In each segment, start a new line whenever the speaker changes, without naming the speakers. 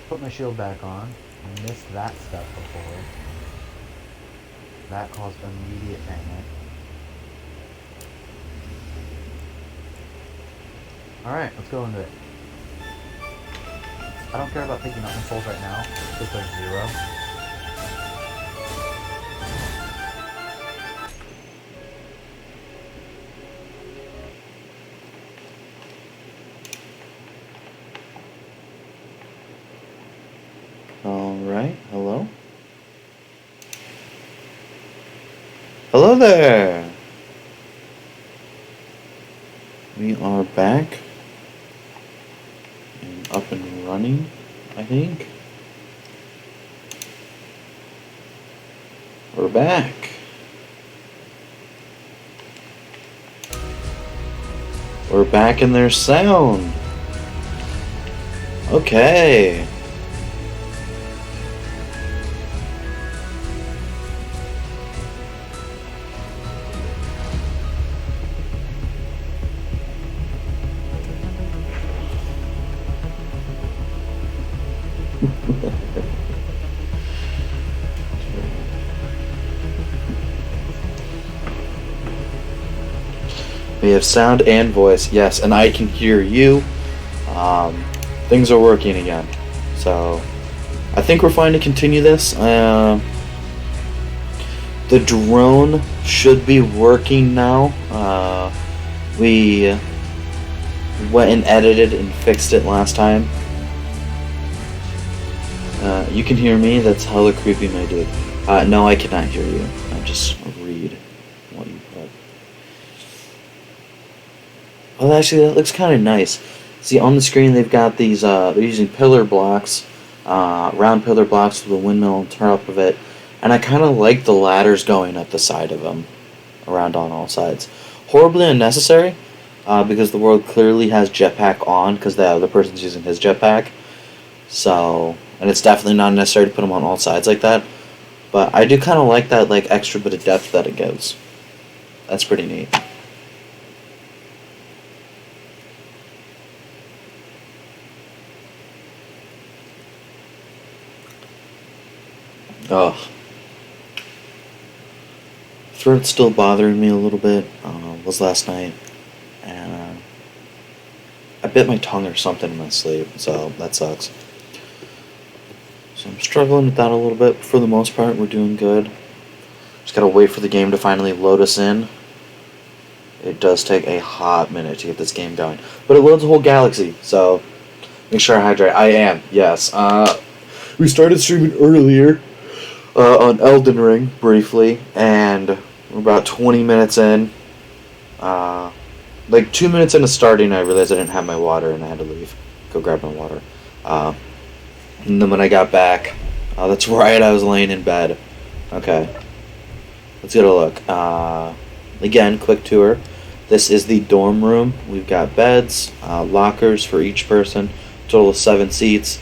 Put my shield back on. I missed that stuff before. That caused immediate panic. Alright, let's go into it. I don't care about picking up missiles right now, because there's 0.
Alright, hello? Hello there! We are back and up and running, I think. We're back. We're back and there's sound. Okay. We have sound and voice, yes, and I can hear you. Things are working again. So, I think we're fine to continue this. The drone should be working now. We went and edited and fixed it last time. You can hear me? That's hella creepy, my dude. No, I cannot hear you. I just read what you put. Well, actually, that looks kind of nice. See, on the screen, they've got these, they're using pillar blocks, round pillar blocks with a windmill on top of it. And I kind of like the ladders going up the side of them, around on all sides. Horribly unnecessary, because the world clearly has jetpack on, because the other person's using his jetpack. So, and it's definitely not necessary to put them on all sides like that. But I do kind of like that, like, extra bit of depth that it gives. That's pretty neat. Ugh. Throat's still bothering me a little bit. Was last night, and I bit my tongue or something in my sleep, so that sucks. So I'm struggling with that a little bit. For the most part, we're doing good. Just gotta wait for the game to finally load us in. It does take a hot minute to get this game going, but it loads a whole galaxy. So make sure I hydrate. I am, yes. We started streaming earlier. On Elden Ring, briefly, and we're about 20 minutes in. Like 2 minutes into starting, I realized I didn't have my water, and I had to leave. Go grab my water. And then when I got back, that's right, I was laying in bed. Okay. Let's get a look. Again, quick tour. This is the dorm room. We've got beds, lockers for each person, total of 7 seats.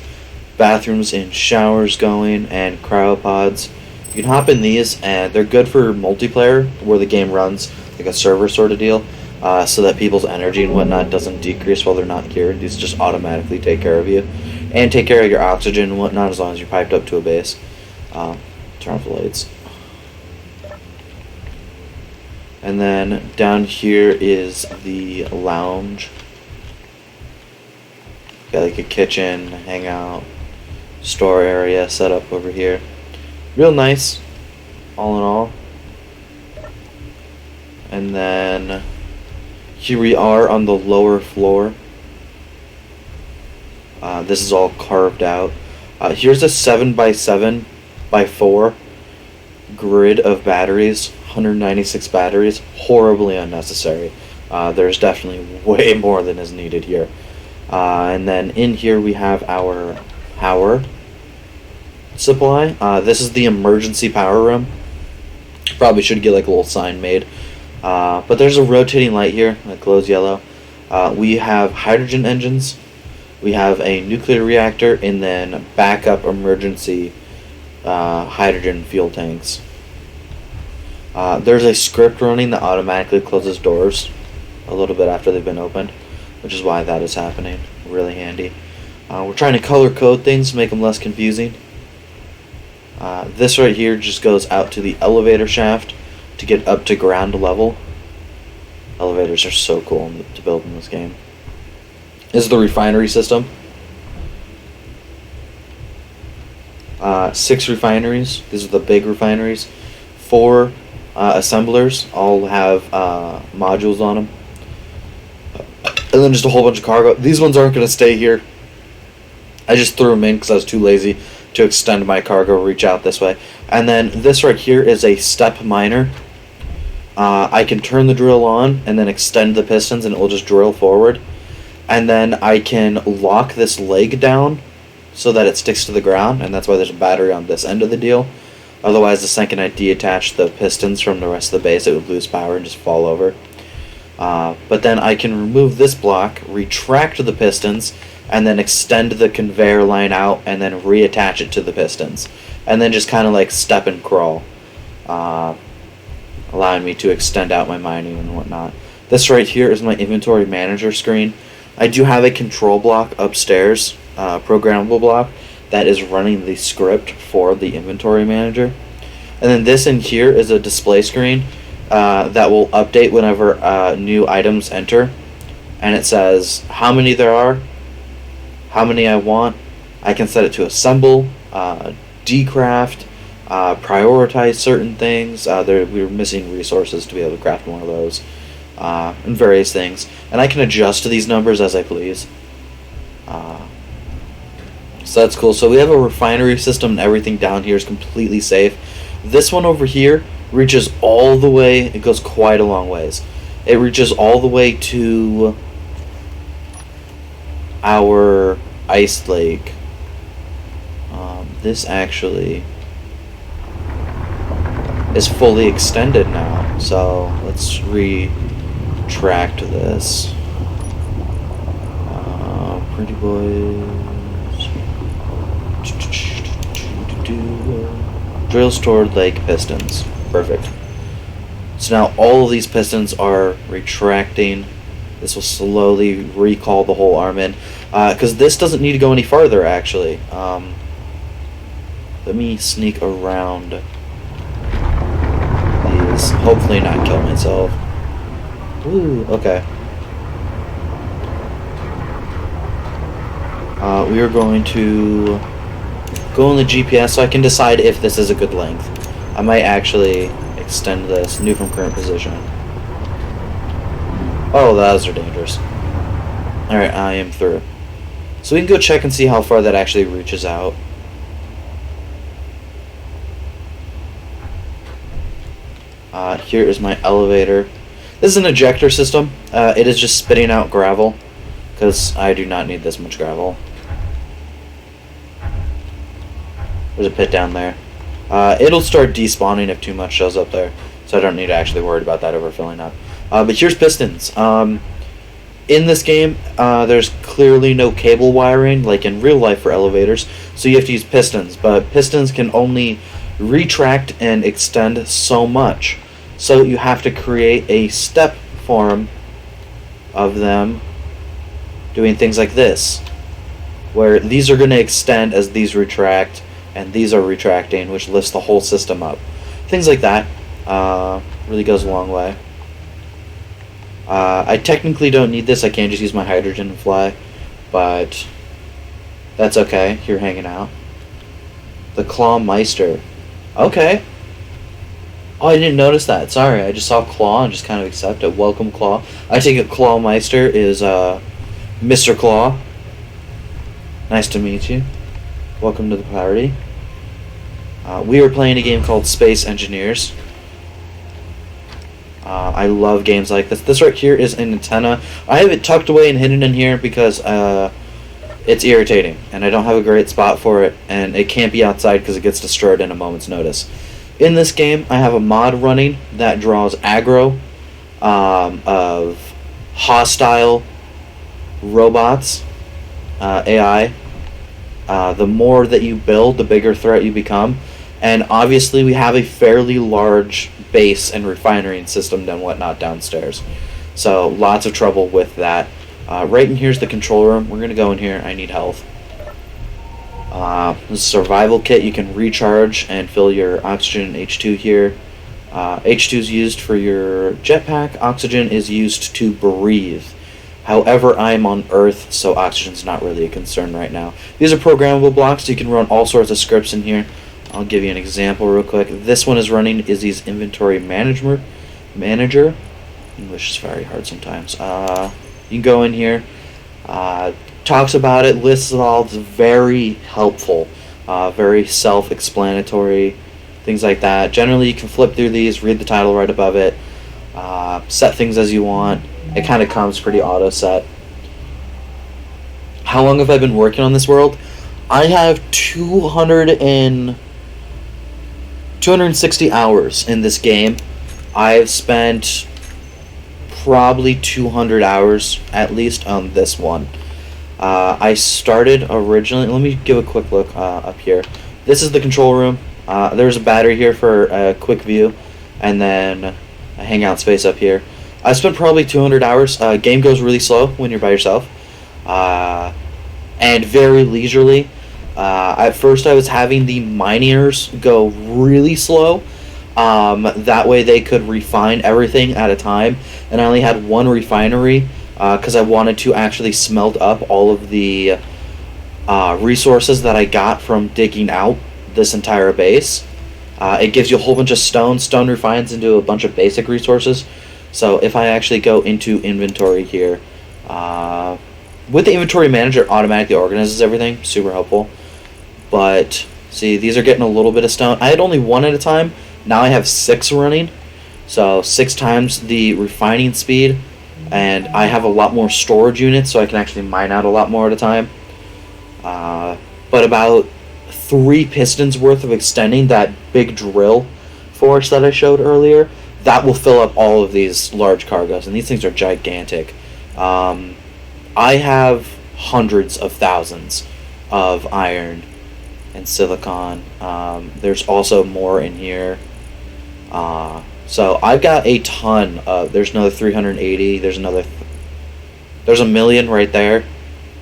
Bathrooms and showers going, and cryopods. You can hop in these, and they're good for multiplayer, where the game runs like a server sort of deal, so that people's energy and whatnot doesn't decrease while they're not here. These just automatically take care of you, and take care of your oxygen and whatnot as long as you're piped up to a base. Turn off the lights. And then down here is the lounge. Got like a kitchen, hangout, store area set up over here. Real nice, all in all. And then here we are on the lower floor. This is all carved out. Here's a 7x7x4 grid of batteries, 196 batteries. Horribly unnecessary. There's definitely way more than is needed here. And then in here we have our power supply. This is the emergency power room. Probably should get like a little sign made. But there's a rotating light here that glows yellow. We have hydrogen engines. We have a nuclear reactor, and then backup emergency hydrogen fuel tanks. There's a script running that automatically closes doors a little bit after they've been opened, which is why that is happening. Really handy. We're trying to color code things to make them less confusing. This right here just goes out to the elevator shaft to get up to ground level. Elevators are so cool to build in this game. This is the refinery system. 6 refineries. These are the big refineries. 4 assemblers. All have modules on them. And then just a whole bunch of cargo. These ones aren't going to stay here. I just threw them in because I was too lazy to extend my cargo reach out this way. And then this right here is a step miner. I can turn the drill on and then extend the pistons and it will just drill forward. And then I can lock this leg down so that it sticks to the ground, and that's why there's a battery on this end of the deal. Otherwise, the second I detach the pistons from the rest of the base, it would lose power and just fall over. But then I can remove this block, retract the pistons, and then extend the conveyor line out and then reattach it to the pistons. And then just kind of like step and crawl, allowing me to extend out my mining and whatnot. This right here is my inventory manager screen. I do have a control block upstairs, programmable block, that is running the script for the inventory manager. And then this in here is a display screen that will update whenever new items enter. And it says how many there are, how many I want. I can set it to assemble, decraft, prioritize certain things. We were missing resources to be able to craft one of those, and various things. And I can adjust to these numbers as I please. So that's cool. So we have a refinery system and everything down here is completely safe. This one over here reaches all the way, it goes quite a long ways. It reaches all the way to our ice lake. This actually is fully extended now. So let's retract this. Pretty boys. Drill stored lake pistons. Perfect. So now all of these pistons are retracting. This will slowly recall the whole arm in. Because this doesn't need to go any farther, actually. Let me sneak around these. Hopefully not kill myself. Ooh, okay. We are going to go on the GPS so I can decide if this is a good length. I might actually extend this. New from current position. Oh, those are dangerous. Alright, I am through. So we can go check and see how far that actually reaches out. Here is my elevator. This is an ejector system. It is just spitting out gravel, because I do not need this much gravel. There's a pit down there. It'll start despawning if too much shows up there, so I don't need to actually worry about that overfilling up. But here's pistons. In this game, there's clearly no cable wiring, like in real life for elevators, so you have to use pistons. But pistons can only retract and extend so much. So you have to create a step form of them doing things like this, where these are going to extend as these retract, and these are retracting, which lifts the whole system up. Things like that really goes a long way. I technically don't need this. I can just use my hydrogen and fly, but that's okay. You're hanging out. The Claw Meister. Okay. Oh, I didn't notice that. Sorry, I just saw Claw and just kind of accept it. Welcome, Claw. I take it Claw Meister is Mr. Claw. Nice to meet you. Welcome to the party. We are playing a game called Space Engineers. I love games like this. This right here is an antenna. I have it tucked away and hidden in here because it's irritating, and I don't have a great spot for it, and it can't be outside because it gets destroyed in a moment's notice. In this game, I have a mod running that draws aggro of hostile robots, AI. The more that you build, the bigger threat you become. And obviously we have a fairly large base and refinery system and whatnot downstairs. So lots of trouble with that. Right in here's the control room. We're going to go in here. I need health. Survival kit, you can recharge and fill your oxygen and H2 here. H2 is used for your jetpack, oxygen is used to breathe. However, I'm on Earth, so oxygen's not really a concern right now. These are programmable blocks, so you can run all sorts of scripts in here. I'll give you an example real quick. This one is running Izzy's inventory manager. English is very hard sometimes. You can go in here, talks about it, lists it all. It's very helpful, very self-explanatory, things like that. Generally, you can flip through these, read the title right above it, set things as you want. It kind of comes pretty auto-set. How long have I been working on this world? I have 260 hours in this game. I've spent probably 200 hours at least on this one. I started originally, let me give a quick look up here. This is the control room. There's a battery here for a quick view, and then a hangout space up here. I spent probably 200 hours. Game goes really slow when you're by yourself, and very leisurely. At first I was having the miners go really slow. That way they could refine everything at a time, and I only had one refinery because I wanted to actually smelt up all of the resources that I got from digging out this entire base. It gives you a whole bunch of stone. Stone refines into a bunch of basic resources. So if I actually go into inventory here, with the inventory manager, it automatically organizes everything. Super helpful. But see, these are getting a little bit of stone. I had only one at a time. Now I have 6 running. So 6 times the refining speed. And I have a lot more storage units, so I can actually mine out a lot more at a time. But about 3 pistons worth of extending that big drill force that I showed earlier, that will fill up all of these large cargoes, and these things are gigantic. I have hundreds of thousands of iron and silicon. There's also more in here. So I've got a ton of, there's another 380, there's a million right there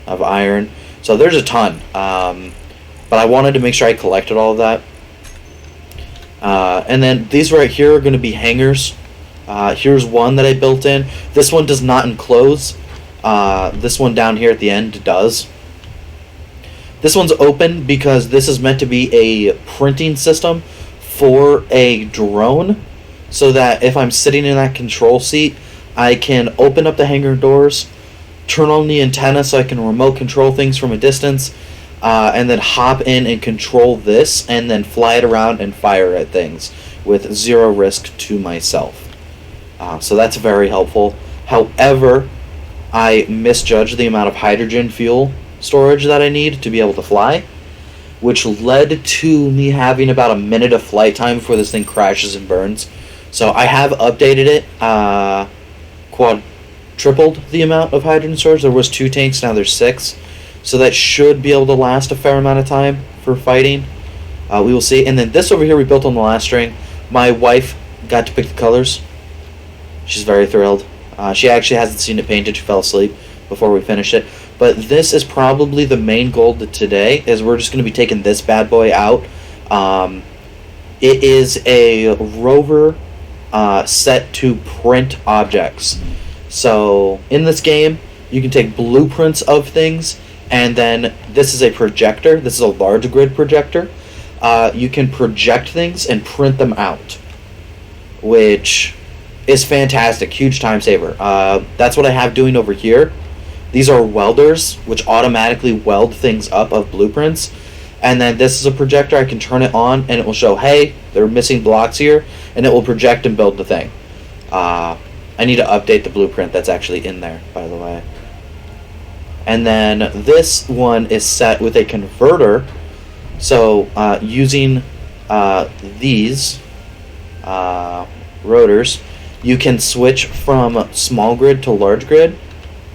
of iron. So there's a ton. But I wanted to make sure I collected all of that. And then these right here are going to be hangars. Here's one that I built in. This one does not enclose. This one down here at the end does. This one's open because this is meant to be a printing system for a drone, so that if I'm sitting in that control seat, I can open up the hangar doors, turn on the antenna so I can remote control things from a distance, and then hop in and control this, and then fly it around and fire at things with 0 risk to myself. So that's very helpful. However, I misjudged the amount of hydrogen fuel storage that I need to be able to fly, which led to me having about a minute of flight time before this thing crashes and burns. So I have updated it, quadrupled the amount of hydrogen storage. There was 2 tanks, now there's 6. So that should be able to last a fair amount of time for fighting. We will see. And then this over here we built on the last string. My wife got to pick the colors. She's very thrilled. She actually hasn't seen it painted. She fell asleep before we finished it. But this is probably the main goal today, is we're just going to be taking this bad boy out. It is a rover set to print objects. So in this game, you can take blueprints of things, and then this is a projector. This is a large grid projector. You can project things and print them out, which is fantastic. Huge time saver. That's what I have doing over here. These are welders, which automatically weld things up of blueprints. And then this is a projector. I can turn it on, and it will show, hey, there are missing blocks here, and it will project and build the thing. I need to update the blueprint that's actually in there, by the way. And then this one is set with a converter. So using these rotors, you can switch from small grid to large grid.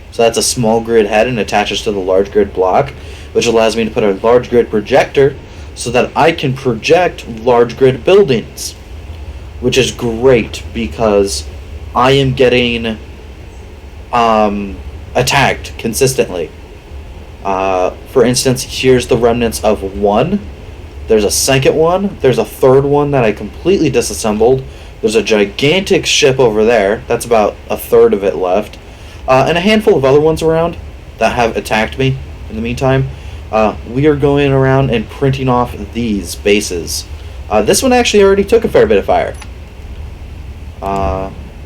So that's a small grid head and attaches to the large grid block, which allows me to put a large grid projector so that I can project large grid buildings, which is great because I am getting attacked consistently. For instance, here's the remnants of one. There's a second one. There's a third one that I completely disassembled. There's a gigantic ship over there. That's about a third of it left. And a handful of other ones around that have attacked me in the meantime. We are going around and printing off these bases. This one actually already took a fair bit of fire.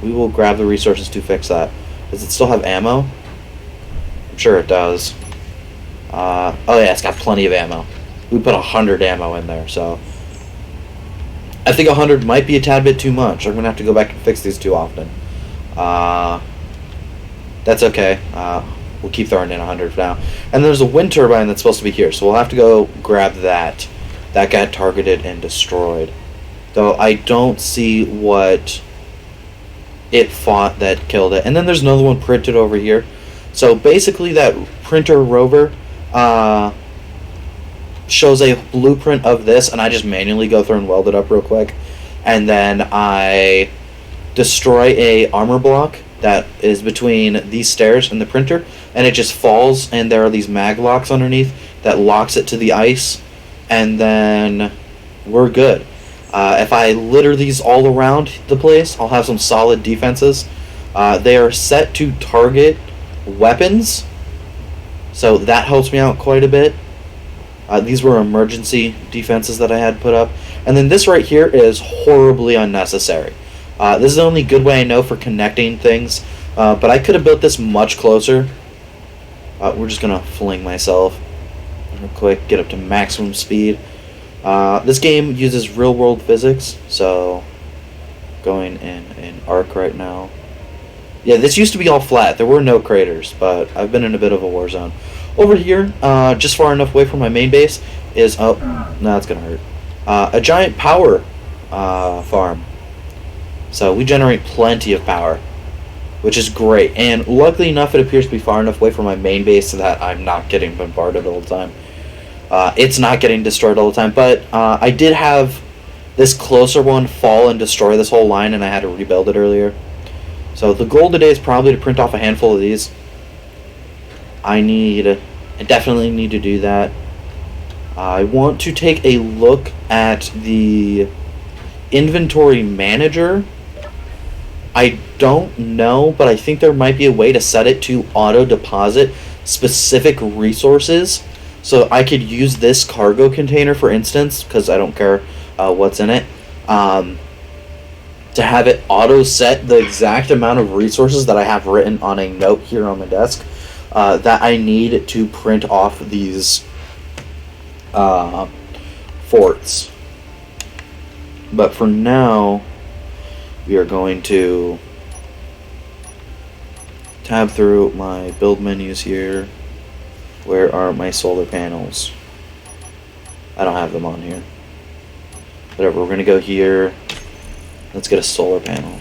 We will grab the resources to fix that. Does it still have ammo? I'm sure it does. Oh yeah, it's got plenty of ammo. We put 100 ammo in there, so I think 100 might be a tad bit too much. I'm gonna have to go back and fix these too often. That's okay. We'll keep throwing in 100 for now. And there's a wind turbine that's supposed to be here, so we'll have to go grab that. That got targeted and destroyed. Though I don't see what it fought that killed it. And then there's another one printed over here. So basically that printer rover shows a blueprint of this, and I just manually go through and weld it up real quick. And then I destroy a armor block that is between these stairs and the printer, and it just falls, and there are these mag locks underneath that locks it to the ice, and then we're good. If I litter these all around the place, I'll have some solid defenses. They are set to target weapons, so that helps me out quite a bit. These were emergency defenses that I had put up. And then this right here is horribly unnecessary. This is the only good way I know for connecting things, but I could have built this much closer. We're just going to fling myself real quick, get up to maximum speed. This game uses real-world physics, so going in arc right now. Yeah, this used to be all flat. There were no craters, but I've been in a bit of a war zone. Over here, just far enough away from my main base, is... Oh, no, that's going to hurt. A giant power farm. So we generate plenty of power, which is great. And luckily enough, it appears to be far enough away from my main base so that I'm not getting bombarded all the time. It's not getting destroyed all the time, but I did have this closer one fall and destroy this whole line, and I had to rebuild it earlier. So the goal today is probably to print off a handful of these. I definitely need to do that. I want to take a look at the inventory manager. I don't know, but I think there might be a way to set it to auto deposit specific resources. So I could use this cargo container, for instance, because I don't care what's in it, to have it auto set the exact amount of resources that I have written on a note here on my desk that I need to print off these forts. But for now, we are going to tab through my build menus here. Where are my solar panels? I don't have them on here. Whatever, we're going to go here. Let's get a solar panel.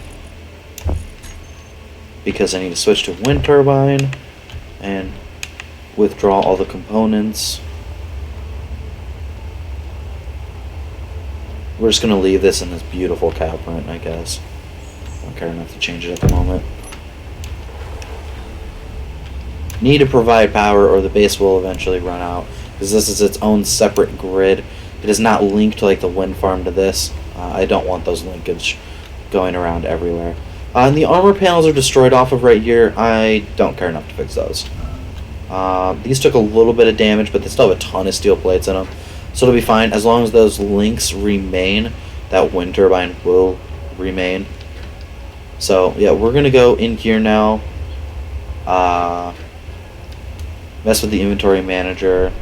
Because I need to switch to wind turbine and withdraw all the components. We're just going to leave this in this beautiful cow print, I guess. I don't care enough to change it at the moment. Need to provide power or the base will eventually run out, because this is its own separate grid. It is not linked to like the wind farm to this. I don't want those linkage going around everywhere. And the armor panels are destroyed off of right here. I don't care enough to fix those. These took a little bit of damage, but they still have a ton of steel plates in them, so it'll be fine as long as those links remain. That wind turbine will remain. So yeah, we're gonna go in here now. Mess with the inventory manager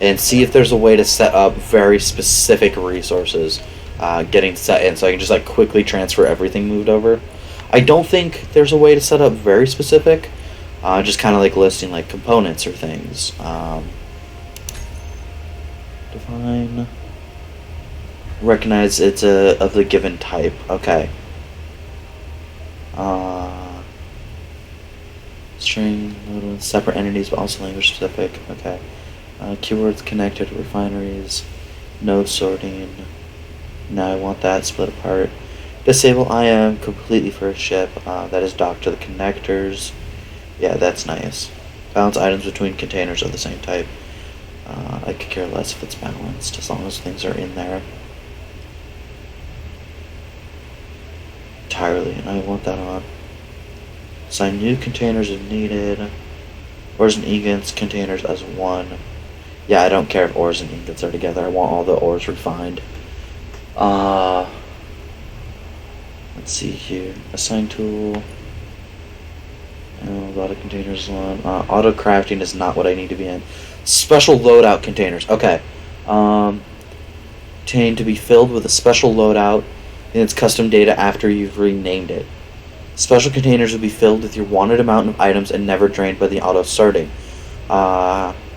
and see if there's a way to set up very specific resources getting set in, so I can just like quickly transfer everything moved over. I don't think there's a way to set up very specific, just kind of like listing like components or things. Define, recognize it's of the given type. Okay. String, separate entities, but also language specific. Okay. Keywords connected to refineries. No sorting. Now I want that split apart. Disable IM completely for a ship that is docked to the connectors. Yeah, that's nice. Balance items between containers of the same type. I could care less if it's balanced, as long as things are in there. Entirely, and I want that on. Assign new containers if needed. Ores and ingots containers as one. Yeah, I don't care if ores and ingots are together. I want all the ores refined. Let's see here. Assign tool. A lot of containers on. Auto crafting is not what I need to be in. Special loadout containers. Okay. Contain to be filled with a special loadout in its custom data after you've renamed it. Special containers will be filled with your wanted amount of items and never drained by the auto sorting.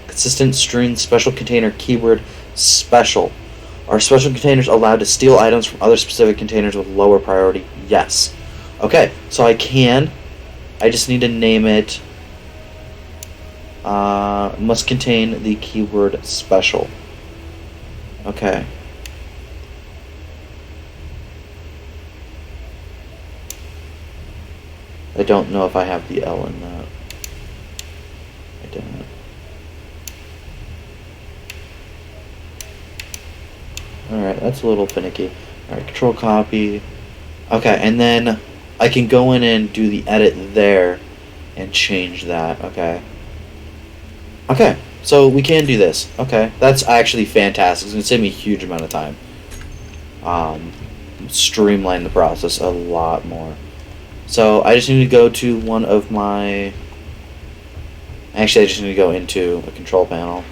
Consistent string special container keyword special. Are special containers allowed to steal items from other specific containers with lower priority? Yes. Okay, so I can. I just need to name it. Must contain the keyword special. Okay. I don't know if I have the L in that. I don't. Alright, that's a little finicky. Alright, control copy. Okay, and then I can go in and do the edit there and change that. Okay. Okay, so we can do this. Okay, that's actually fantastic. It's going to save me a huge amount of time. Streamline the process a lot more. So I just need to go to one of my... Actually, I just need to go into a control panel.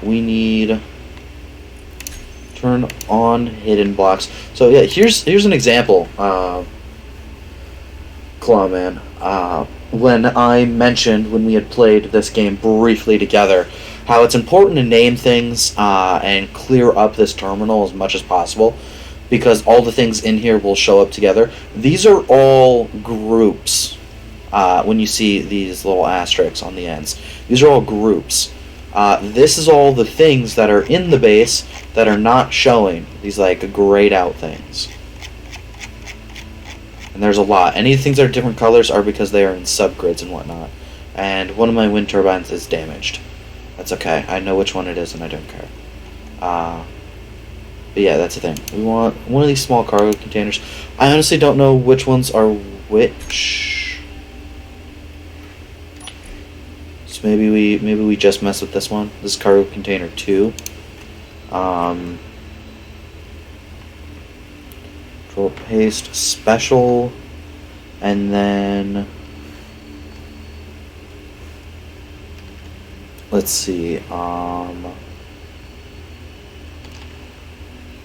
We need... Turn on hidden blocks. So yeah, here's an example, Clawman. When I mentioned, when we had played this game briefly together, how it's important to name things and clear up this terminal as much as possible, because all the things in here will show up together. These are all groups. When you see these little asterisks on the ends, these are all groups. This is all the things that are in the base that are not showing. These like grayed out things. And there's a lot. Any things that are different colors are because they are in subgrids and whatnot. And one of my wind turbines is damaged. That's okay. I know which one it is and I don't care. But yeah, that's the thing. We want one of these small cargo containers. I honestly don't know which ones are which. So maybe we just mess with this one. This is cargo container 2. Control paste special, and then let's see.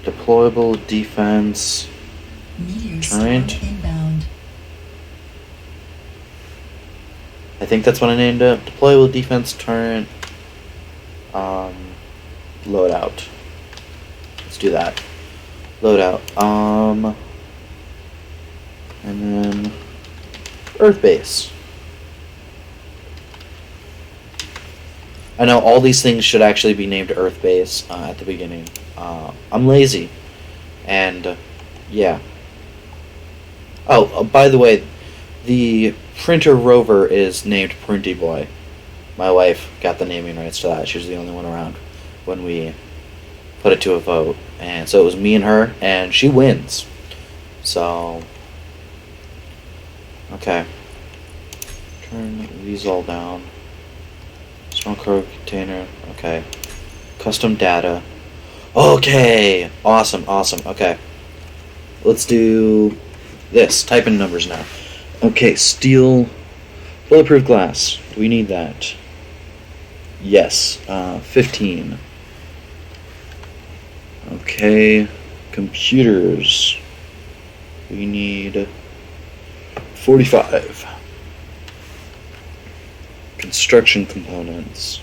Deployable defense turret.
Inbound.
I think that's what I named it. Deployable defense turret. Loadout. Let's do that. Loadout. And then Earth base. I know all these things should actually be named Earth base at the beginning. I'm lazy, and yeah. Oh, by the way, the printer rover is named Printy Boy. My wife got the naming rights to that. She was the only one around when we put it to a vote, and so it was me and her, and she wins. So, okay. Turn these all down. Small cargo container. Okay. Custom data. Okay. Awesome. Okay. Let's do this. Type in numbers now. Okay. Steel. Bulletproof glass. Do we need that? Yes. 15. Okay. Computers. We need 45. Construction components.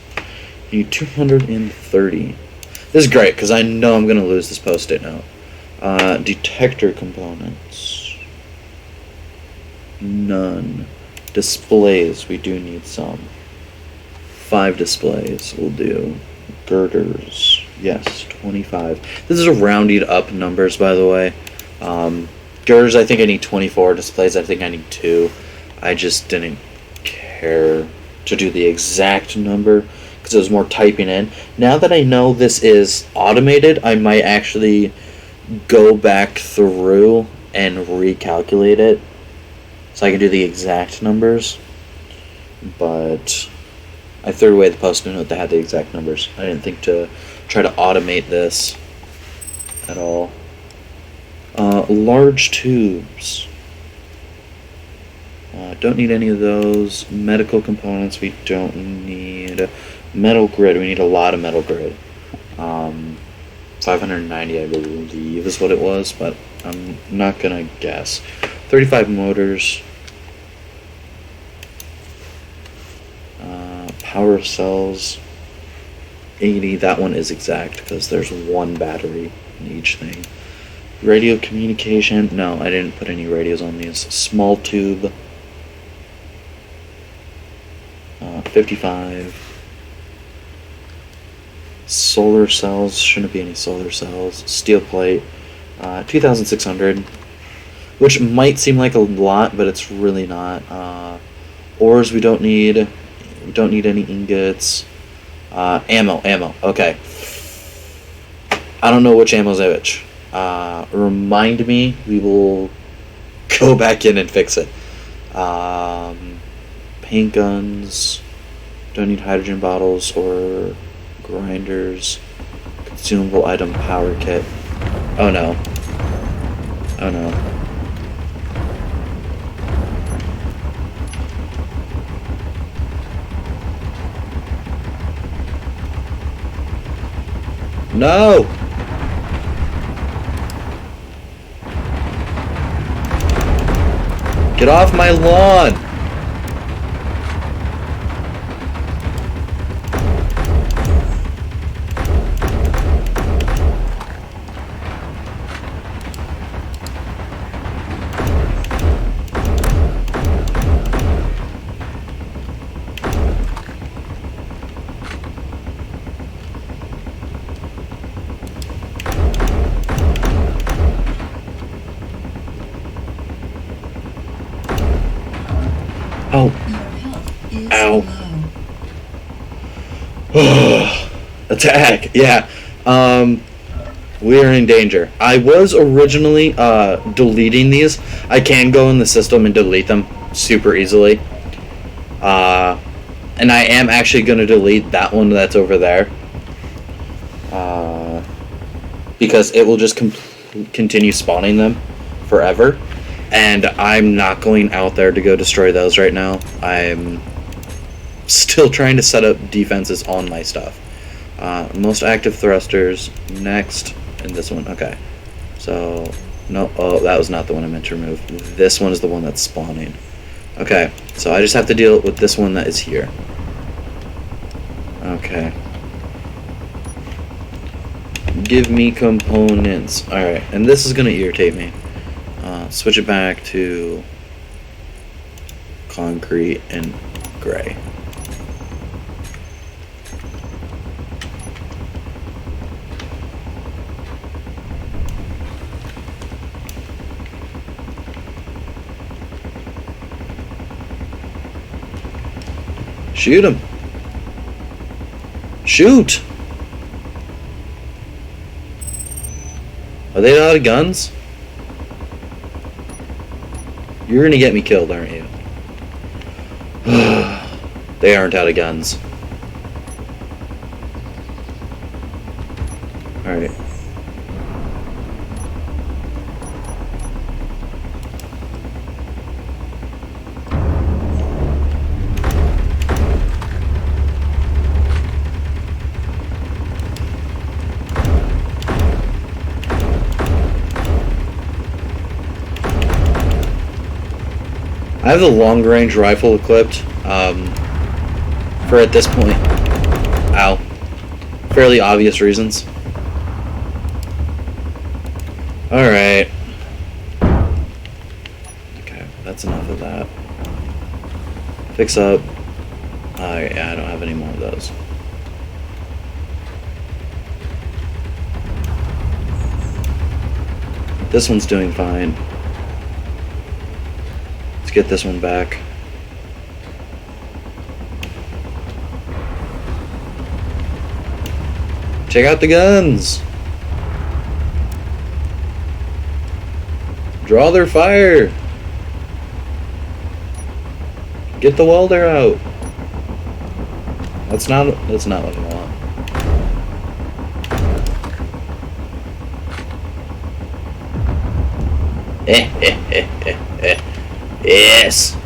You need 230. This is great because I know I'm going to lose this post-it note. Detector components. None. Displays. We do need some. 5 displays will do. Girders. Yes, 25. This is a rounded up numbers, by the way. Girders, I think I need 24. Displays, I think I need 2. I just didn't care to do the exact number because it was more typing in. Now that I know this is automated, I might actually go back through and recalculate it so I can do the exact numbers. But I threw away the post-it note that had the exact numbers. I didn't think to try to automate this at all. Large tubes. Don't need any of those. Medical components we don't need. Metal grid, we need a lot of metal grid. 590 I believe is what it was, but I'm not gonna guess. 35 motors. Power cells. 80, that one is exact because there's one battery in each thing. Radio communication, no, I didn't put any radios on these. Small tube. 55. Solar cells, shouldn't be any solar cells. Steel plate, 2,600, which might seem like a lot, but it's really not. Ores we don't need. We don't need any ingots. Ammo, okay. I don't know which ammo's which. Remind me, we will go back in and fix it. Paint guns, don't need hydrogen bottles or grinders. Consumable item power kit. Oh no. Oh no. No! Get off my lawn! Oh. Ow. Attack. Yeah. We are in danger. I was originally deleting these. I can go in the system and delete them super easily. And I am actually going to delete that one that's over there. Because it will just continue spawning them forever. And I'm not going out there to go destroy those right now. I'm still trying to set up defenses on my stuff. Most active thrusters, next, and this one. Okay. So, no, oh, that was not the one I meant to remove. This one is the one that's spawning. Okay, so I just have to deal with this one that is here. Okay. Give me components. Alright, and this is going to irritate me. Switch it back to concrete and gray. Shoot him! Shoot! Are they out of guns? You're gonna get me killed, aren't you? They aren't out of guns. Alright. I have the long-range rifle equipped, for at this point, fairly obvious reasons. Alright. Okay, that's enough of that. Fix up. Yeah, I don't have any more of those. This one's doing fine. get this one back. Check out the guns! Draw their fire! Get the welder out! That's not what I want. Yes!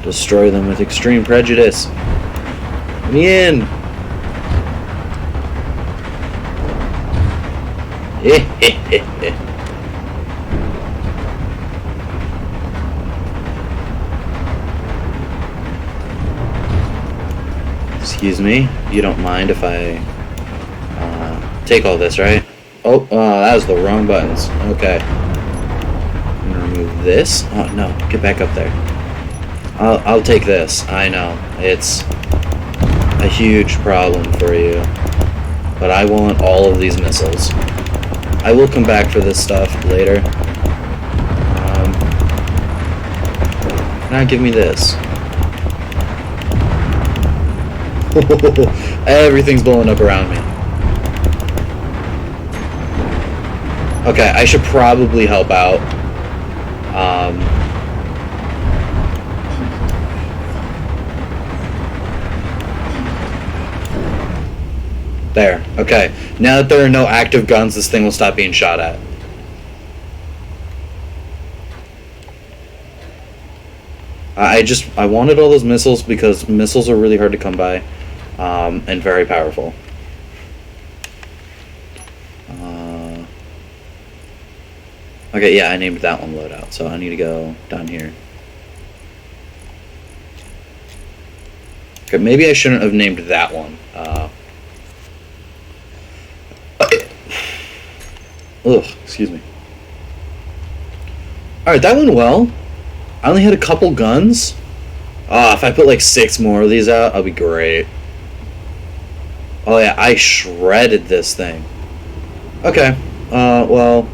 Destroy them with extreme prejudice. Let me in! Excuse me, you don't mind if I take all this, right? Oh, that was the wrong buttons. Okay. I'm gonna remove this. Oh no, get back up there. I'll take this. I know it's a huge problem for you, but I want all of these missiles. I will come back for this stuff later. Now give me this. Everything's blowing up around me. Okay, I should probably help out. There. Okay. Now that there are no active guns, this thing will stop being shot at. I wanted all those missiles because missiles are really hard to come by, and very powerful. Okay, yeah, I named that one loadout, so I need to go down here. Okay, maybe I shouldn't have named that one. Ugh, excuse me. Alright, that went well. I only had a couple guns. If I put like 6 more of these out, I'll be great. Oh yeah, I shredded this thing. Okay, well...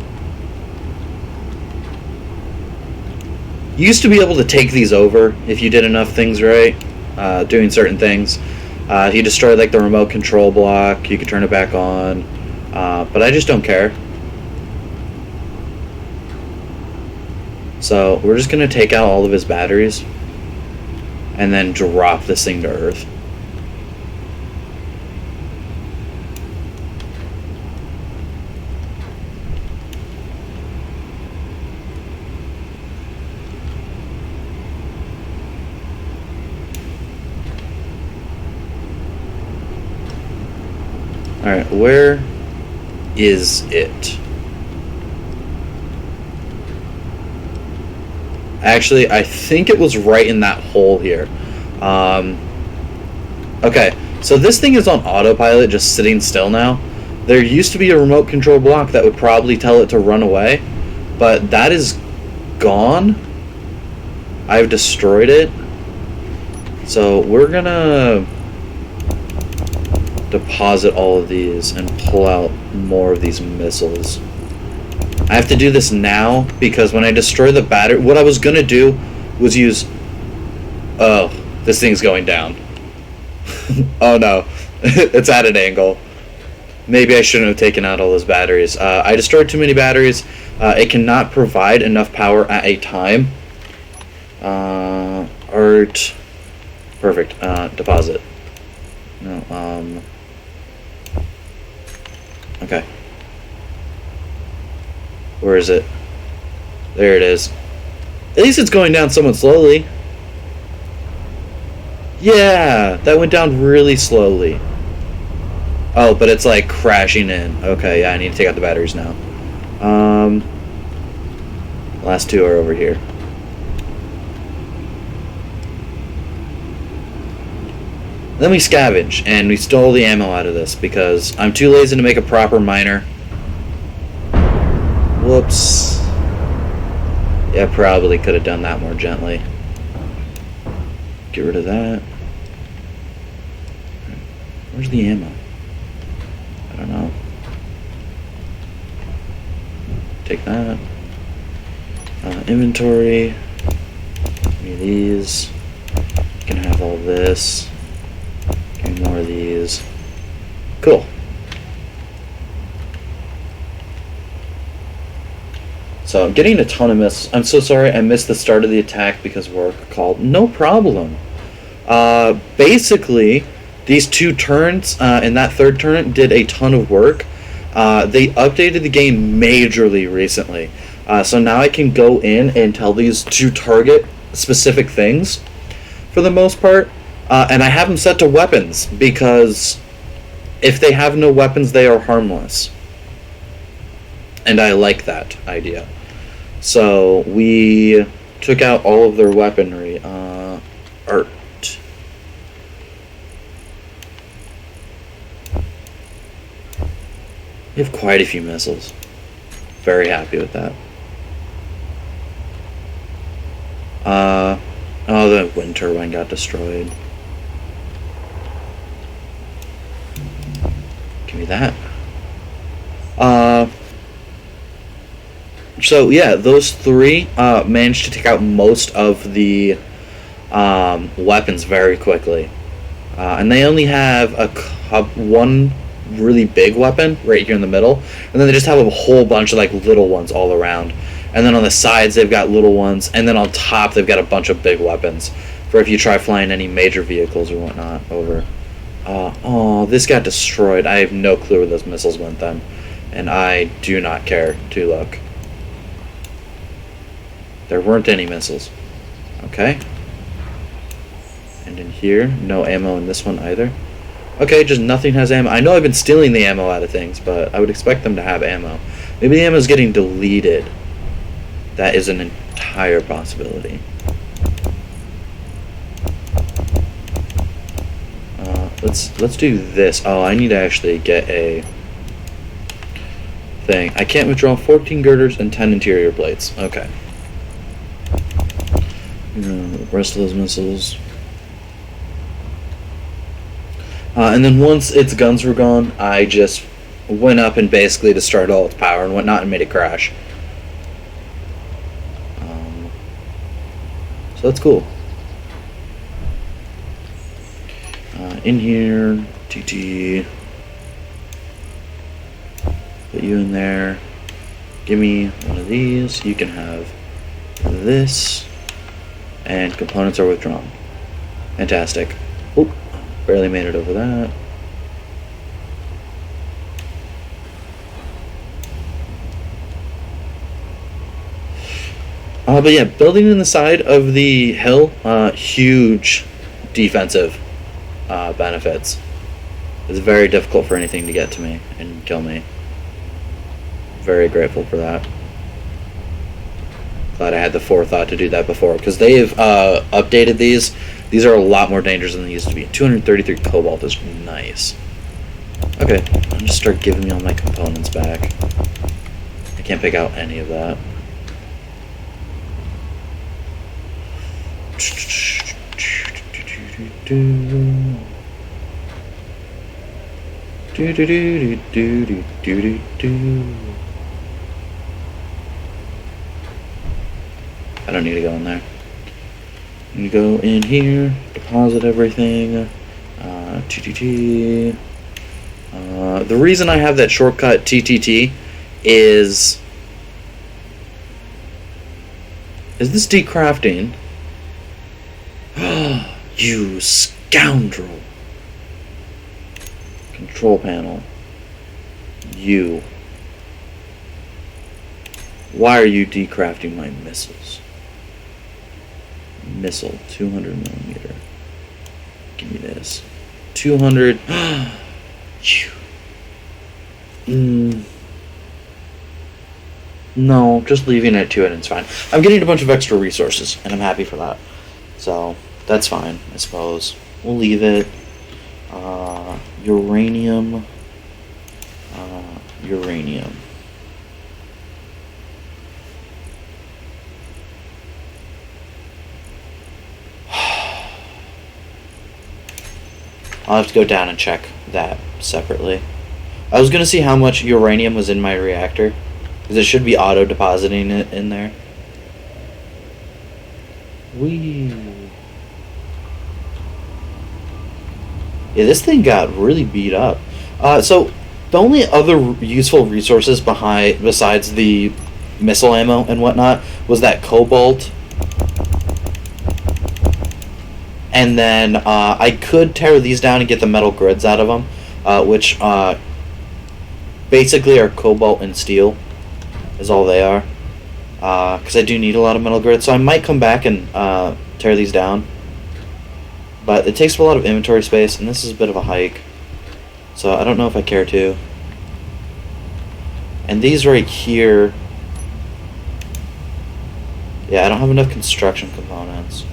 You used to be able to take these over if you did enough things right, doing certain things. If you destroyed like the remote control block, you could turn it back on. But I just don't care. So we're just going to take out all of his batteries and then drop this thing to Earth. Alright, where is it? Actually, I think it was right in that hole here. Okay, so this thing is on autopilot, just sitting still now. There used to be a remote control block that would probably tell it to run away, but that is gone. I've destroyed it. So we're gonna deposit all of these and pull out more of these missiles. I have to do this now because when I destroy the battery, what I was gonna do was use... Oh, this thing's going down. Oh no, it's at an angle. Maybe I shouldn't have taken out all those batteries. I destroyed too many batteries. It cannot provide enough power at a time. Art. Perfect. Deposit. No, okay. Where is it? There it is. At least it's going down somewhat slowly. Yeah, that went down really slowly. Oh, but it's like crashing in. Okay, yeah, I need to take out the batteries now. Last 2 are over here. Then we scavenge, and we stole the ammo out of this because I'm too lazy to make a proper miner. Whoops. Yeah, probably could have done that more gently. Get rid of that. Where's the ammo? I don't know. Inventory. Give me these. You can have all this. Give me more of these. Cool. So I'm getting a ton of missiles. I'm so sorry I missed the start of the attack because work called. No problem. Basically, these 2 turns and that 3rd turn did a ton of work. They updated the game majorly recently. So now I can go in and tell these to target specific things for the most part. And I have them set to weapons because if they have no weapons, they are harmless. And I like that idea. So we took out all of their weaponry. Art. We have quite a few missiles. Very happy with that. Oh, the wind turbine got destroyed. Give me that. So yeah, those 3 managed to take out most of the weapons very quickly, and they only have one really big weapon right here in the middle, and then they just have a whole bunch of like little ones all around, and then on the sides they've got little ones, and then on top they've got a bunch of big weapons for if you try flying any major vehicles or whatnot over. Oh, this got destroyed. I have no clue where those missiles went then, and I do not care to look. There weren't any missiles. Okay. And in here, no ammo in this one either. Okay, just nothing has ammo. I know I've been stealing the ammo out of things, but I would expect them to have ammo. Maybe the ammo is getting deleted. That is an entire possibility. Let's do this. Oh, I need to actually get a thing. I can't withdraw 14 girders and 10 interior plates. Okay. The rest of those missiles. And then once its guns were gone, I just went up and basically destroyed all its power and whatnot and made it crash. So that's cool. In here, TT. Put you in there. Give me one of these. You can have this. And components are withdrawn. Fantastic. Oop, barely made it over that. But yeah, building in the side of the hill, huge defensive benefits. It's very difficult for anything to get to me and kill me. Very grateful for that. Glad I had the forethought to do that before, because they've updated these. These are a lot more dangerous than they used to be. 233 cobalt is nice. Okay, I'll just start giving me all my components back. I can't pick out any of that. I don't need to go in there. You go in here, deposit everything. TTT. The reason I have that shortcut TTT is this decrafting? You scoundrel. Control panel. You. Why are you decrafting my missiles? Missile, 200 millimeter. Give me this. 200. No, just leaving it to it and it's fine. I'm getting a bunch of extra resources, and I'm happy for that. So, that's fine, I suppose. We'll leave it. Uranium. Uranium. I'll have to go down and check that separately. I was going to see how much uranium was in my reactor, because it should be auto-depositing it in there. Whee! Yeah, this thing got really beat up. So the only other useful resources besides the missile ammo and whatnot was that cobalt, and then I could tear these down and get the metal grids out of them, which basically are cobalt and steel, is all they are. Because I do need a lot of metal grids, so I might come back and tear these down. But it takes up a lot of inventory space, and this is a bit of a hike. So I don't know if I care to. And these right here... Yeah, I don't have enough construction components.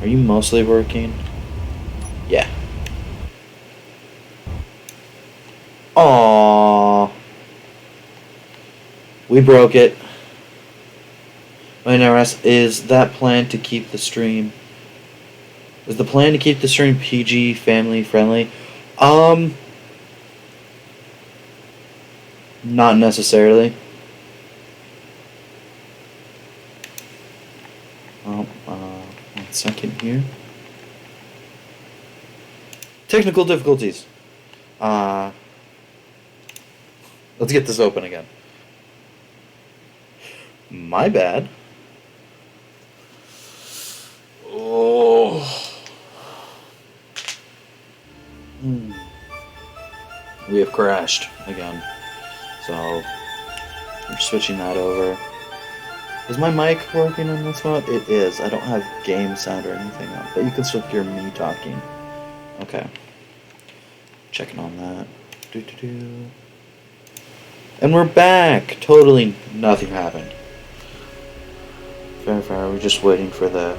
Are you mostly working? Yeah. Aww. We broke it. My now ask, is that plan to keep the stream... Is the plan to keep the stream PG, family friendly? Not necessarily. Well, 1 second here. Technical difficulties. Let's get this open again. My bad. Oh. We have crashed again. So we're switching that over. Is my mic working on this one? It is. I don't have game sound or anything on, but you can still hear me talking. Okay. Checking on that. Doo-doo-doo. And we're back! Totally nothing happened. Fair. We're just waiting for the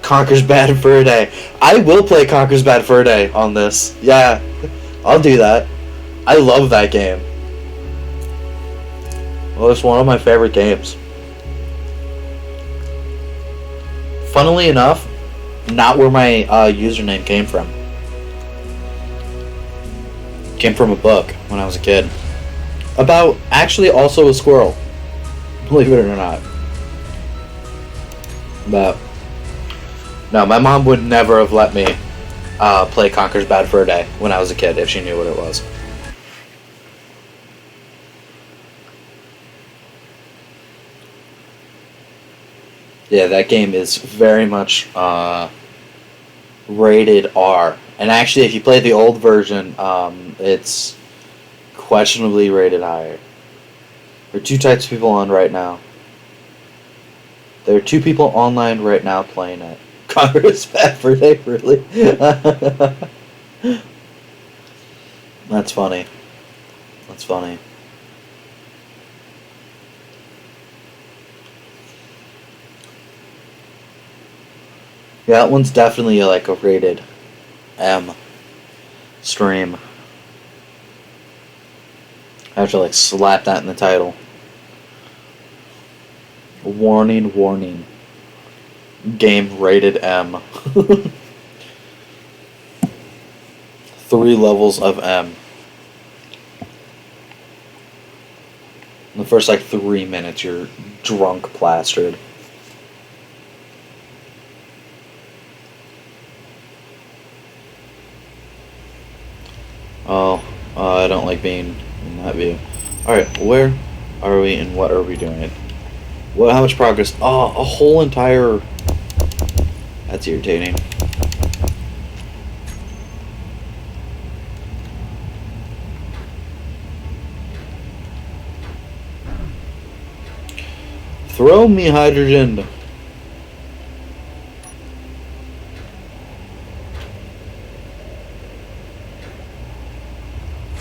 Conker's Bad Fur Day. I will play Conker's Bad Fur Day on this. Yeah, I'll do that. I love that game. Well, it's one of my favorite games. Funnily enough, not where my username came from. Came from a book when I was a kid. About, actually, also a squirrel. Believe it or not. But, no, my mom would never have let me play Conker's Bad Fur Day when I was a kid if she knew what it was. Yeah, that game is very much rated R. And actually, if you play the old version, it's questionably rated higher. There are two types of people on right now. There are two people online right now playing it. Conker's Bad Fur Day, really? That's funny. That's funny. Yeah, that one's definitely like a rated M stream. I have to like slap that in the title. Warning, warning. Game rated M. 3 levels of M. In the first like 3 minutes you're drunk plastered. Oh, I don't like being in that view. Alright, where are we and what are we doing? What? How much progress? Oh, a whole entire... That's irritating. Throw me hydrogen.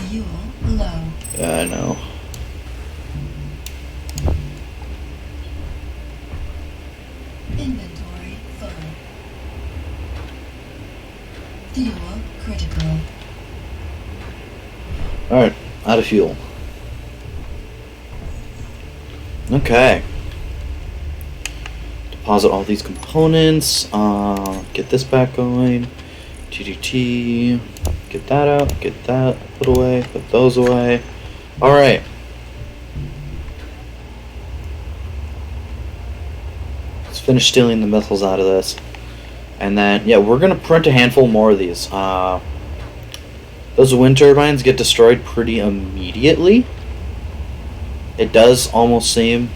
Fuel low.
Yeah, I know.
Inventory full. Fuel critical.
Alright, out of fuel. Okay. Deposit all these components. Get this back going. TDT. Get that out. Get that put away. Put those away. Alright. Let's Finish stealing the missiles out of this. And then, yeah, we're going to print a handful more of these. Those wind turbines get destroyed pretty immediately. It does almost seem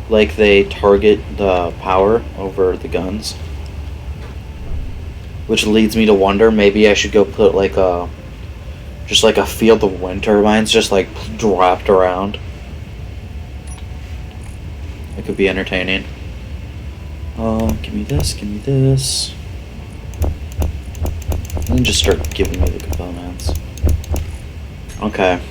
like they target the power over the guns. Which leads me to wonder, maybe I should go put like a field of wind turbines just like dropped around. It could be entertaining. Give me this, give me this. And then just start giving me the components. Okay.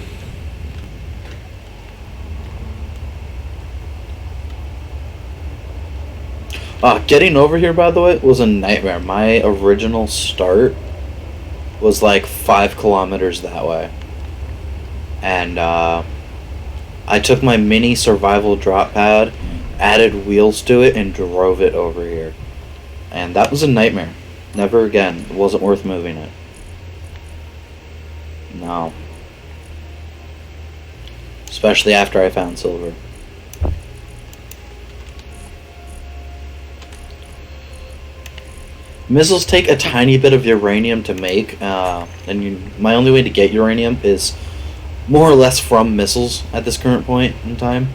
Getting over here, by the way, was a nightmare. My original start was like 5 kilometers that way. And I took my mini survival drop pad, added wheels to it, and drove it over here. And that was a nightmare. Never again. It wasn't worth moving it. No. Especially after I found silver. Missiles take a tiny bit of uranium to make, my only way to get uranium is more or less from missiles at this current point in time.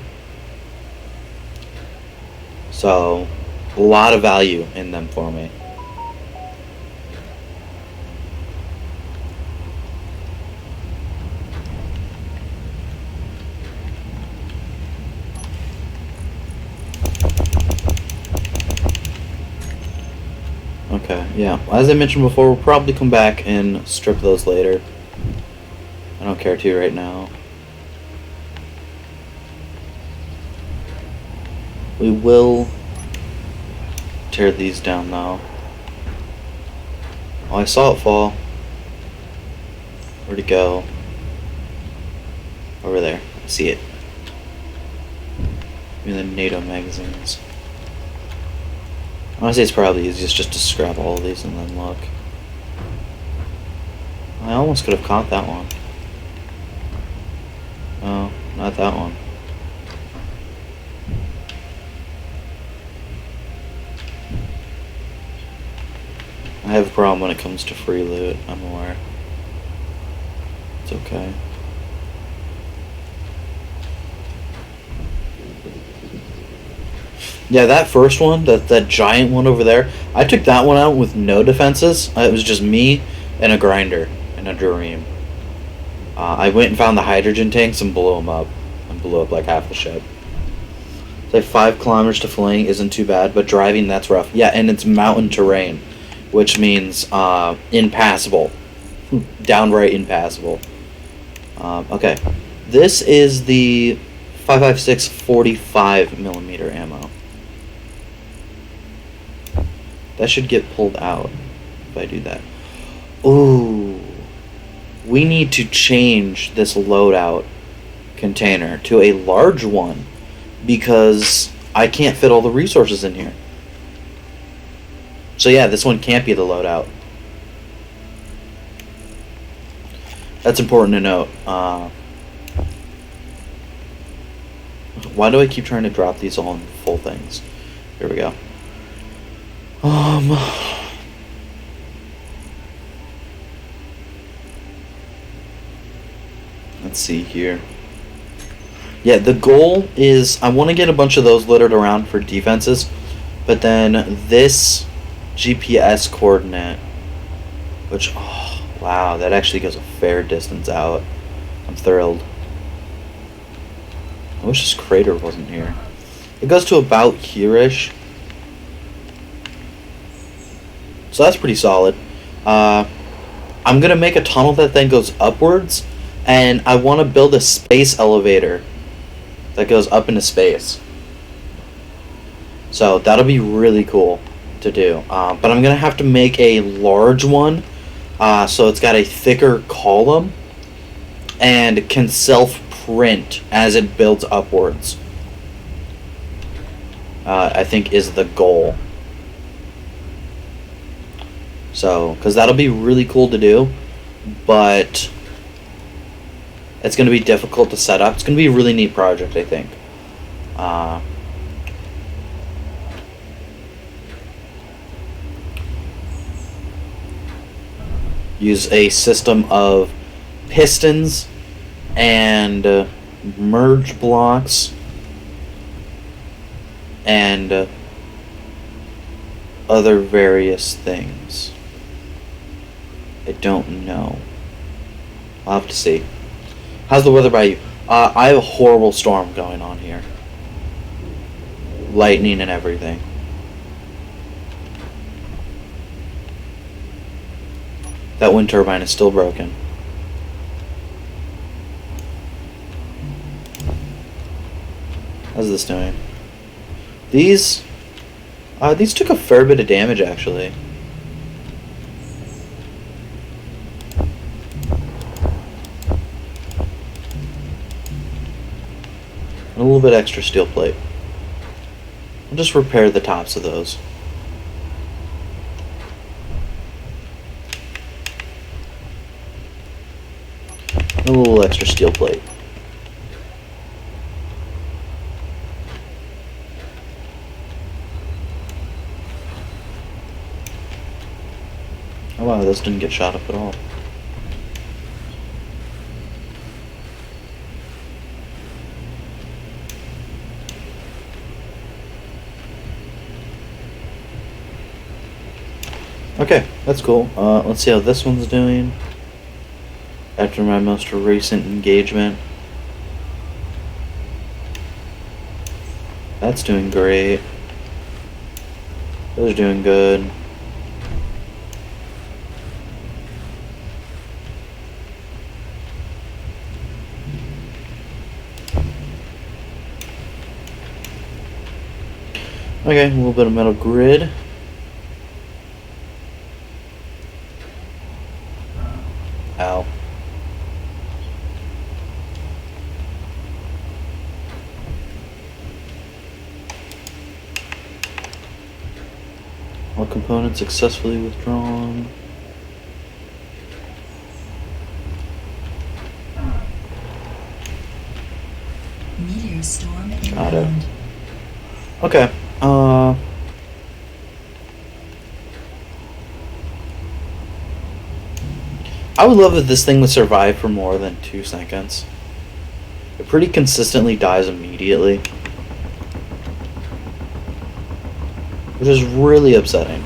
So, a lot of value in them for me. Okay, yeah. As I mentioned before, we'll probably come back and strip those later. I don't care to right now. We will tear these down though. Oh, I saw it fall. Where'd it go? Over there. I see it. In the NATO magazines. Honestly, it's probably easiest just to scrap all of these and then look. I almost could have caught that one. No, not that one. I have a problem when it comes to free loot, I'm aware. It's okay. Yeah, that first one, that giant one over there, I took that one out with no defenses. It was just me and a grinder and a dream. I went and found the hydrogen tanks and blew them up. And blew up like half the ship. It's like 5 kilometers to fling isn't too bad, but driving, that's rough. Yeah, and it's mountain terrain, which means impassable. Downright impassable. Okay. This is the 5.56 45 millimeter ammo. That should get pulled out if I do that. Ooh. We need to change this loadout container to a large one because I can't fit all the resources in here. So yeah, this one can't be the loadout. That's important to note. Why do I keep trying to drop these all in full things? Here we go. Let's see here. Yeah, the goal is I want to get a bunch of those littered around for defenses, but then this GPS coordinate, which, oh, wow, that actually goes a fair distance out. I'm thrilled. I wish this crater wasn't here. It goes to about here-ish. So that's pretty solid. I'm going to make a tunnel that then goes upwards, and I want to build a space elevator that goes up into space. So that'll be really cool to do. But I'm going to have to make a large one, so it's got a thicker column and can self-print as it builds upwards. I think is the goal. So, because that'll be really cool to do, but it's going to be difficult to set up. It's going to be a really neat project, I think. use a system of pistons and merge blocks and other various things. I don't know. I'll have to see. How's the weather by you? I have a horrible storm going on here. Lightning and everything. That wind turbine is still broken. How's this doing? These took a fair bit of damage, actually. A little bit extra steel plate. I'll just repair the tops of those. A little extra steel plate. Oh wow, this didn't get shot up at all. Okay, that's cool. Let's see how this one's doing after my most recent engagement. That's doing great. Those are doing good. Okay, a little bit of metal grid. Ow. All components successfully withdrawn.
Meteor storm
Got it.
inbound.
Okay. I would love if this thing would survive for more than 2 seconds. It pretty consistently dies immediately, which is really upsetting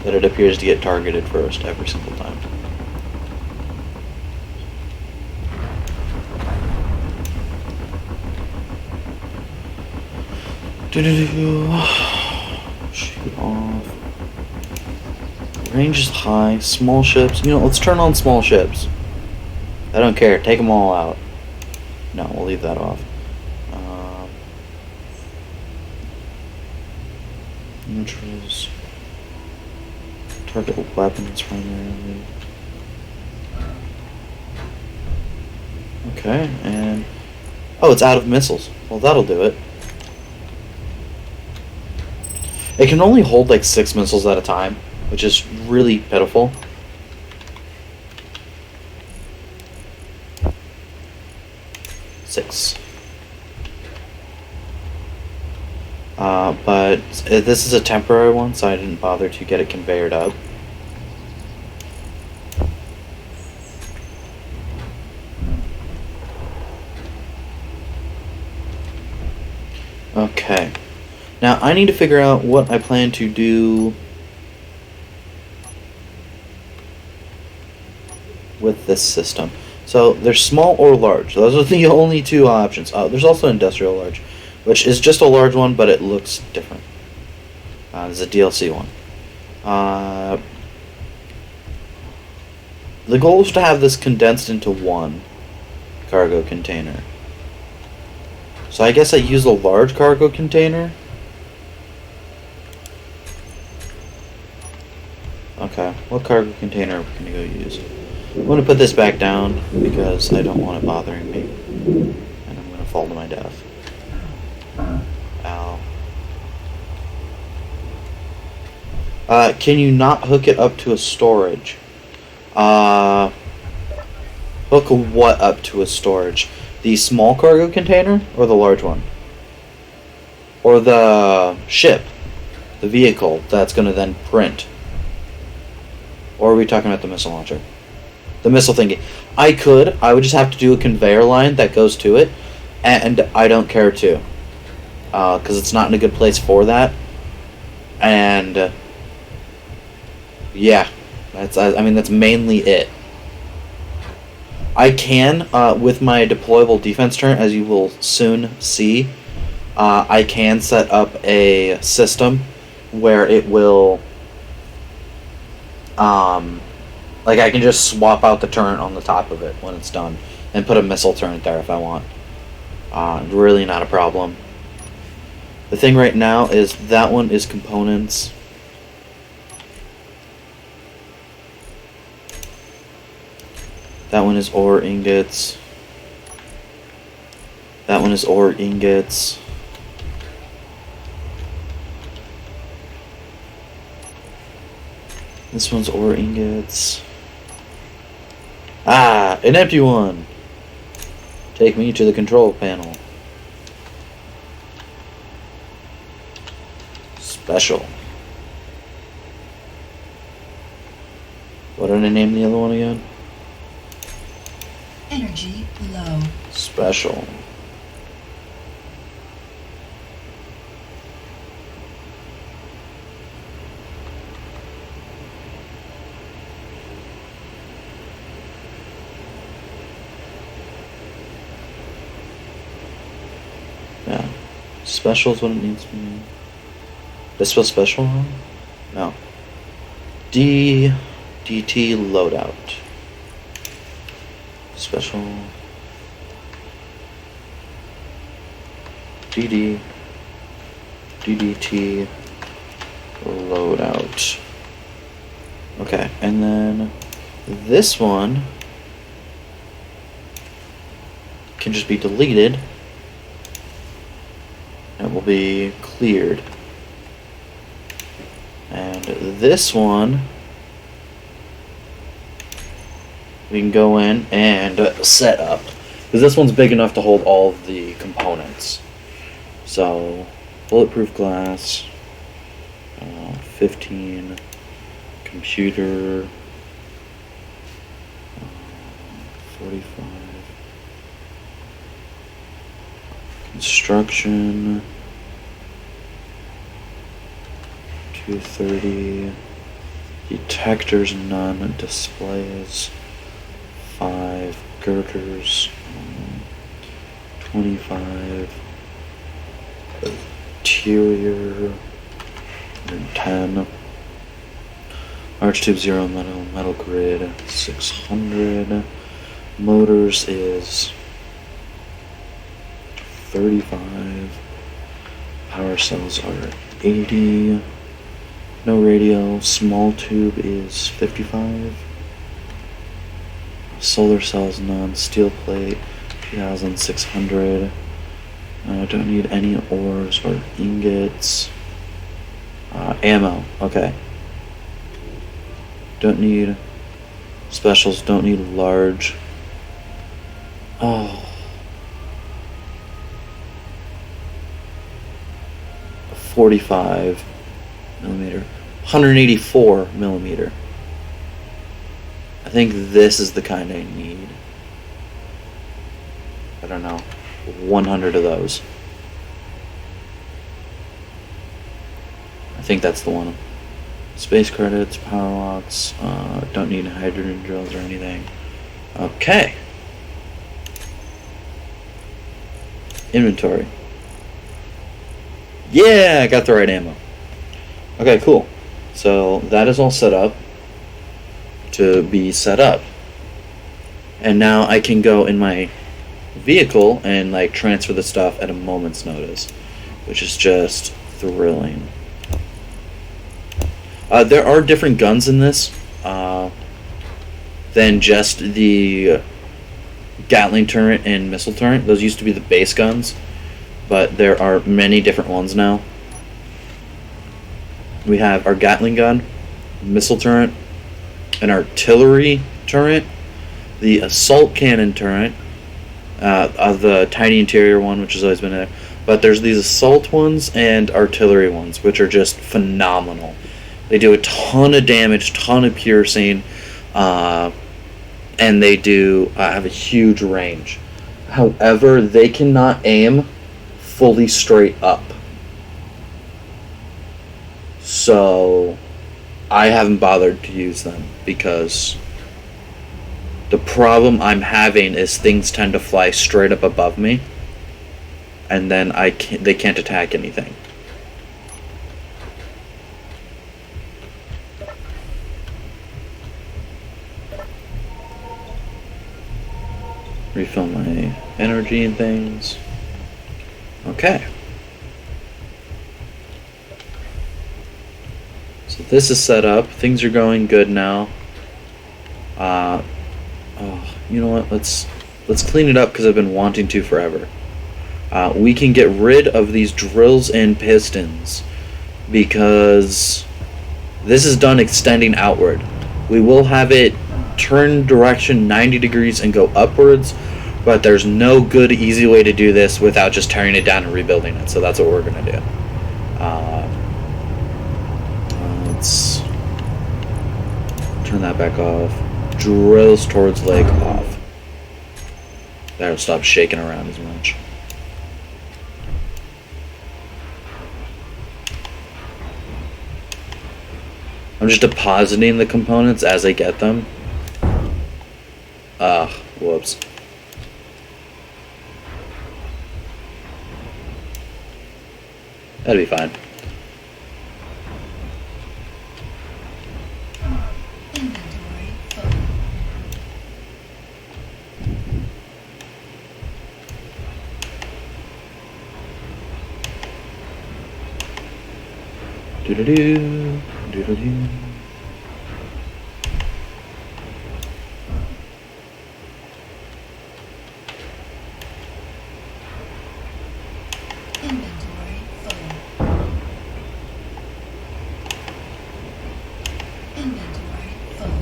that it appears to get targeted first every single time. Shoot off. Range is high. Small ships. You know, let's turn on small ships. I don't care. Take them all out. No, we'll leave that off. Neutrals. Target weapons primarily. Okay, and... oh, it's out of missiles. Well, that'll do it. It can only hold like 6 missiles at a time, which is really pitiful. Six. But this is a temporary one, so I didn't bother to get it conveyored up. Okay. Now I need to figure out what I plan to do with this system. So there's small or large. Those are the only 2 options. There's also industrial large, which is just a large one, but it looks different. There's a DLC one. The goal is to have this condensed into one cargo container. So I guess I use a large cargo container. Okay, what cargo container are we going to go use? I'm going to put this back down because I don't want it bothering me. And I'm going to fall to my death. Ow. Can you not hook it up to a storage? Hook what up to a storage? The small cargo container or the large one? Or the ship? The vehicle that's going to then print? Or are we talking about the missile launcher? The missile thingy. I would just have to do a conveyor line that goes to it, and I don't care to. Because it's not in a good place for that. And, yeah. That's mainly it. I can, with my deployable defense turret, as you will soon see, I can set up a system where it will, I can just swap out the turret on the top of it when it's done, and put a missile turret there if I want. Really not a problem. The thing right now is that one is components. That one is ore ingots. That one is ore ingots. This one's ore ingots. Ah, an empty one. Take me to the control panel. Special. What did I name the other one again?
Energy low.
Special. Yeah. Special is what it needs to be. This was special? No. DT loadout. Special. DDT loadout. Okay, and then this one can just be deleted. It will be cleared. And this one we can go in and set up, because this one's big enough to hold all of the components. So bulletproof glass, 15 computer, 45 construction, 230 detectors, none displays, 5 girders, 25 interior, 110 arch tube, 0 metal grid, 600 motors is 35, power cells are 80, no radio, small tube is 55, solar cells none, steel plate 2600, don't need any ores or ingots, ammo, okay, don't need specials, don't need large, 45 millimeter, 184 millimeter. I think this is the kind I need. I don't know, 100 of those. I think that's the one. Space credits, power locks, don't need hydrogen drills or anything. Okay. Inventory. Yeah, I got the right ammo. Okay, cool. So that is all set up to be set up. And now I can go in my vehicle and like transfer the stuff at a moment's notice, which is just thrilling. There are different guns in this than just the Gatling turret and missile turret. Those used to be the base guns, but there are many different ones now. We have our Gatling gun, missile turret, an artillery turret, the assault cannon turret, the tiny interior one, which has always been there. But there's these assault ones and artillery ones, which are just phenomenal. They do a ton of damage, ton of piercing, and they do have a huge range. However, they cannot aim fully straight up. So I haven't bothered to use them because the problem I'm having is things tend to fly straight up above me, and then they can't attack anything. Refill my energy and things. Okay. So this is set up. Things are going good now. Oh, you know what? Let's clean it up because I've been wanting to forever. We can get rid of these drills and pistons because this is done extending outward. We will have it turn direction 90 degrees and go upwards, but there's no good easy way to do this without just tearing it down and rebuilding it. So that's what we're gonna do. Let's turn that back off. Drills towards lake off. That'll stop shaking around as much. I'm just depositing the components as I get them. Whoops. That'd be fine.
Inventory full.
Doo-doo-doo, doo-doo-doo.
Inventory full. Inventory full.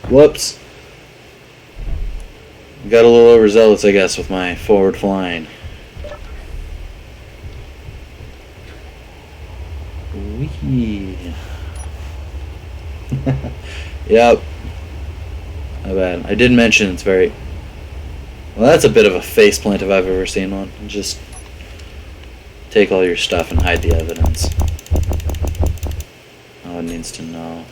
Whoops. Got a little overzealous, I guess, with my forward flying. Wee. Yep. Not bad. I did mention it's very... Well, that's a bit of a faceplant if I've ever seen one. Just take all your stuff and hide the evidence. No one needs to know.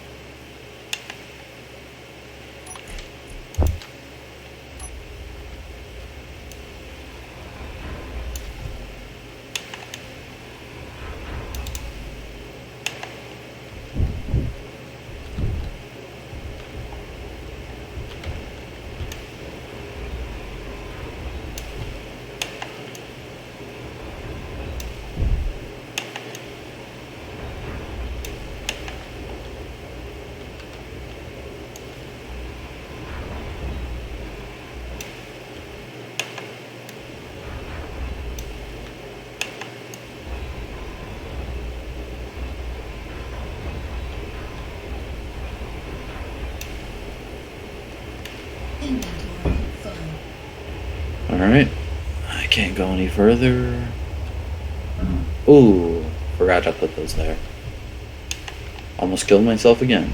Inventory full.
Alright. I can't go any further. Ooh. Forgot to put those there. Almost killed myself again.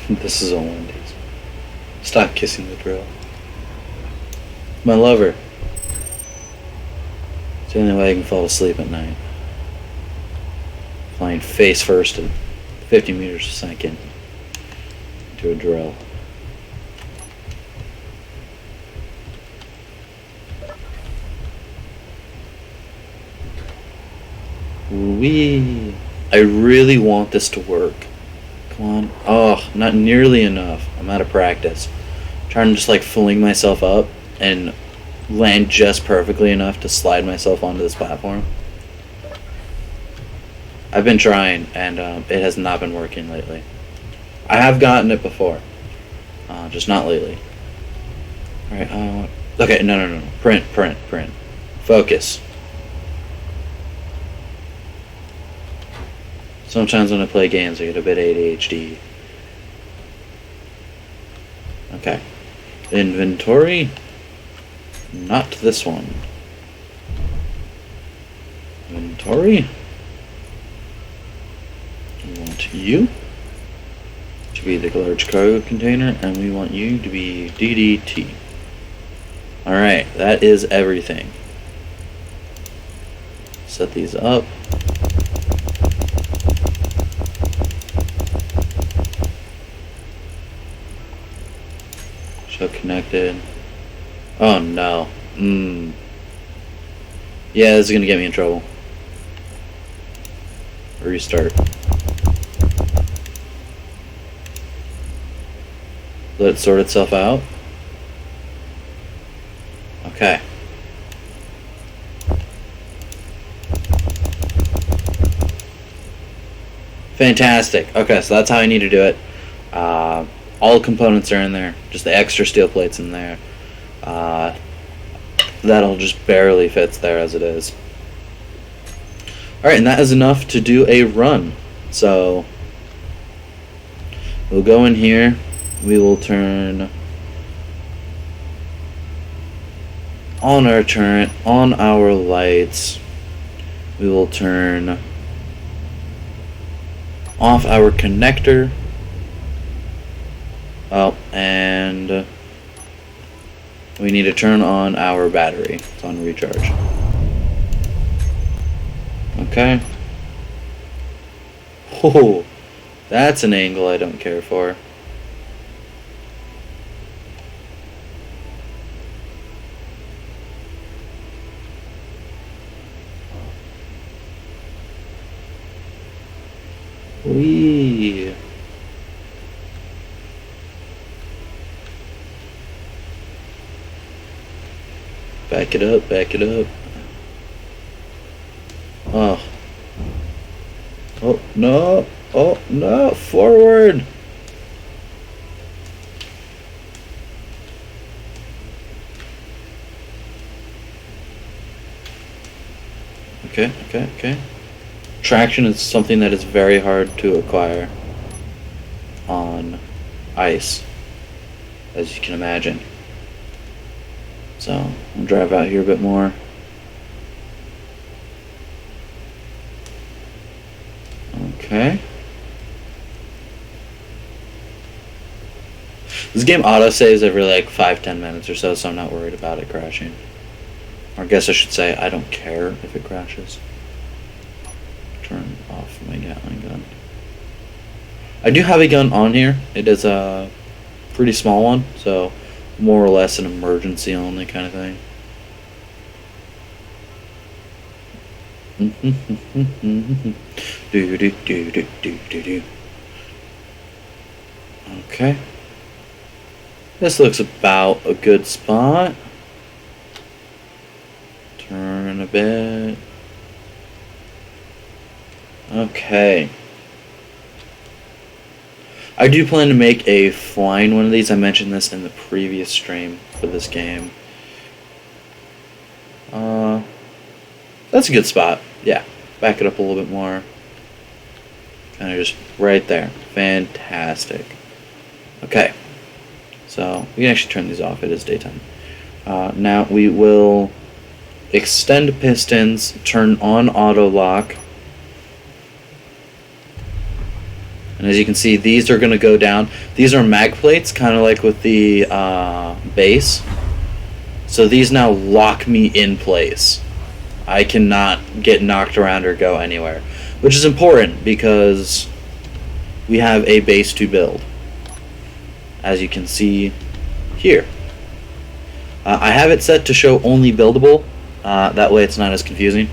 This is all Wendy's. Stop kissing the drill. My lover. It's the only way I can fall asleep at night. Flying face first at 50 meters a second into a drill. Wee. I really want this to work. Come on. Oh, not nearly enough. I'm out of practice. I'm trying to just like fling myself up and land just perfectly enough to slide myself onto this platform. I've been trying, and it has not been working lately. I have gotten it before, just not lately. Alright, okay, no. Print. Focus. Sometimes when I play games, I get a bit ADHD. Okay. Inventory. Not this one. Inventory. We want you to be the large cargo container, and we want you to be DDT. Alright, that is everything. Set these up. Show connected. Oh no. Yeah, this is gonna get me in trouble. Restart. Let it sort itself out. Okay. Fantastic. Okay, so that's how I need to do it. All the components are in there. Just the extra steel plates in there. That'll just barely fits there as it is. Alright, and that is enough to do a run. So, we'll go in here. We will turn on our turret, on our lights. We will turn off our connector. Oh, and we need to turn on our battery. It's on recharge. Okay. Oh, that's an angle I don't care for. Whee. Back it up, back it up. Oh. Oh, no. Oh, no. Forward. Okay, okay, okay. Traction is something that is very hard to acquire on ice, as you can imagine. So, I'll drive out here a bit more. Okay. This game auto-saves every like 5-10 minutes or so, so I'm not worried about it crashing. Or I guess I should say, I don't care if it crashes. Turn off my Gatling gun. I do have a gun on here. It is a pretty small one, so more or less an emergency only kind of thing. Do do do do do do do. Okay. This looks about a good spot. Turn a bit. Okay. I do plan to make a flying one of these. I mentioned this in the previous stream for this game. That's a good spot. Yeah. Back it up a little bit more. Kind of just right there. Fantastic. Okay. So, we can actually turn these off. It is daytime. Now we will extend pistons, turn on auto lock. And as you can see, these are going to go down. These are mag plates, kind of like with the base. So these now lock me in place. I cannot get knocked around or go anywhere. Which is important because we have a base to build. As you can see here. I have it set to show only buildable. That way it's not as confusing.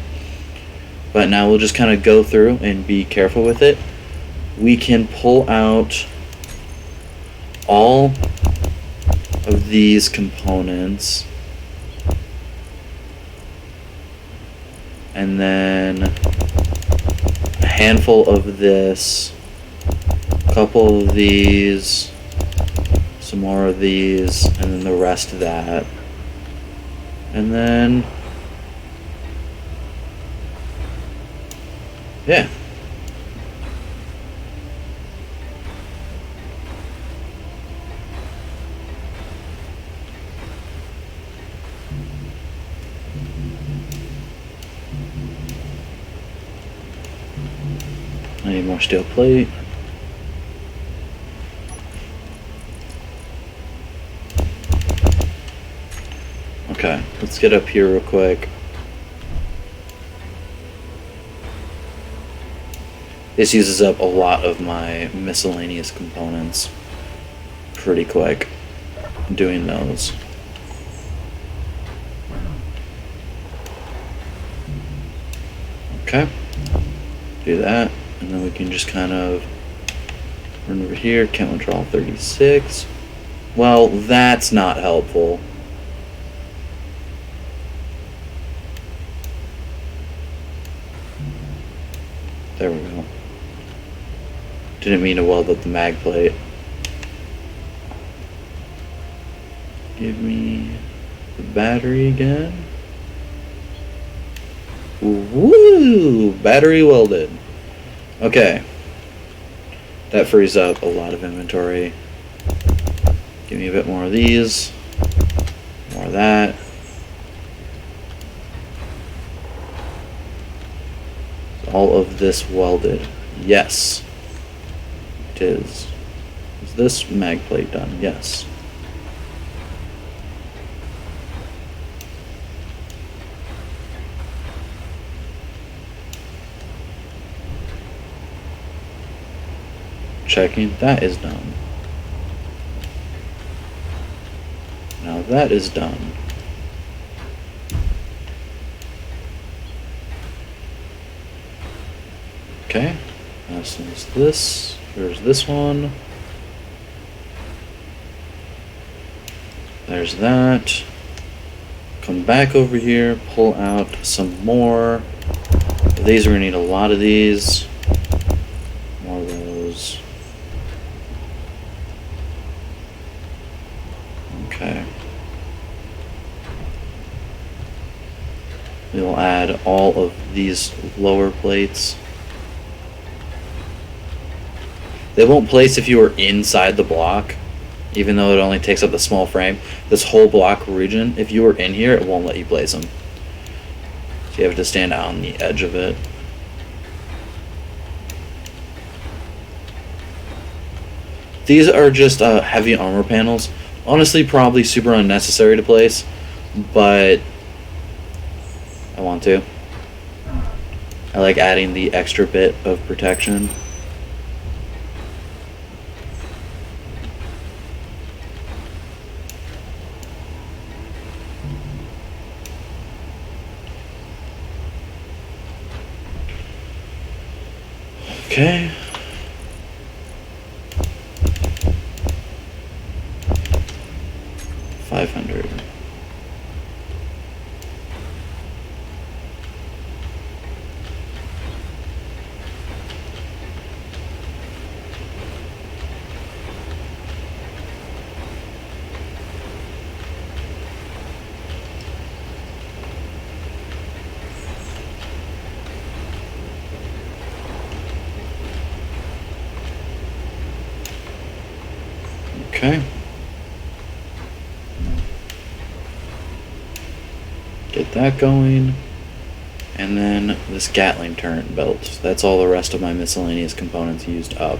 But now we'll just kind of go through and be careful with it. We can pull out all of these components and then a handful of this, a couple of these, some more of these, and then the rest of that, and then I need more steel plate. Okay, let's get up here real quick. This uses up a lot of my miscellaneous components pretty quick doing those. Okay, do that, and then we can just kind of run over here, count withdrawal 36. Well, that's not helpful. There we go. Didn't mean to weld up the mag plate. Give me the battery again. Woo! Battery welded. Okay. That frees up a lot of inventory. Give me a bit more of these. More of that. All of this welded. Yes. It is. Is this mag plate done? Yes. Checking. That is done. Now that is done. Okay. This is this. There's this one. There's that. Come back over here, pull out some more. These, we're gonna need a lot of these. More of those. Okay. We will add all of these lower plates. They won't place if you are inside the block, even though it only takes up the small frame. This whole block region, if you were in here, it won't let you place them. So you have to stand out on the edge of it. These are just heavy armor panels. Honestly, probably super unnecessary to place, but I want to. I like adding the extra bit of protection. Okay. $500. Okay. Get that going. And then this Gatling turret built. That's all the rest of my miscellaneous components used up.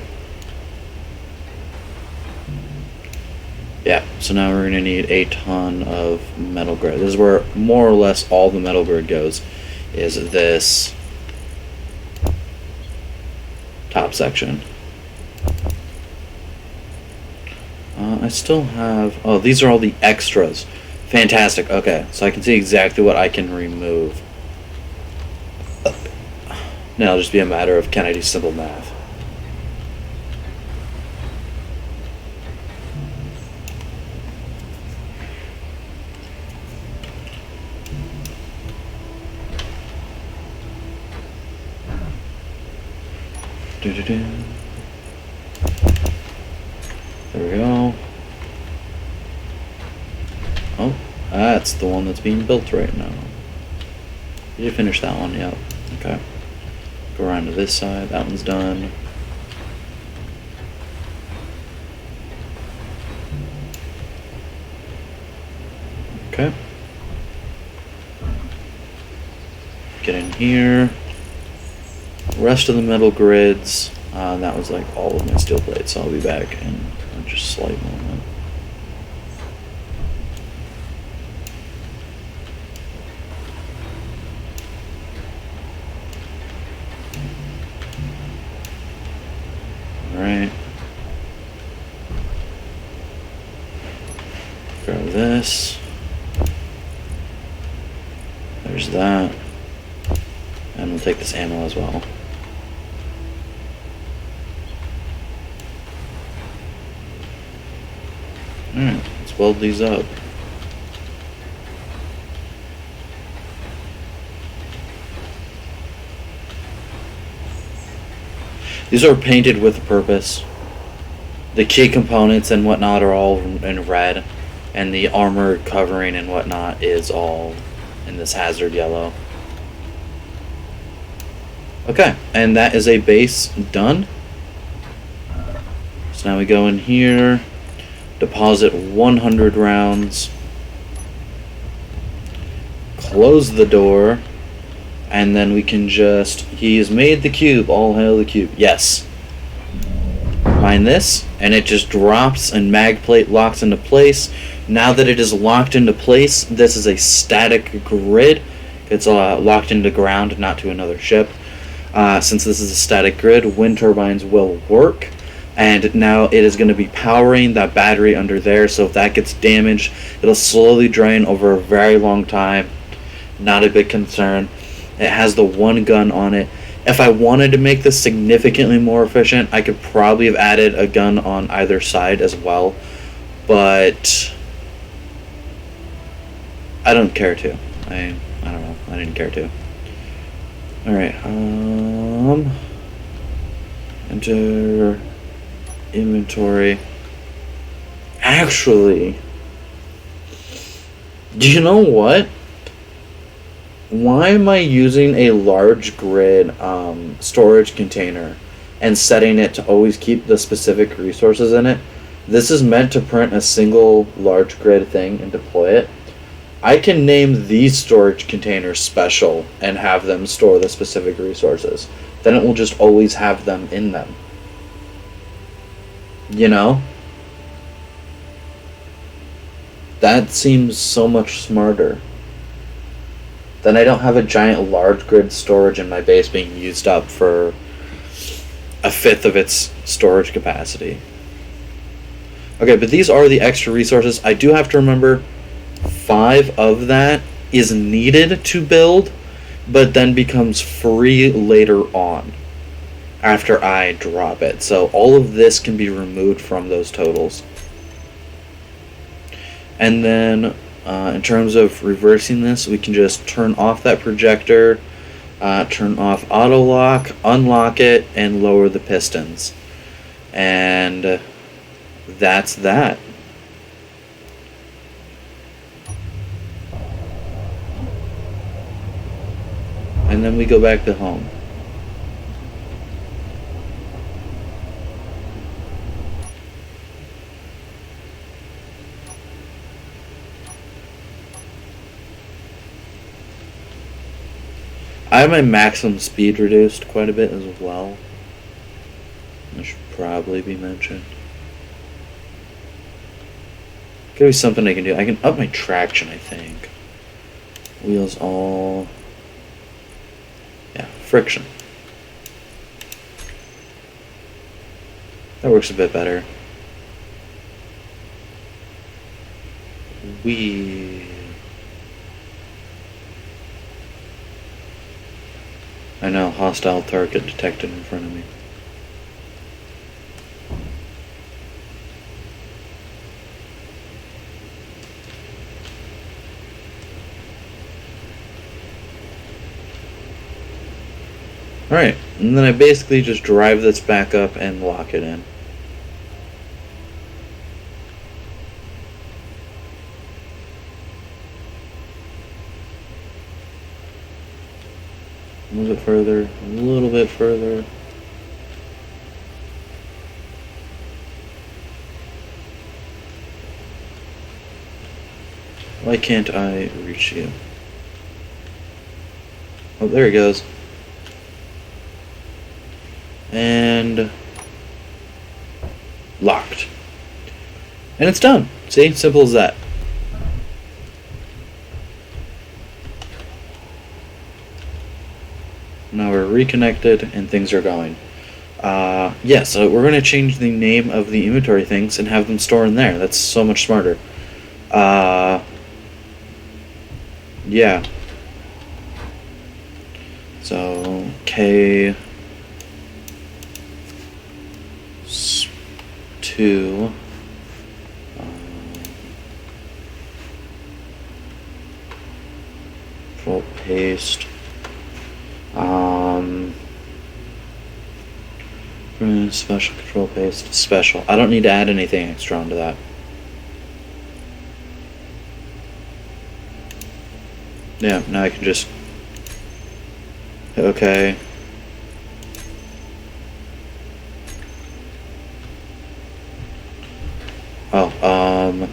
Yeah, so now we're going to need a ton of metal grid. This is where more or less all the metal grid goes, is this top section. I still have... Oh, these are all the extras. Fantastic. Okay, so I can see exactly what I can remove. Now it'll just be a matter of, can I do simple math? There we go. Oh, that's the one that's being built right now. Did you finish that one? Yep. Okay. Go around to this side. That one's done. Okay. Get in here. rest of the metal grids. And that was like all of my steel plates. So I'll be back in just a slight moment. Alright. Grab this. There's that. And we'll take this ammo as well. Alright, let's weld these up. These are painted with a purpose. The key components and whatnot are all in red, and the armor covering and whatnot is all in this hazard yellow. Okay, and that is a base done. So now we go in here, deposit 100 rounds, close the door, and then we can just, he has made the cube, all hail the cube, yes. Mine this, and it just drops and mag plate locks into place. Now that it is locked into place, this is a static grid. It's locked into ground, not to another ship. Since this is a static grid, wind turbines will work. And now it is going to be powering that battery under there, so if that gets damaged, it'll slowly drain over a very long time. Not a big concern. It has the one gun on it. If I wanted to make this significantly more efficient, I could probably have added a gun on either side as well. But I don't care to. I don't know. I didn't care to. Alright, enter inventory. Actually, do you know what? Why am I using a large grid storage container and setting it to always keep the specific resources in it? This is meant to print a single large grid thing and deploy it. I can name these storage containers special and have them store the specific resources. Then it will just always have them in them. You know? That seems so much smarter. Then I don't have a giant large grid storage in my base being used up for a fifth of its storage capacity. Okay, but these are the extra resources. I do have to remember 5 of that is needed to build, but then becomes free later on after I drop it. So all of this can be removed from those totals. And then in terms of reversing this, we can just turn off that projector, turn off auto lock, unlock it, and lower the pistons. And that's that. And then we go back to home. I have my maximum speed reduced quite a bit as well. That should probably be mentioned. Could be something I can do. I can up my traction, I think. Wheels all... yeah, friction. That works a bit better. I know, hostile target detected in front of me. Alright, and then I basically just drive this back up and lock it in. Move it further, a little bit further. Why can't I reach you? Oh, there he goes. and locked. And it's done. See? Simple as that. Now we're reconnected and things are going. Yeah, so we're going to change the name of the inventory things and have them store in there. That's so much smarter. Yeah. So, K 2 control paste special control paste special. I don't need to add anything extra onto that. Yeah, now I can just hit OK. Oh,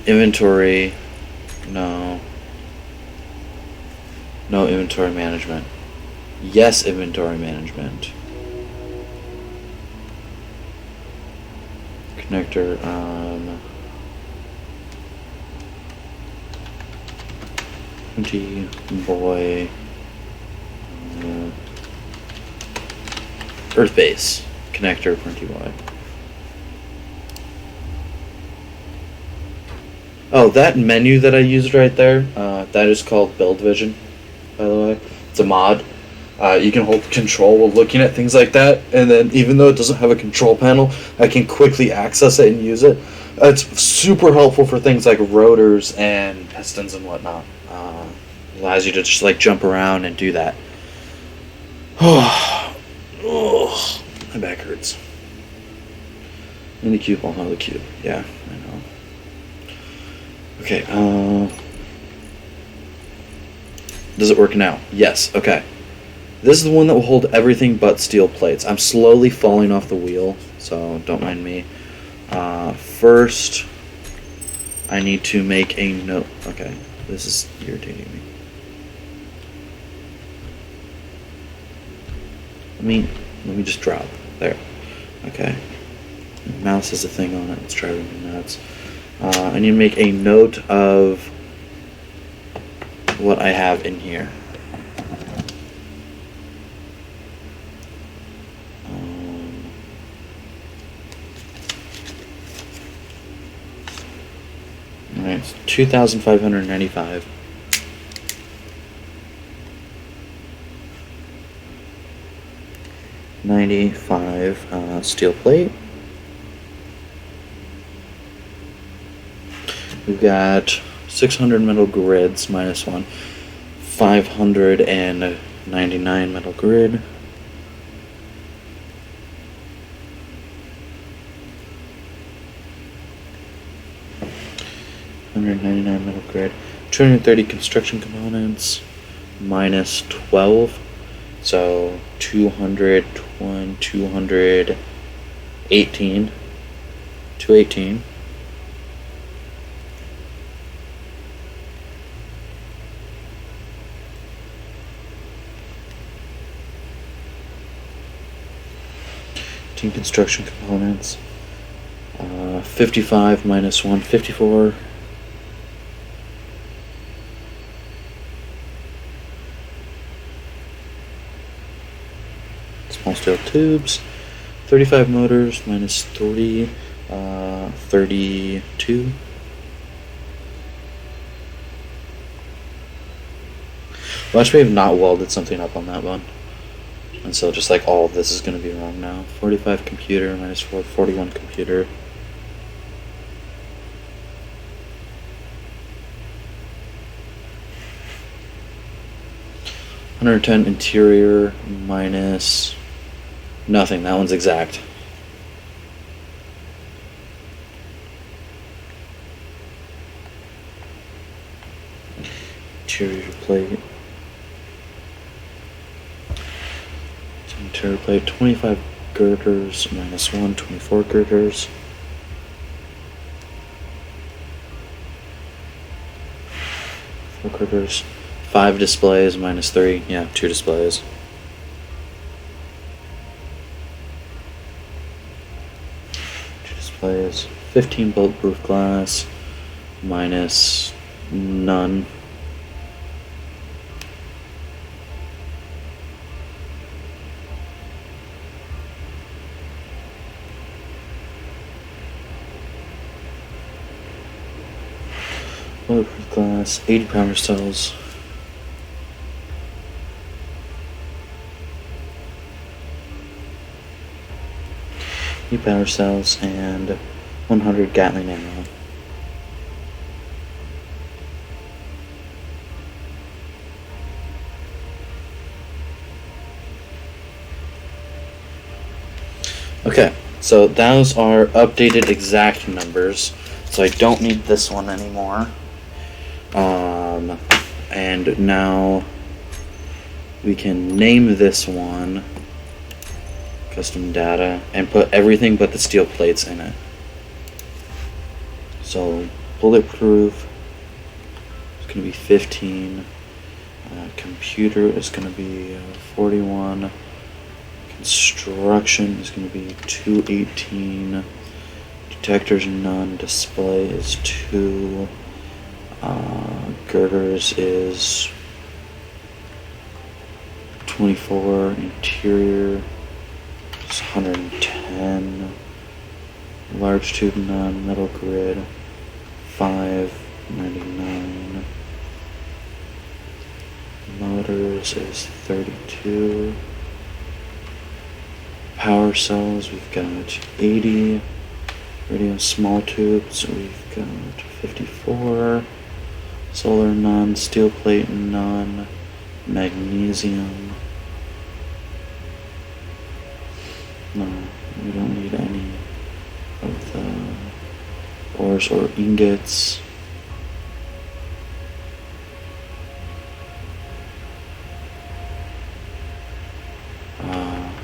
inventory. No inventory management. Yes, inventory management. Connector on 20 boy Earth base connector 20 boy. Oh, that menu that I used right there, that is called Build Vision, by the way. It's a mod. You can hold control while looking at things like that, and then even though it doesn't have a control panel, I can quickly access it and use it. It's super helpful for things like rotors and pistons and whatnot. Allows you to just like jump around and do that. Oh, my back hurts. In the cube, I'll know the cube. Yeah, I know. Okay, does it work now? Yes, okay. This is the one that will hold everything but steel plates. I'm slowly falling off the wheel, so don't mind me. First, I need to make a note. Okay, this is irritating me. Let me just drop. There. Okay. Mouse has a thing on it. Let's try removing nuts. I need to make a note of what I have in here. Alright, it's 2,595. $95 steel plate. We've got 600 metal grids minus 1, 599 metal grid. $199 metal grid, 230 construction components, minus 12, so 218, 218. Construction components, 55 minus 1, 54. Small steel tubes, 35 motors minus 3, 32. Watch me have not welded something up on that one. And so just like all of this is going to be wrong now. 45 computer minus 4, 41 computer. $110 interior minus nothing. That one's exact. Interior plate. Interior plate, 25 girders minus 1, 24 girders. Four girders. 5 displays minus 3. Yeah, 2 displays. displays. 15 bulletproof glass minus none. Bulletproof glass, 80 powder cells. Power cells and 100 Gatling ammo. Okay, so those are updated exact numbers, so I don't need this one anymore. And now we can name this one custom data and put everything but the steel plates in it. So bulletproof is going to be 15. Computer is going to be 41. Construction is going to be 218. Detectors none. Display is 2. Girders is 24. Interior is 110. Large tube none. Metal grid 599. Motors is 32. Power cells, we've got 80. Radio small tubes, we've got 54. Solar none. Steel plate none. Magnesium. No, we don't need any of the ores or ingots.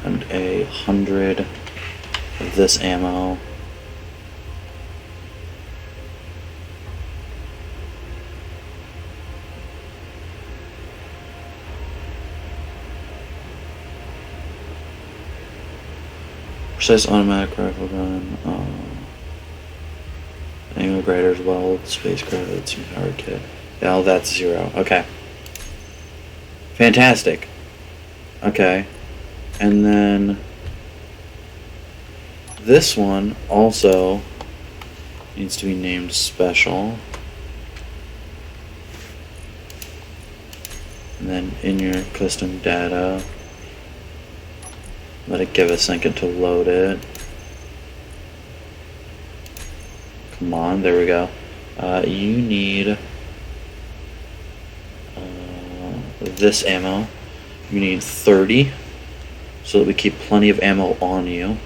And 100 of this ammo. Precise automatic rifle gun, angle graders, weld, space credits, and power kit. Yeah, all that's 0. Okay. Fantastic. Okay. And then this one also needs to be named special. And then in your custom data, let it give a second to load it. Come on, there we go. You need this ammo. You need 30, so that we keep plenty of ammo on you.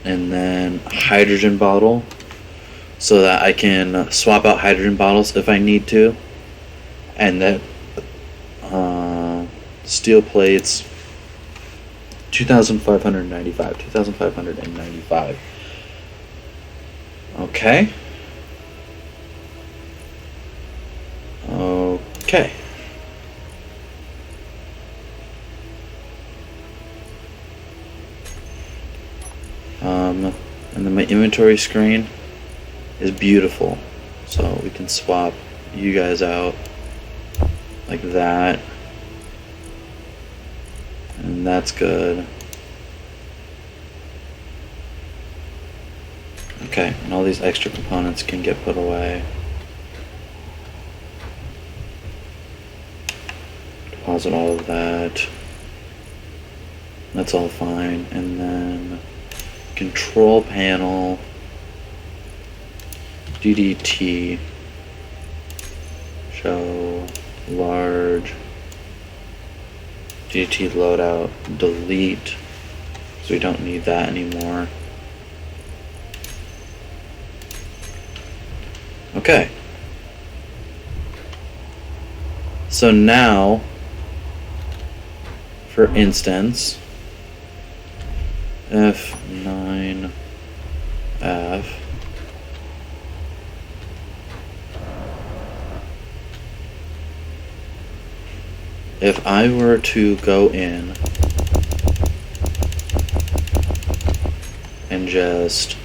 And then a hydrogen bottle, so that I can swap out hydrogen bottles if I need to. And that steel plates, 2,595. 2,595. Okay. Okay. And then my inventory screen is beautiful, so we can swap you guys out like that, and that's good. Okay, and all these extra components can get put away. Deposit all of that. That's all fine. And then control panel, DDT, show large, DDT loadout, delete, so we don't need that anymore. Okay. So now, for instance, F9F, if I were to go in and just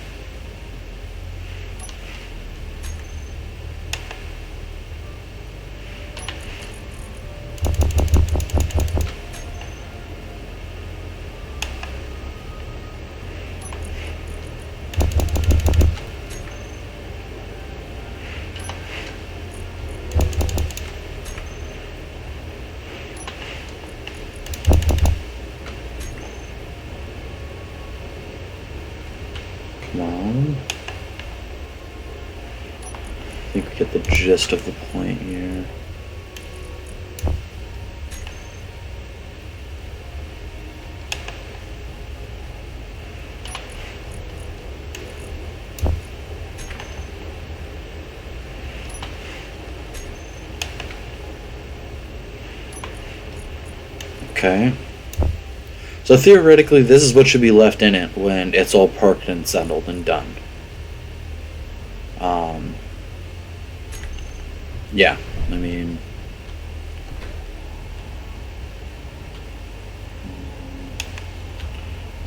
come on. I think we get the gist of the point here. Okay. So theoretically, this is what should be left in it when it's all parked and settled and done. Yeah, I mean,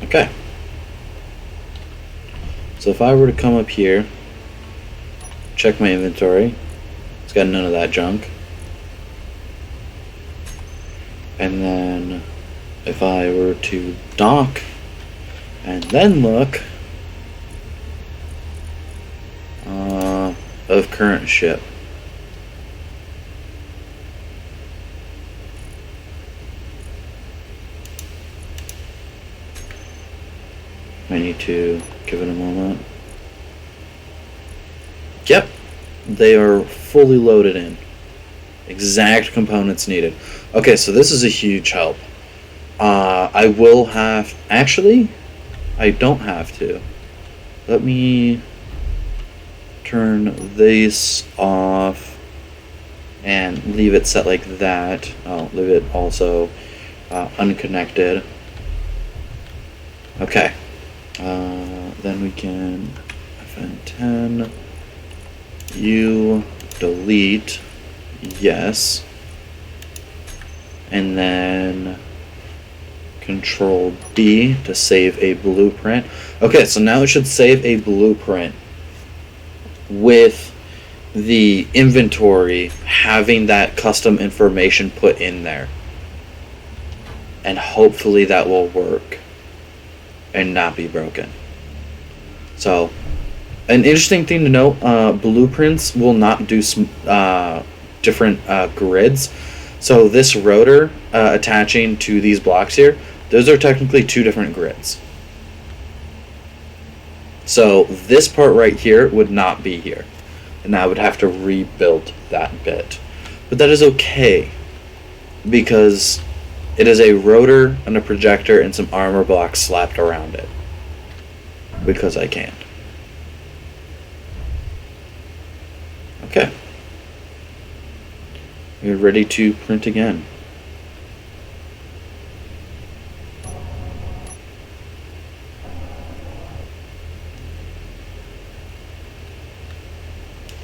okay. So if I were to come up here, check my inventory, it's got none of that junk. And then if I were to dock and then look of current ship, I need to give it a moment. Yep, they are fully loaded in. Exact components needed. Okay, so this is a huge help. I will have... Actually, I don't have to. Let me turn this off and leave it set like that. I'll leave it also unconnected. Okay. Then we can FN10 U delete yes, and then Control B to save a blueprint. Okay, so now it should save a blueprint with the inventory having that custom information put in there, and hopefully that will work and not be broken. So an interesting thing to note, blueprints will not do different grids. So this rotor attaching to these blocks here, those are technically two different grids. So this part right here would not be here, and I would have to rebuild that bit. But that is okay, because it is a rotor and a projector and some armor blocks slapped around it, because I can. Okay. We're ready to print again.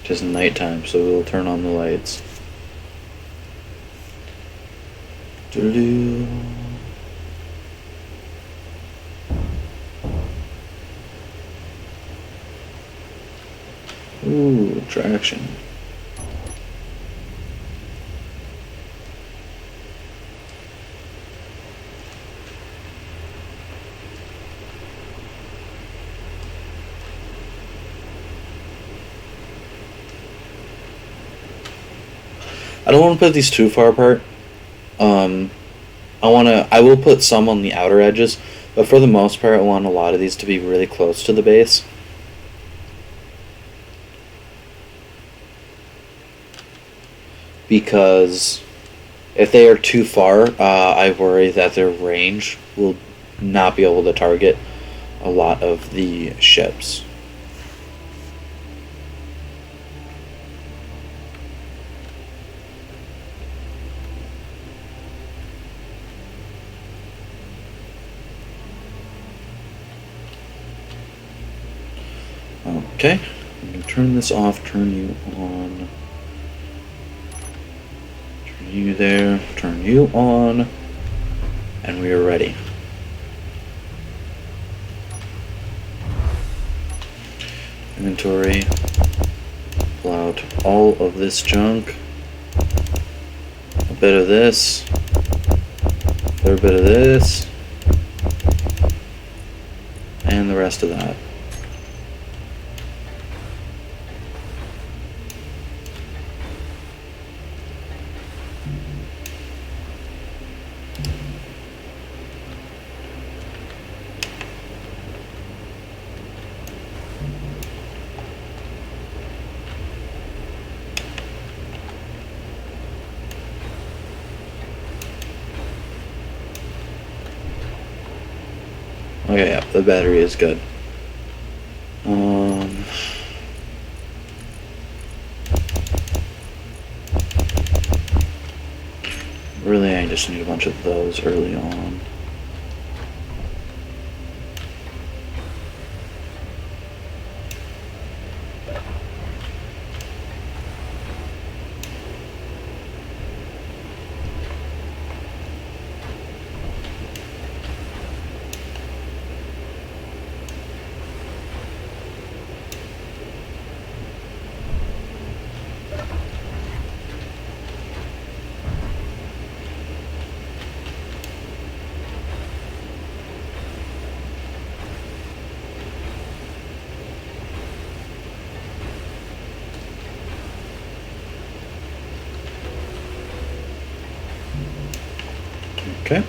It is nighttime, so we'll turn on the lights. Doo-doo. Ooh, traction. I don't want to put these too far apart. I will put some on the outer edges, but for the most part I want a lot of these to be really close to the base. Because if they are too far, I worry that their range will not be able to target a lot of the ships. Okay, I'm going to turn this off, turn you on, turn you there, turn you on, and we are ready. Inventory. Pull out all of this junk. A bit of this. A little bit of this. And the rest of that. Okay, yeah, the battery is good. Really, I just need a bunch of those early on. Okay.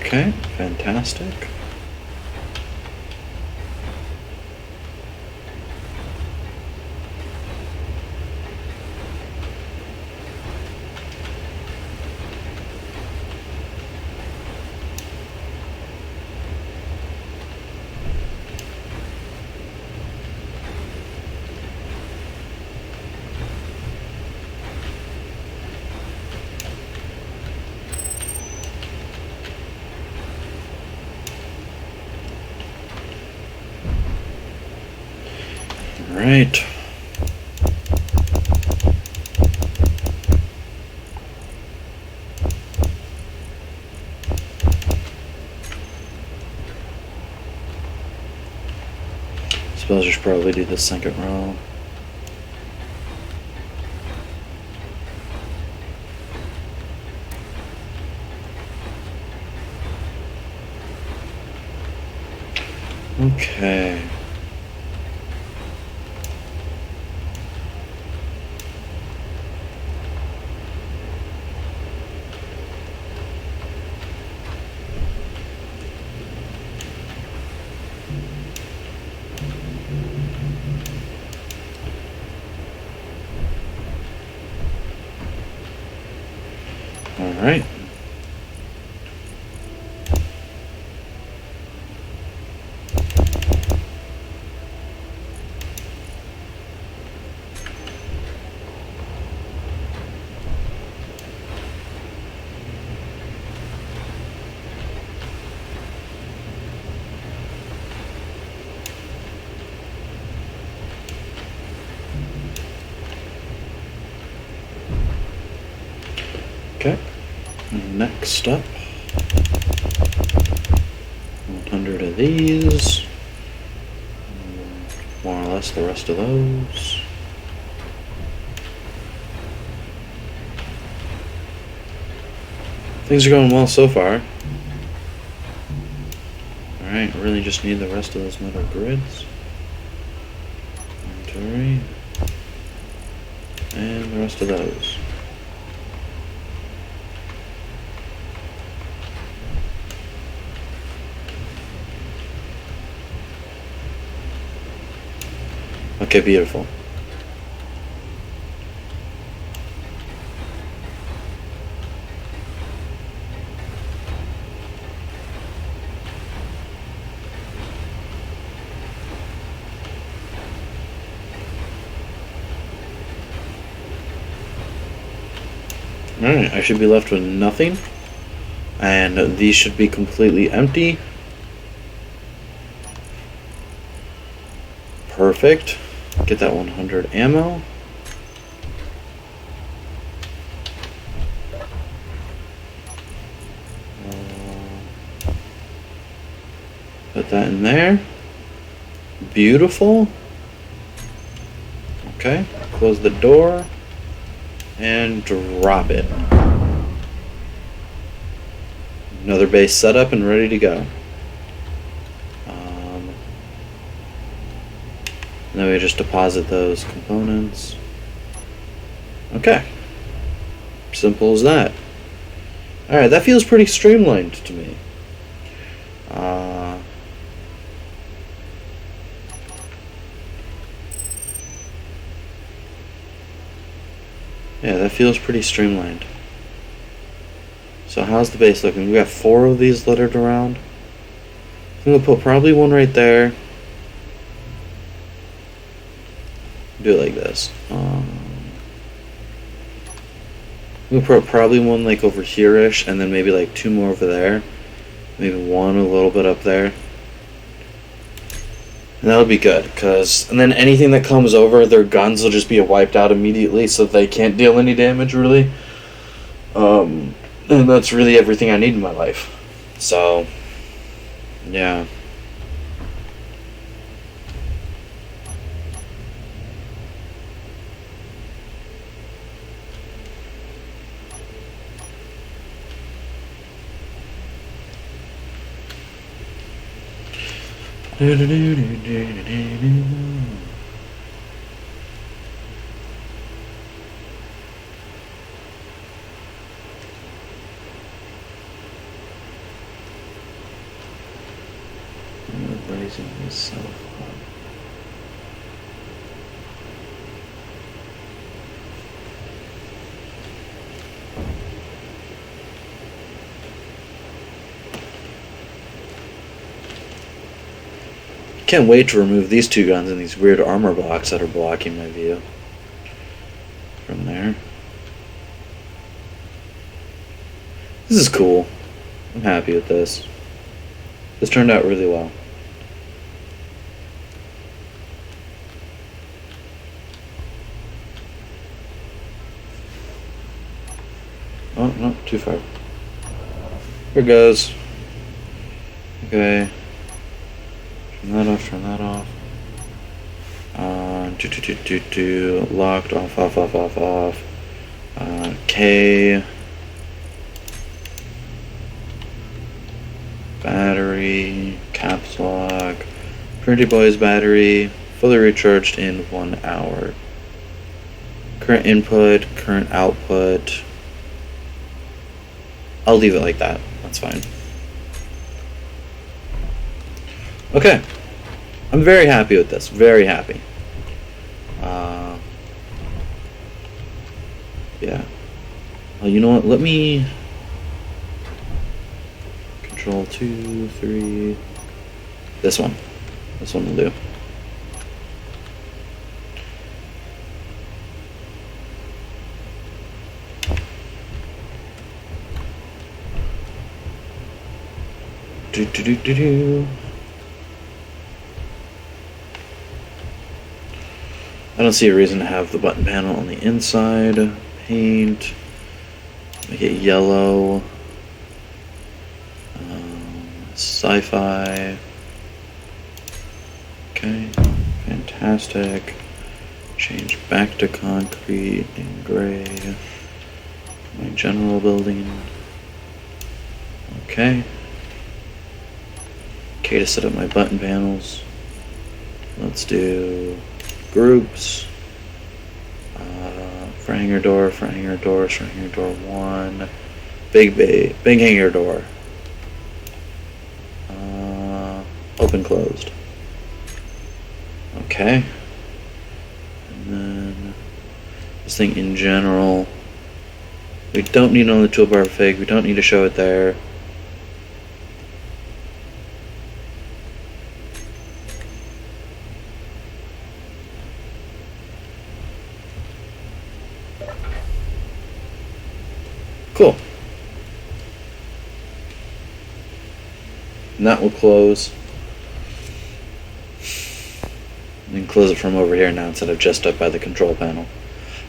Okay, fantastic. All right. Suppose I should probably do the second row. Okay. All right. Okay. Next up, 100 of these. More or less the rest of those. Things are going well so far. Alright, really just need the rest of those metal grids. Inventory. And the rest of those. Okay, beautiful. Alright, I should be left with nothing. And these should be completely empty. Perfect. Get that 100 ammo. Put that in there. Beautiful. Okay, close the door and drop it. Another base set up and ready to go. Then we just deposit those components. Okay. Simple as that. Alright, that feels pretty streamlined to me. Yeah, that feels pretty streamlined. So how's the base looking? We got 4 of these littered around. I'm gonna put probably one right there. Do it like this. I'm gonna put probably one like over here-ish, and then maybe like 2 more over there. Maybe 1 a little bit up there. And that'll be good, and then anything that comes over, their guns will just be wiped out immediately, so they can't deal any damage, really. And that's really everything I need in my life. So, yeah. Raising myself up. Can't wait to remove these 2 guns and these weird armor blocks that are blocking my view from there. This is cool. I'm happy with this. This turned out really well. Oh, no, too far. Here goes. Okay. Turn that off, turn that off. Locked, off. K. Battery, caps lock. Pretty Boy's battery, fully recharged in 1 hour. Current input, current output. I'll leave it like that. That's fine. Okay. I'm very happy with this. Very happy. Yeah. Well, you know what? Let me... Control 2, 3... This one. This one will do. I don't see a reason to have the button panel on the inside. Paint. Make it yellow. Sci-fi. Okay. Fantastic. Change back to concrete and gray. My general building. Okay. Okay, to set up my button panels. Let's do groups. For hanger door, for hanger door, for hanger door 1. Big hanger door. Open, closed. Okay. And then this thing in general. We don't need on the toolbar fig. We don't need to show it there. Cool. And that will close. And close it from over here now instead of just up by the control panel.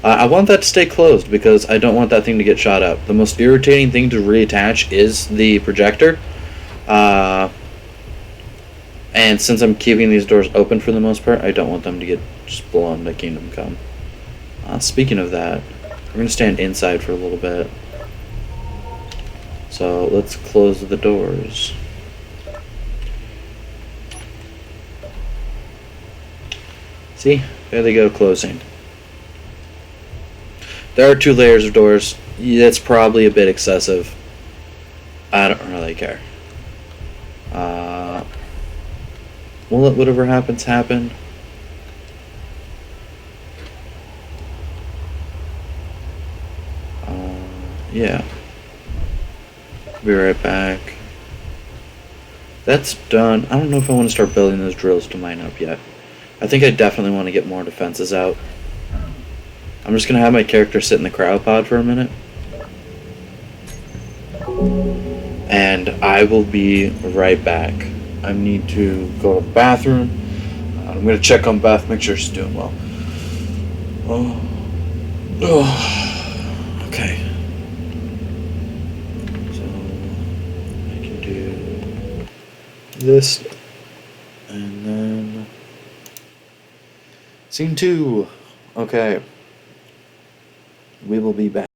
I want that to stay closed because I don't want that thing to get shot up. The most irritating thing to reattach is the projector. And since I'm keeping these doors open for the most part, I don't want them to get just blown to Kingdom Come. Speaking of that, we're going to stand inside for a little bit. So let's close the doors. See? There they go, closing. There are 2 layers of doors. That's probably a bit excessive. I don't really care. We'll let whatever happens happen. Yeah. Be right back. That's done. I don't know if I want to start building those drills to mine up yet. I think I definitely want to get more defenses out. I'm just going to have my character sit in the cryopod for a minute. And I will be right back. I need to go to the bathroom. I'm going to check on Beth, make sure she's doing well. Okay. So I can do this. And then scene 2. Okay. We will be back.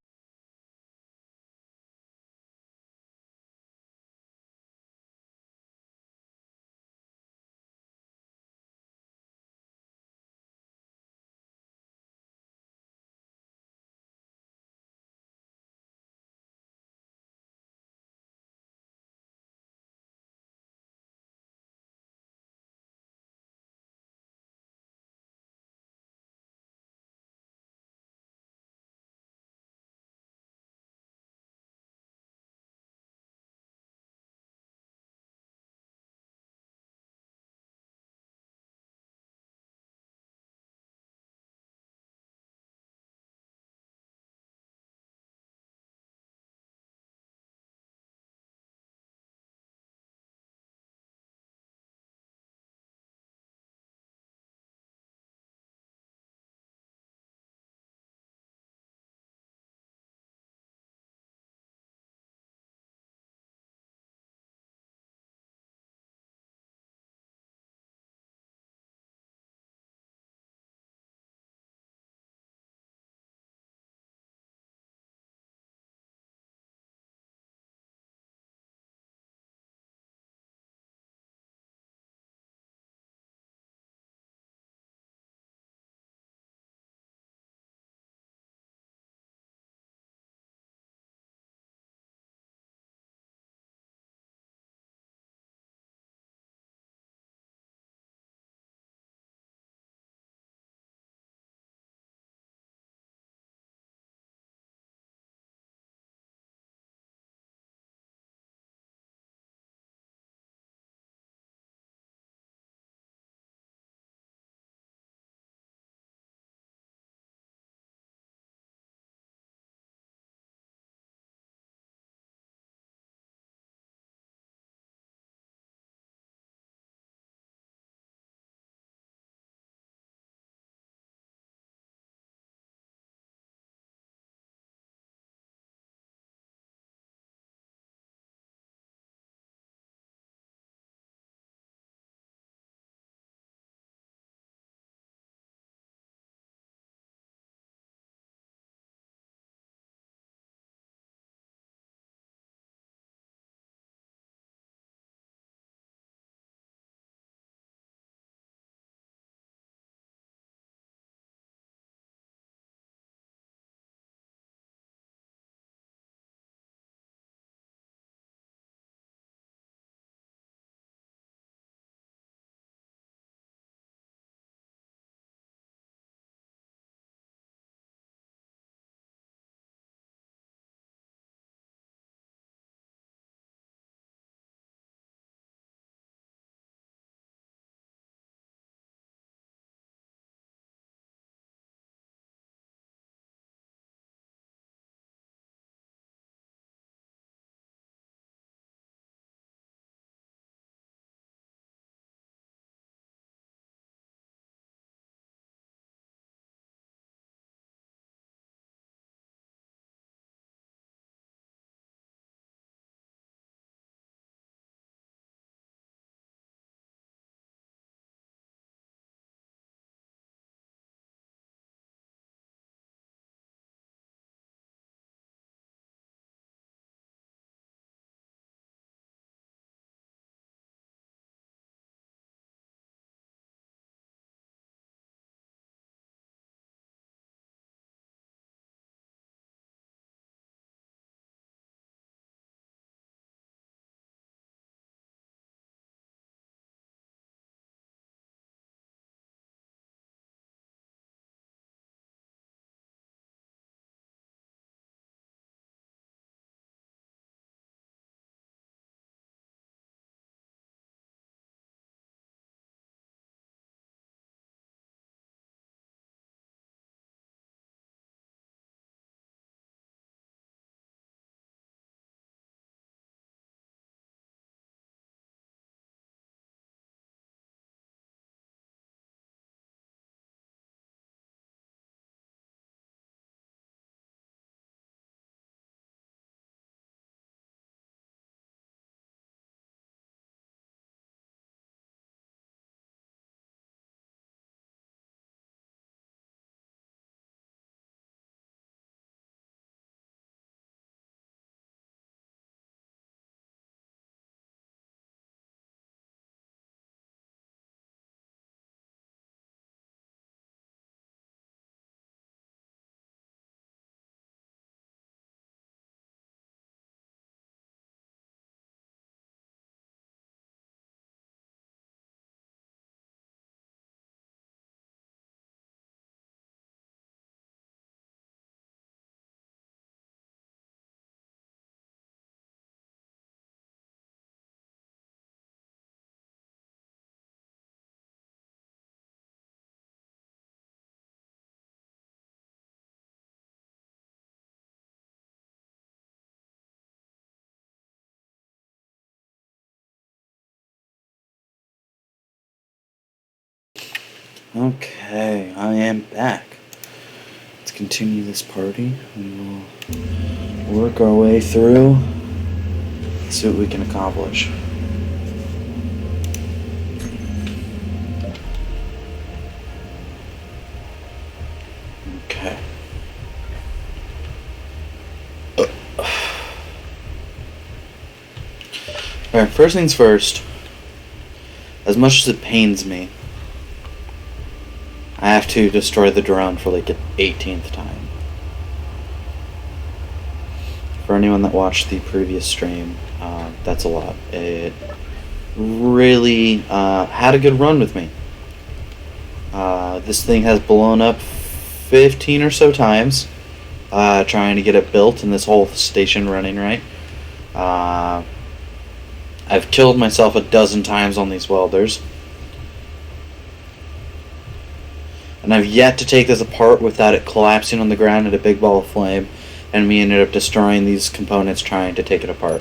Okay, I am back. Let's continue this party. We will work our way through. See what we can accomplish. Okay. Alright, first things first. As much as it pains me, I have to destroy the drone for like an 18th time. For anyone that watched the previous stream, that's a lot. It really had a good run with me. This thing has blown up 15 or so times trying to get it built and this whole station running right. I've killed myself a dozen times on these welders. And I've yet to take this apart without it collapsing on the ground in a big ball of flame and me ended up destroying these components trying to take it apart.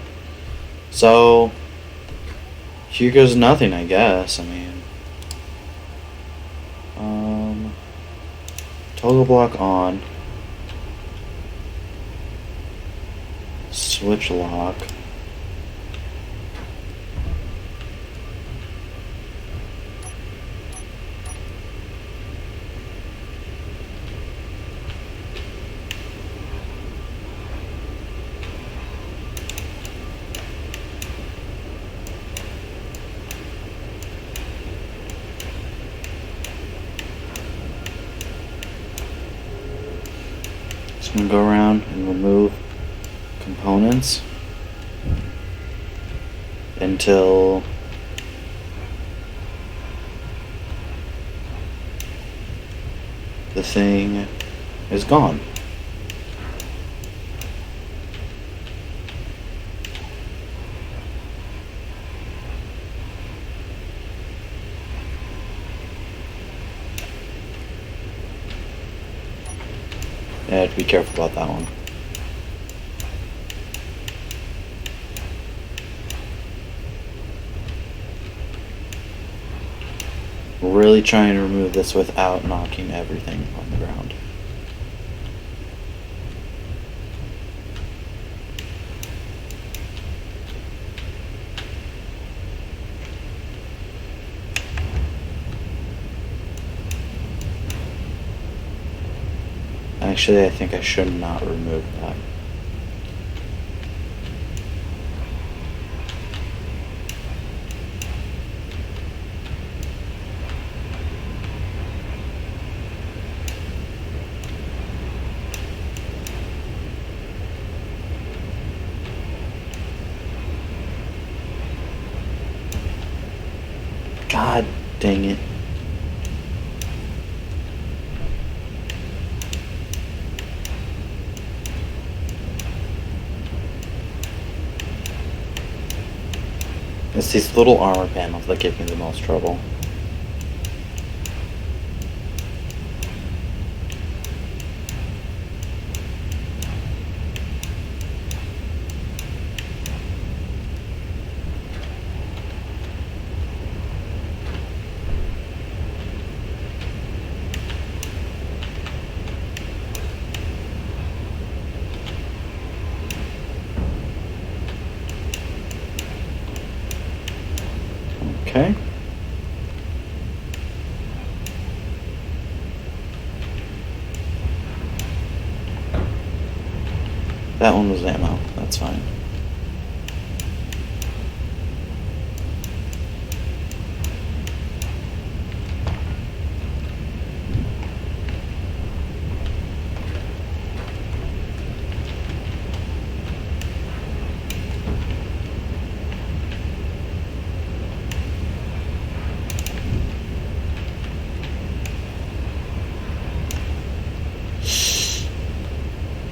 So, here goes nothing, I guess. I mean, toggle block on. Switch lock. Just gonna go around and remove components until the thing is gone. I have to be careful about that one. Really trying to remove this without knocking everything on the ground. Actually, I think I should not remove that. God dang it. It's these little armor panels that give me the most trouble. Okay. That one was ammo. That's fine.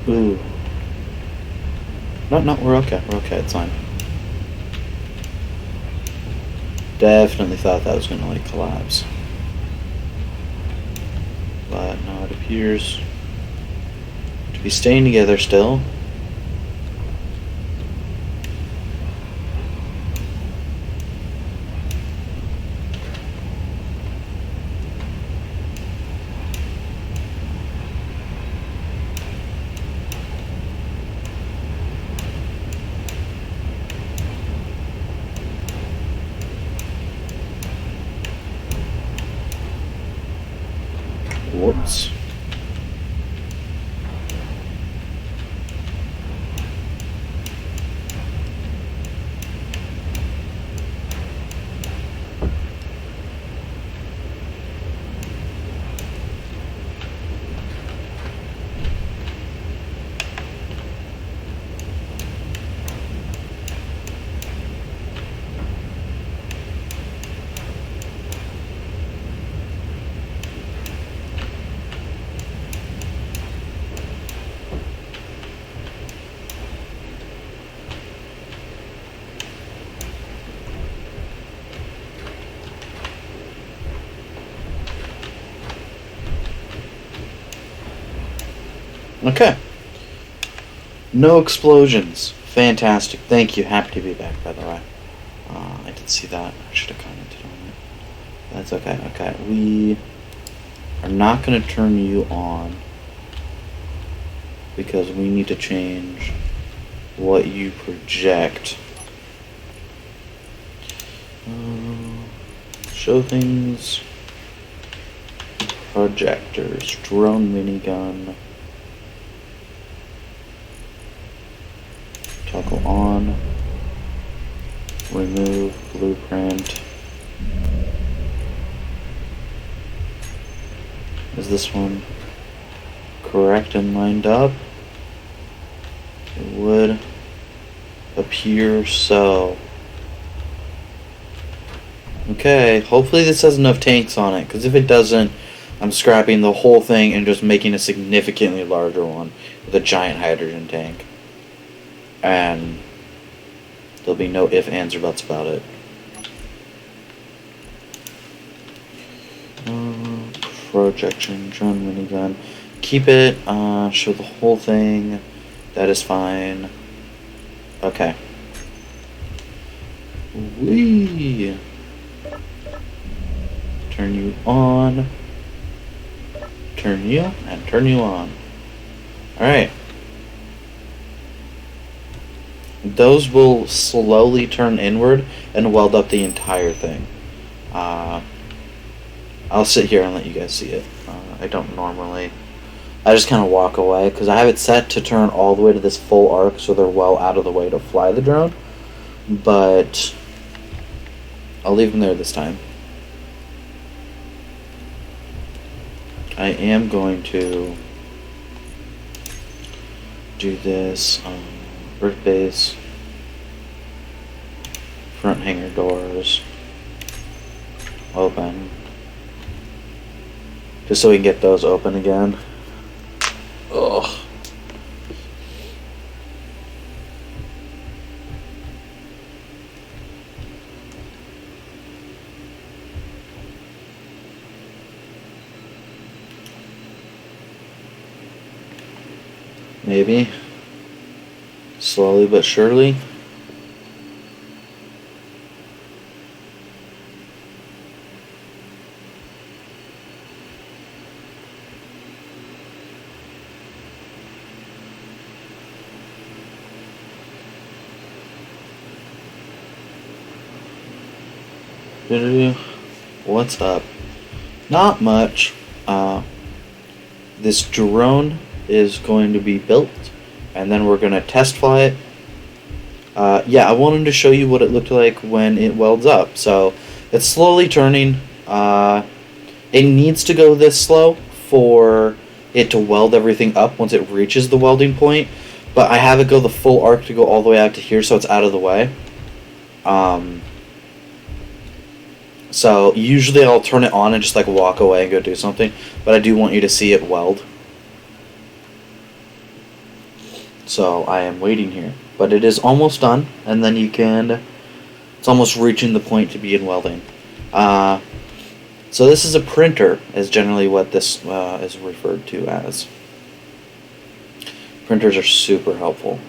Ooh. No, we're okay. We're okay. It's fine. Definitely thought that was gonna like collapse. But no, it appears to be staying together still. Quartz. Okay. No explosions. Fantastic. Thank you. Happy to be back, by the way. I did see that. I should have commented on it. That's okay. Okay. We are not going to turn you on because we need to change what you project. Show things. Projectors. Drone minigun. Toggle on. Remove blueprint. Is this one correct and lined up? It would appear so. Okay, hopefully this has enough tanks on it, because if it doesn't, I'm scrapping the whole thing and just making a significantly larger one with a giant hydrogen tank. And there'll be no ifs, ands, or buts about it. Projection, drone minigun. Keep it, show the whole thing. That is fine. Okay. Whee! Turn you on. Turn you, and turn you on. Alright. Those will slowly turn inward and weld up the entire thing. I'll sit here and let you guys see it. I don't normally. I just kind of walk away because I have it set to turn all the way to this full arc so they're well out of the way to fly the drone. But I'll leave them there this time. I am going to do this Earth base, front hangar doors open, just so we can get those open again. Ugh. Maybe. Slowly but surely. What's up? Not much. This drone is going to be built, and then we're going to test fly it. Yeah, I wanted to show you what it looked like when it welds up. So it's slowly turning. It needs to go this slow for it to weld everything up once it reaches the welding point. But I have it go the full arc to go all the way out to here, so it's out of the way. So usually I'll turn it on and just like walk away and go do something. But I do want you to see it weld. So I am waiting here. But it is almost done, and then you can... It's almost reaching the point to begin welding. So this is a printer, is generally what this is referred to as. Printers are super helpful.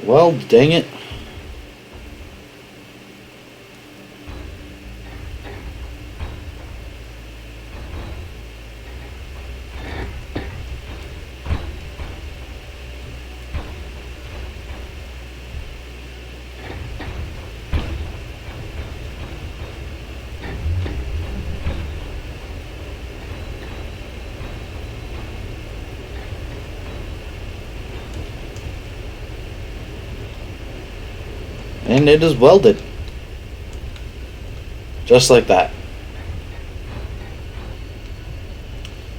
Well, dang it. And it is welded. Just like that.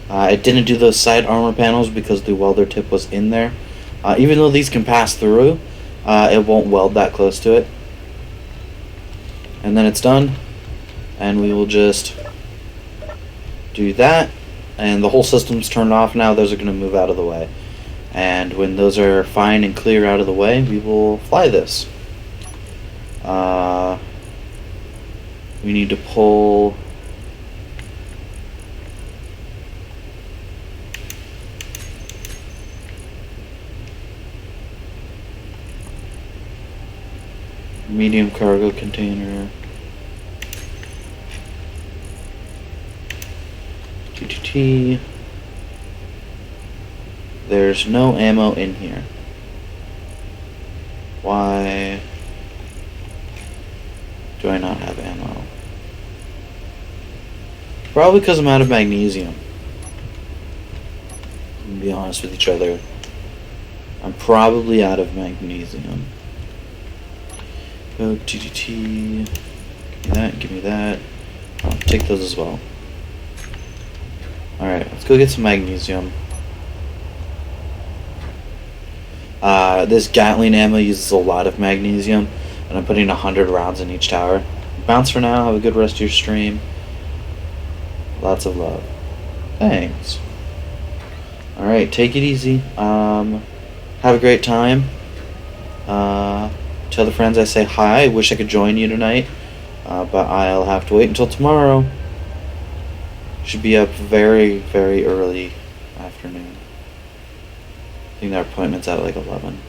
I didn't do those side armor panels because the welder tip was in there. Even though these can pass through, it won't weld that close to it. And then it's done. And we will just do that. And the whole system's turned off now. Those are going to move out of the way. And when those are fine and clear out of the way, we will fly this. We need to pull... medium cargo container. TTT. There's no ammo in here. Why do I not have ammo? Probably because I'm out of magnesium. To be honest with each other. I'm probably out of magnesium. Go TTT. Give me that, give me that. I'll take those as well. Alright, let's go get some magnesium. This Gatling ammo uses a lot of magnesium, and I'm putting 100 rounds in each tower. Bounce for now, have a good rest of your stream. Lots of love. Thanks. Alright, take it easy. Have a great time. Tell the friends I say hi. Wish I could join you tonight, but I'll have to wait until tomorrow. Should be up very, very early afternoon. I think their appointment's at like 11.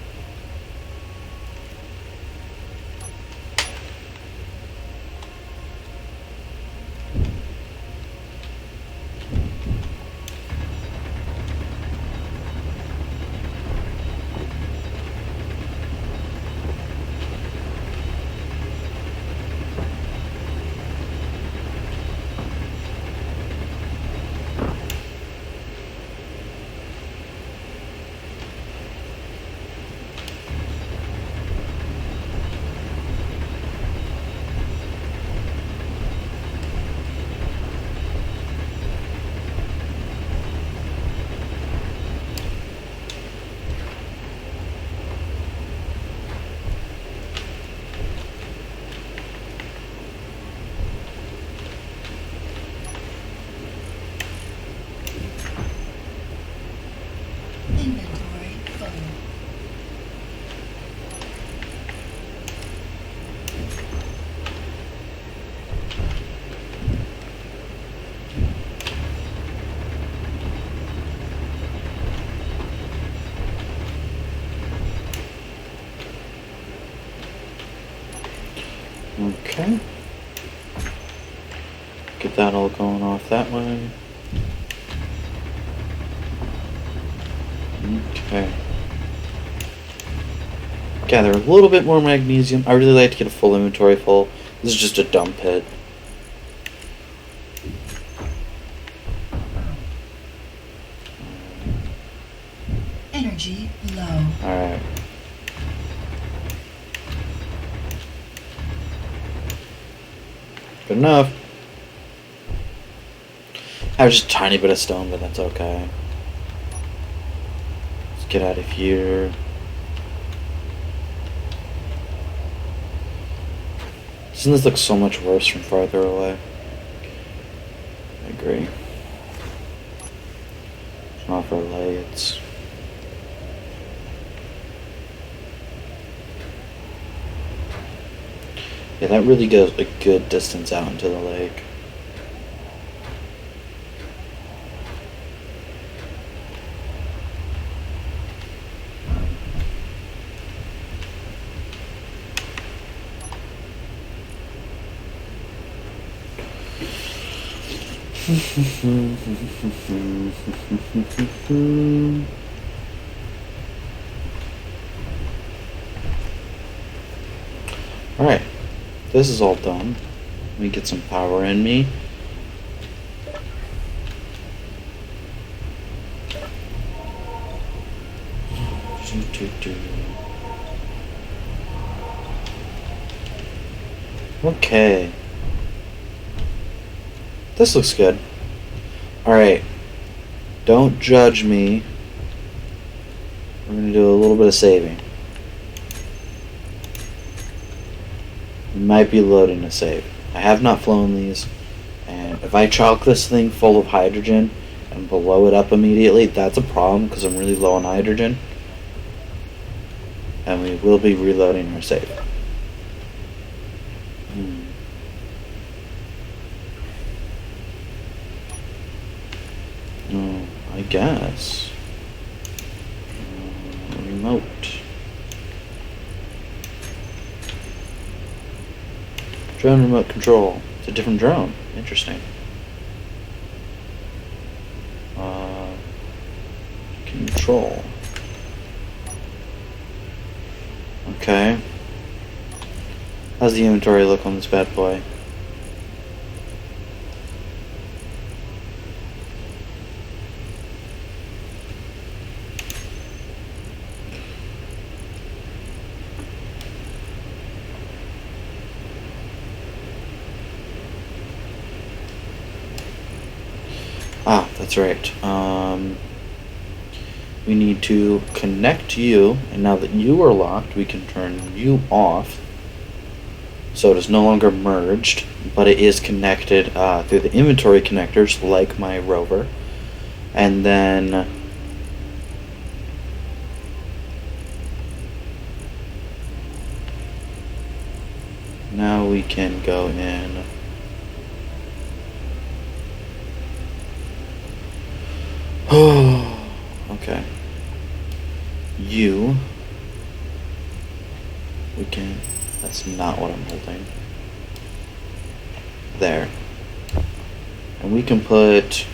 Inventory full.
Okay. Get that all going off that way. Okay. Gather a little bit more magnesium. I really like to get a full inventory full. This is just a dump pit.
Energy low.
Alright. Good enough. I have just a tiny bit of stone, but that's okay. Let's get out of here. Doesn't this look so much worse from farther away? I agree. It's not for lights. Yeah, that really goes a good distance out into the lake. Alright, this is all done. Let me get some power in me. Okay. This looks good. Alright. Don't judge me. We're going to do a little bit of saving. We might be loading a save. I have not flown these. And if I chock this thing full of hydrogen and blow it up immediately, that's a problem because I'm really low on hydrogen. And we will be reloading our save. Oh, I guess. Remote. Drone remote control. It's a different drone. Interesting. Control. Okay. How's the inventory look on this bad boy? Ah, that's right. We need to connect you, and now that you are locked, we can turn you off. So it is no longer merged, but it is connected through the inventory connectors, like my rover. And then now we can go in. Okay. We can. That's not what I'm holding. There. And we can put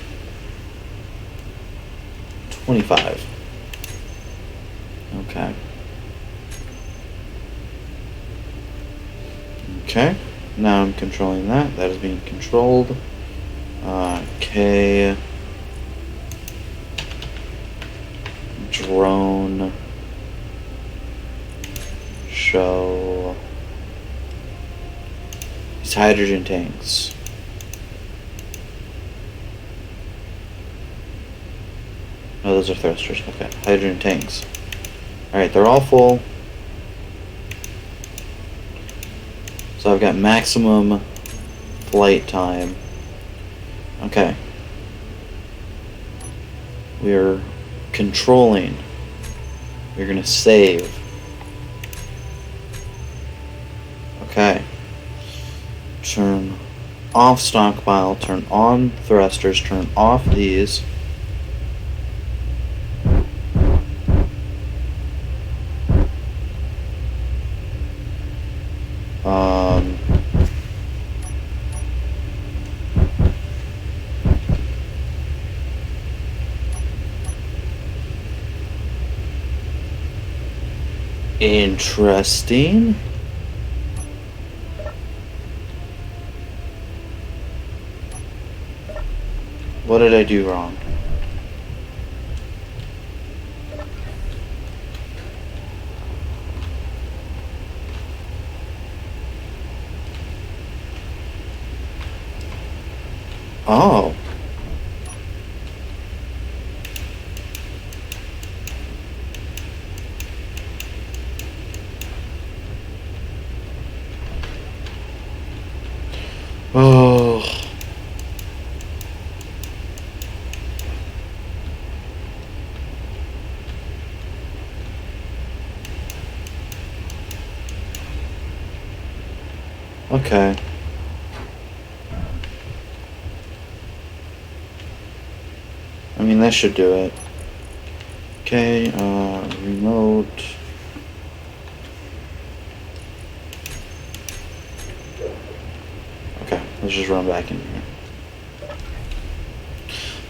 25. Okay. Okay. Now I'm controlling that. That is being controlled. Okay. Drone. Show. These hydrogen tanks. Oh, those are thrusters. Okay. Hydrogen tanks. Alright, they're all full. So I've got maximum flight time. Okay. We're controlling. We're going to save. Okay. Turn off stockpile, turn on thrusters, turn off these. Interesting. What did I do wrong? Oh. Oh. Okay. I mean, that should do it. Okay, remote. Okay, let's just run back in here.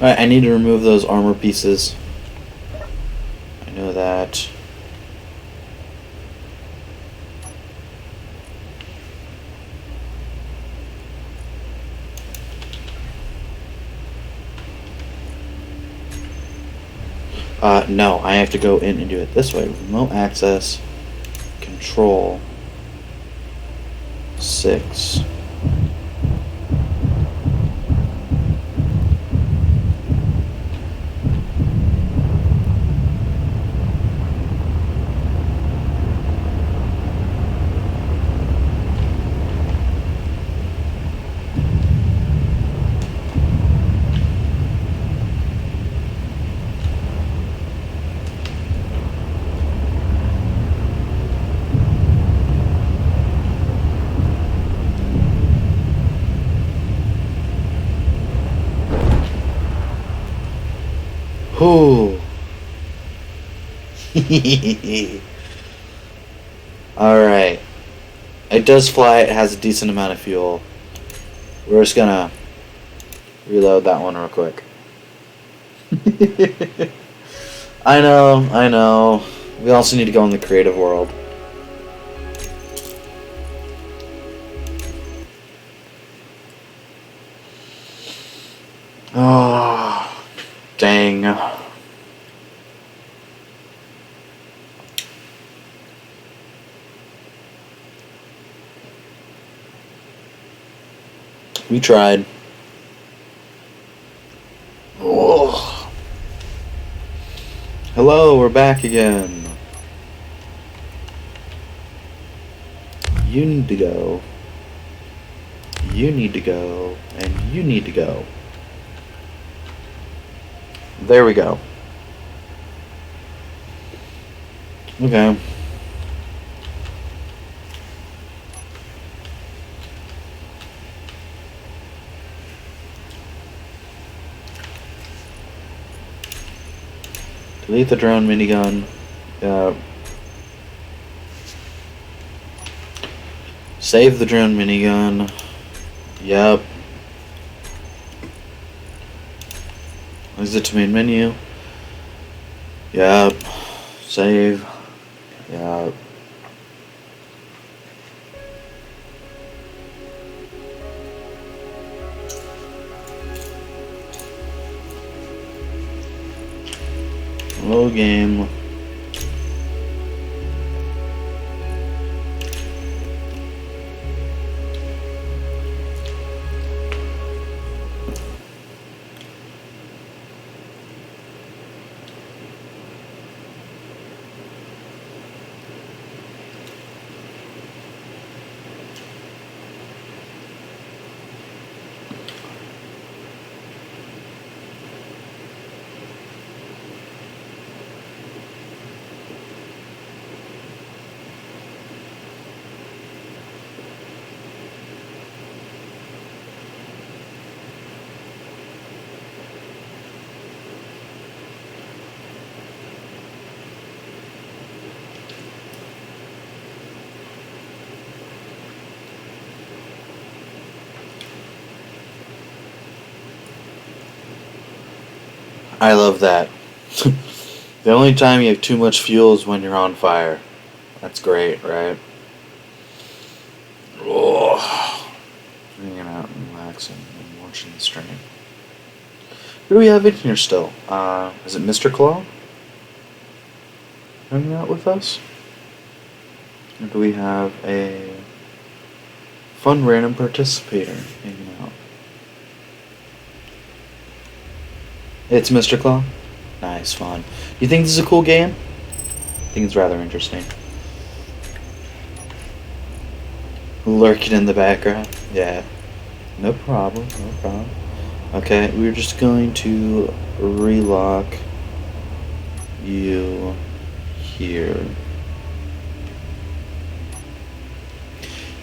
Alright, I need to remove those armor pieces. I know that. No, I have to go in and do it this way. Remote access, control, 6. Whew. Alright. It does fly, it has a decent amount of fuel. We're just gonna reload that one real quick. I know. We also need to go in the creative world. Oh, dang. We tried. Oh. Hello, we're back again. You need to go. You need to go. And you need to go. There we go. Okay. Delete the drone minigun. Save the drone minigun. Yep. Exit to main menu. Yep. Save. Yep. Hello, game. I love that. The only time you have too much fuel is when you're on fire. That's great, right? Oh, hanging out and relaxing and watching the stream. Who do we have in here still? Is it Mr. Claw? Hanging out with us? Or do we have a fun random participator hanging out? It's Mr. Claw? Nice, fun. You think this is a cool game? I think it's rather interesting. Lurking in the background? Yeah. No problem, no problem. Okay, we're just going to relock you here.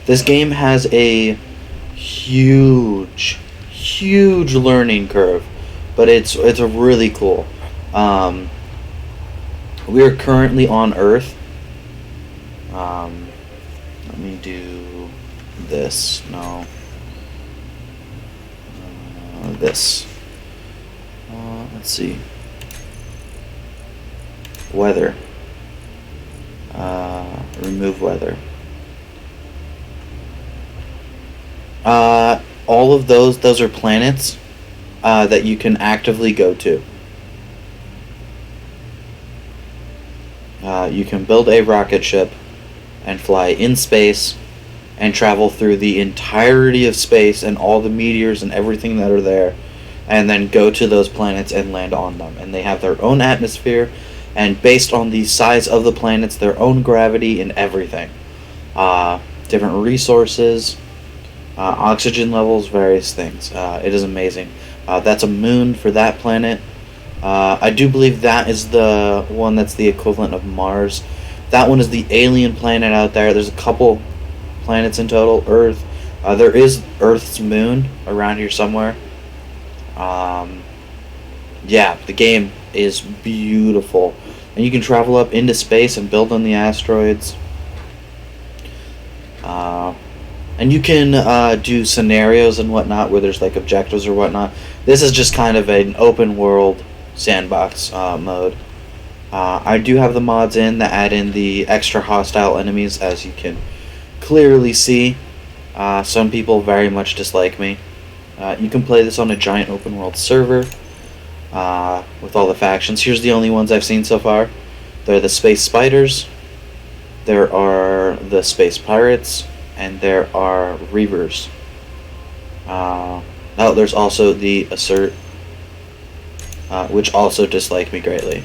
This game has a huge learning curve. But it's a really cool. We are currently on Earth. Let me do this. No. This. Let's see. Weather. Remove weather. All of those are planets. That you can actively go to. You can build a rocket ship and fly in space and travel through the entirety of space and all the meteors and everything that are there, and then go to those planets and land on them. And they have their own atmosphere, and based on the size of the planets, their own gravity and everything. Different resources, oxygen levels, various things. It is amazing. That's a moon for that planet. I do believe that is the one that's the equivalent of Mars. That one is the alien planet out there. There's a couple planets in total. Earth. There is Earth's moon around here somewhere. Yeah, the game is beautiful. And you can travel up into space and build on the asteroids. And you can do scenarios and whatnot where there's like objectives or whatnot. This is just kind of an open world sandbox mode. I do have the mods in that add in the extra hostile enemies, as you can clearly see. Some people very much dislike me. You can play this on a giant open world server with all the factions. Here's the only ones I've seen so far. They're the Space Spiders, there are the Space Pirates, and there are Reavers. There's also the Assert, which also dislike me greatly.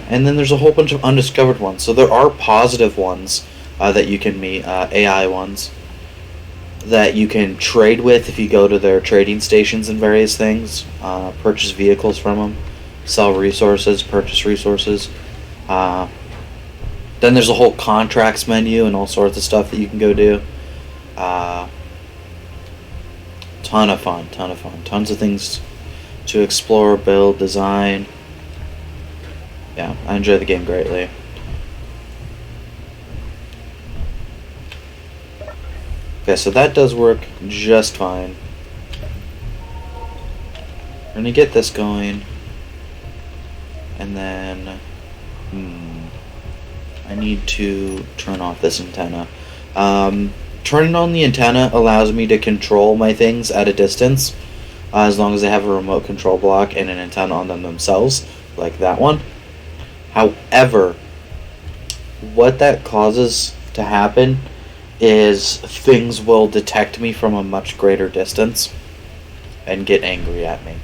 And then there's a whole bunch of undiscovered ones. So there are positive ones that you can meet, AI ones, that you can trade with if you go to their trading stations and various things, purchase vehicles from them, sell resources, purchase resources. Then there's a whole contracts menu and all sorts of stuff that you can go do. Ton of fun. Tons of things to explore, build, design. Yeah, I enjoy the game greatly. Okay, so that does work just fine. We're gonna get this going. And then... I need to turn off this antenna. Turning on the antenna allows me to control my things at a distance, as long as they have a remote control block and an antenna on them themselves, like that one. However, what that causes to happen is things will detect me from a much greater distance and get angry at me.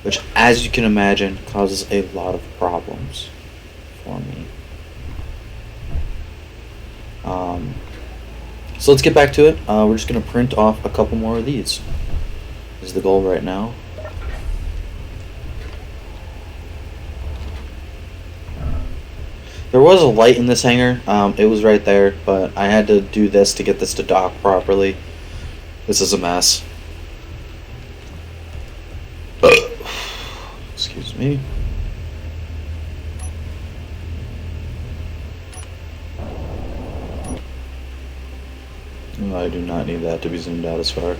Which, as you can imagine, causes a lot of problems for me. So let's get back to it. We're just going to print off a couple more of these. This is the goal right now. There was a light in this hangar. It was right there, but I had to do this to get this to dock properly. This is a mess. Excuse me. Oh, I do not need that to be zoomed out as far.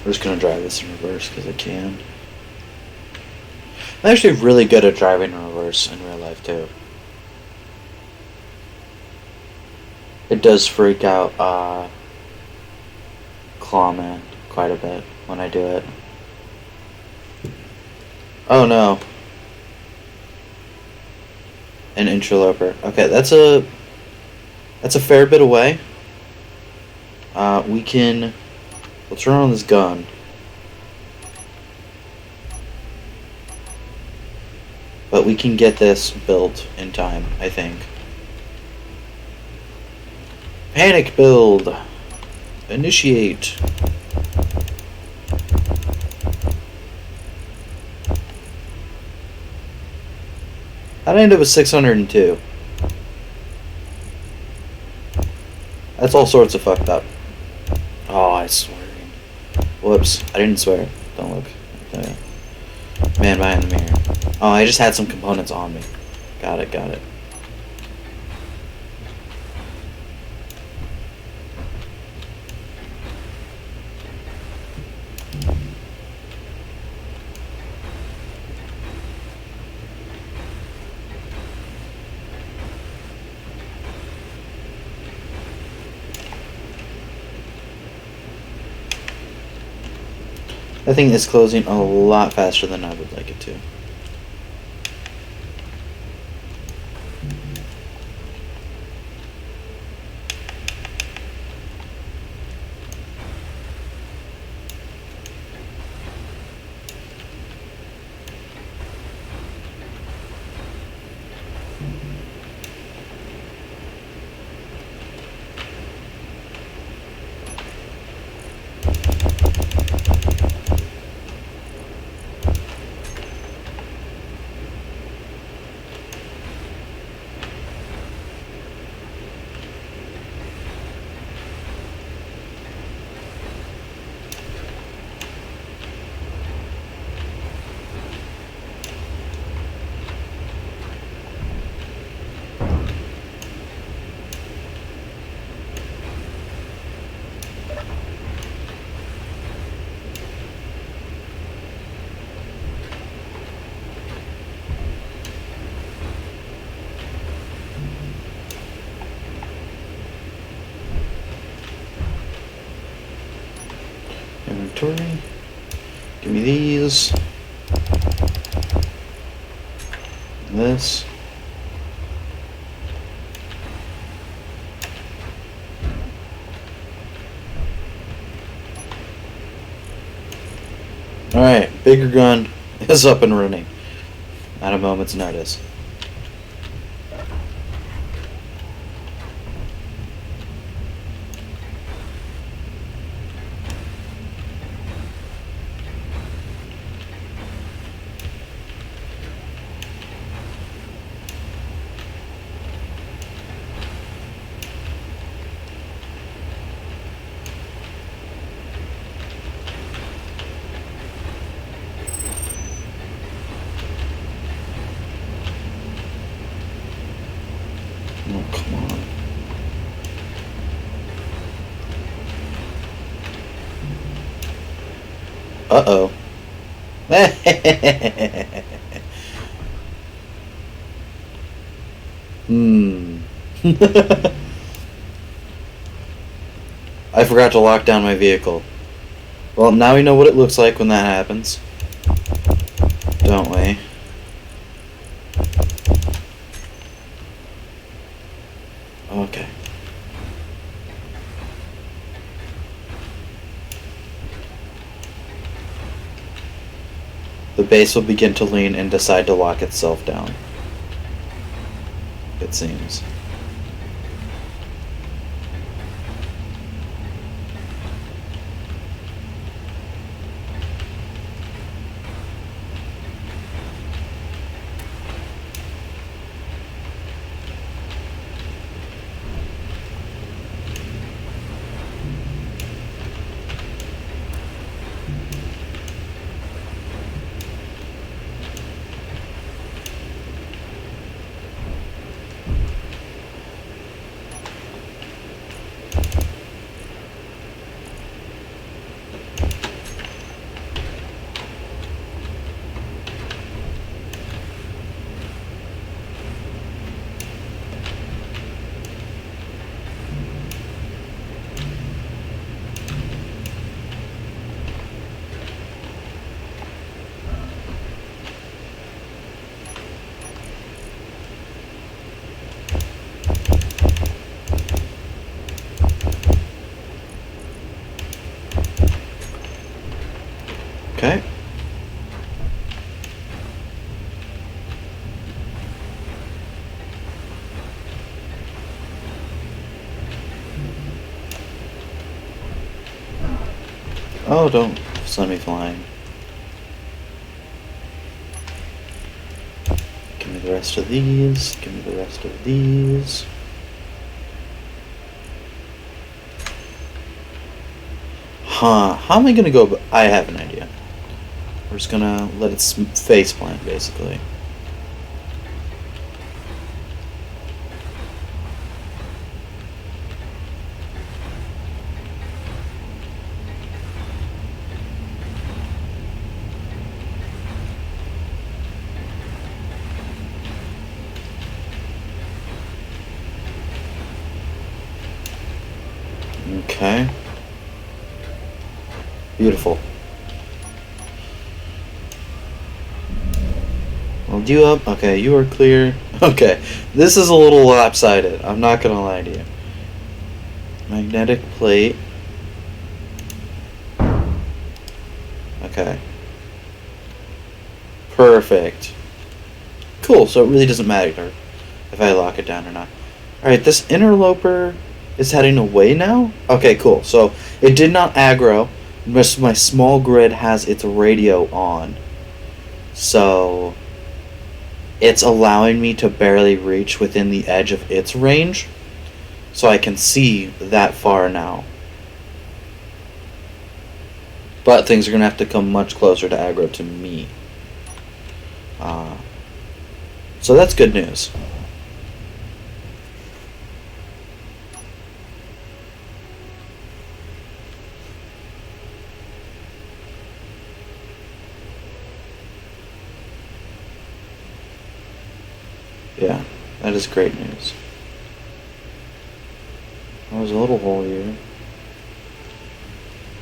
I'm just going to drive this in reverse because I can. I'm actually really good at driving in reverse in real life too. It does freak out Clawman quite a bit when I do it. Oh no. An interloper. Okay, that's a fair bit away. We'll turn on this gun. But we can get this built in time, I think. Panic build. Initiate. I'd end up with 602. That's all sorts of fucked up. Oh, I swear. Whoops, I didn't swear. Don't look. Okay. Man behind the mirror. Oh, I just had some components on me. Got it. That thing is closing a lot faster than I would like it to. Inventory. Give me these. And this. Alright, bigger gun is up and running at a moment's notice. Oh, come on. Uh-oh. I forgot to lock down my vehicle. Well, now we know what it looks like when that happens. Don't we? Okay. The base will begin to lean and decide to lock itself down. It seems. Okay. Oh, don't send me flying. Give me the rest of these. Give me the rest of these. Huh. How am I gonna go? I have an idea. We're just gonna let it face plant, basically. Okay. Beautiful. Hold you up. Okay, you are clear. Okay, this is a little lopsided. I'm not gonna lie to you. Magnetic plate. Okay. Perfect. Cool, so it really doesn't matter if I lock it down or not. Alright, this interloper is heading away now? Okay, cool. So it did not aggro. My small grid has its radio on. So it's allowing me to barely reach within the edge of its range. So I can see that far now. But things are going to have to come much closer to aggro to me. So that's good news. Yeah, that is great news. There's a little hole here.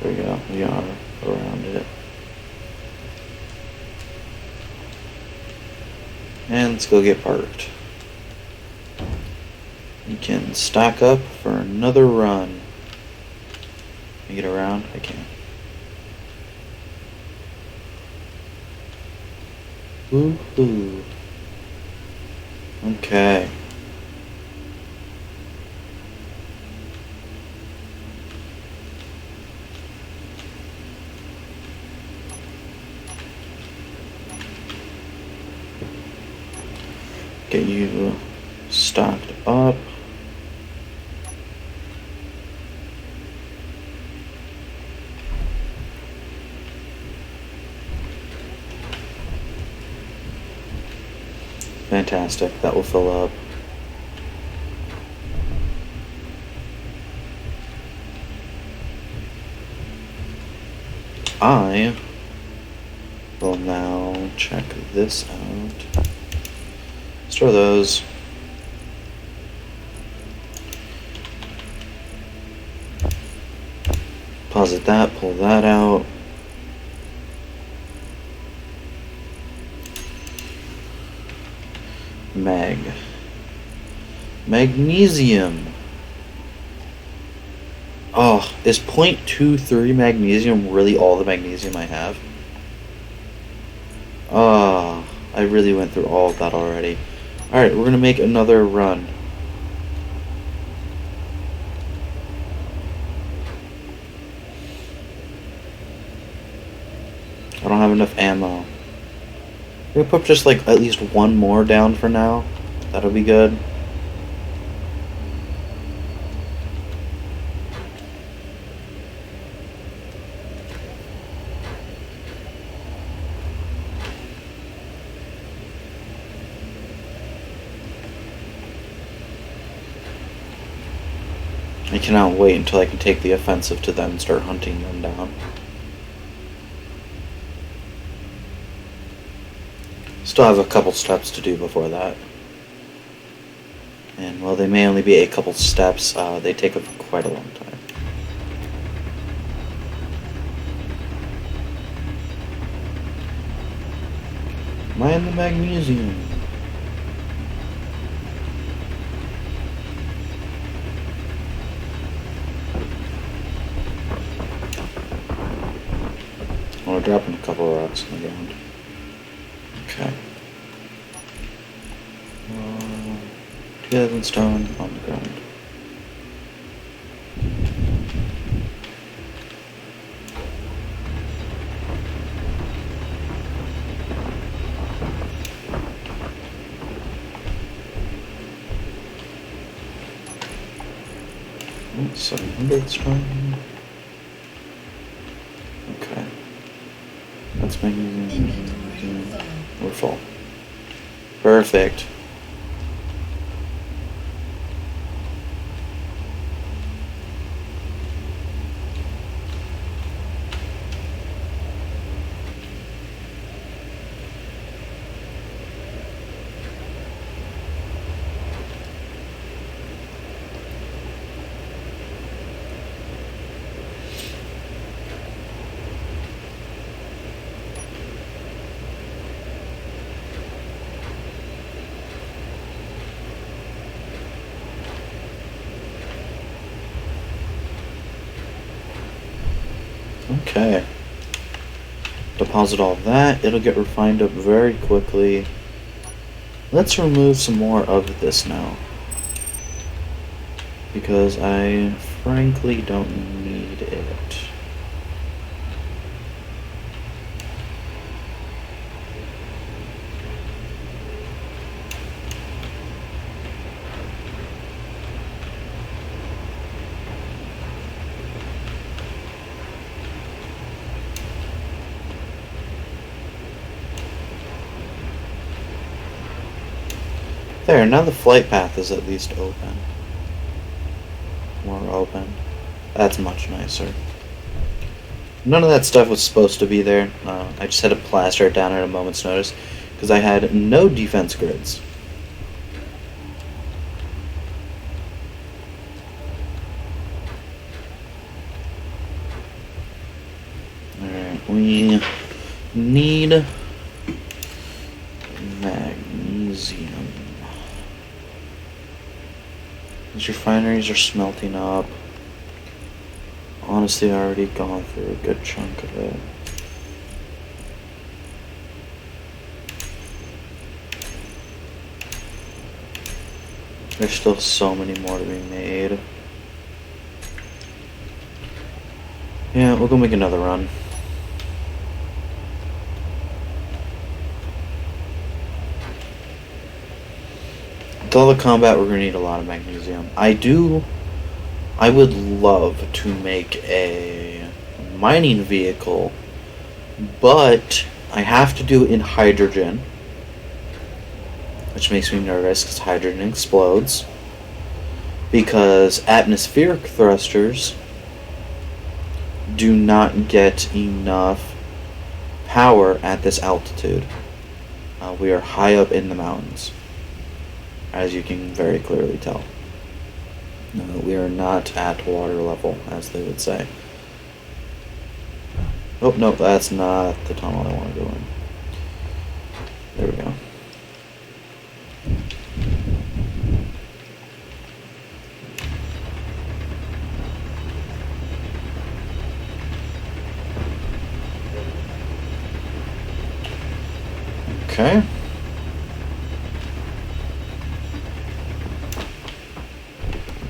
There we go. We are around it. And let's go get parked. We can stock up for another run. Can I get around? I can. Woohoo. Okay. Get you stocked up. Fantastic. That will fill up. I will now check this out. Store those. Deposit that, pull that out. Magnesium. Oh, is 0.23 magnesium really all the magnesium I have? Oh, I really went through all of that already. Alright, we're gonna make another run. I don't have enough ammo. We're gonna put just like at least one more down for now. That'll be good. I cannot wait until I can take the offensive to them and start hunting them down. Still have a couple steps to do before that. And while they may only be a couple steps, they take quite a long time. Mine the magnesium. Oh, we're dropping a couple of rocks on the ground. Okay. 2,000 stone on the ground. Oh, 700 stone. Okay. That's magnesium. We're full. Perfect. Okay. Deposit all that. It'll get refined up very quickly. Let's remove some more of this now. Because I frankly don't need it. There, now the flight path is at least open. More open. That's much nicer. None of that stuff was supposed to be there. I just had to plaster it down at a moment's notice because I had no defense grids. Alright, we need magnesium. These refineries are smelting up. Honestly, I already gone through a good chunk of it. There's still so many more to be made. Yeah, we'll go make another run. With all the combat, we're going to need a lot of magnesium. I would love to make a mining vehicle, but I have to do it in hydrogen, which makes me nervous because hydrogen explodes. Because atmospheric thrusters do not get enough power at this altitude. We are high up in the mountains, as you can very clearly tell. We are not at water level, as they would say. Oh, no, that's not the tunnel I want to go in. There we go. Okay.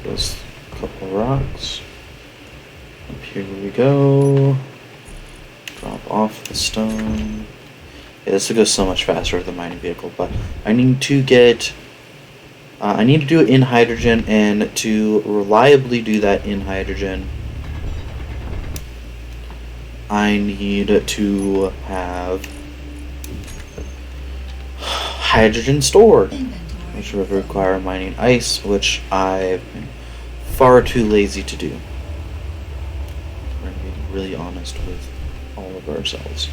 There's a couple rocks. Up here we go. Drop off the stone. Yeah, this will go so much faster with the mining vehicle, but I need to get... I need to do it in hydrogen, and to reliably do that in hydrogen, I need to have hydrogen stored, which would require mining ice, which I've been far too lazy to do. We're going to be really honest with all of ourselves.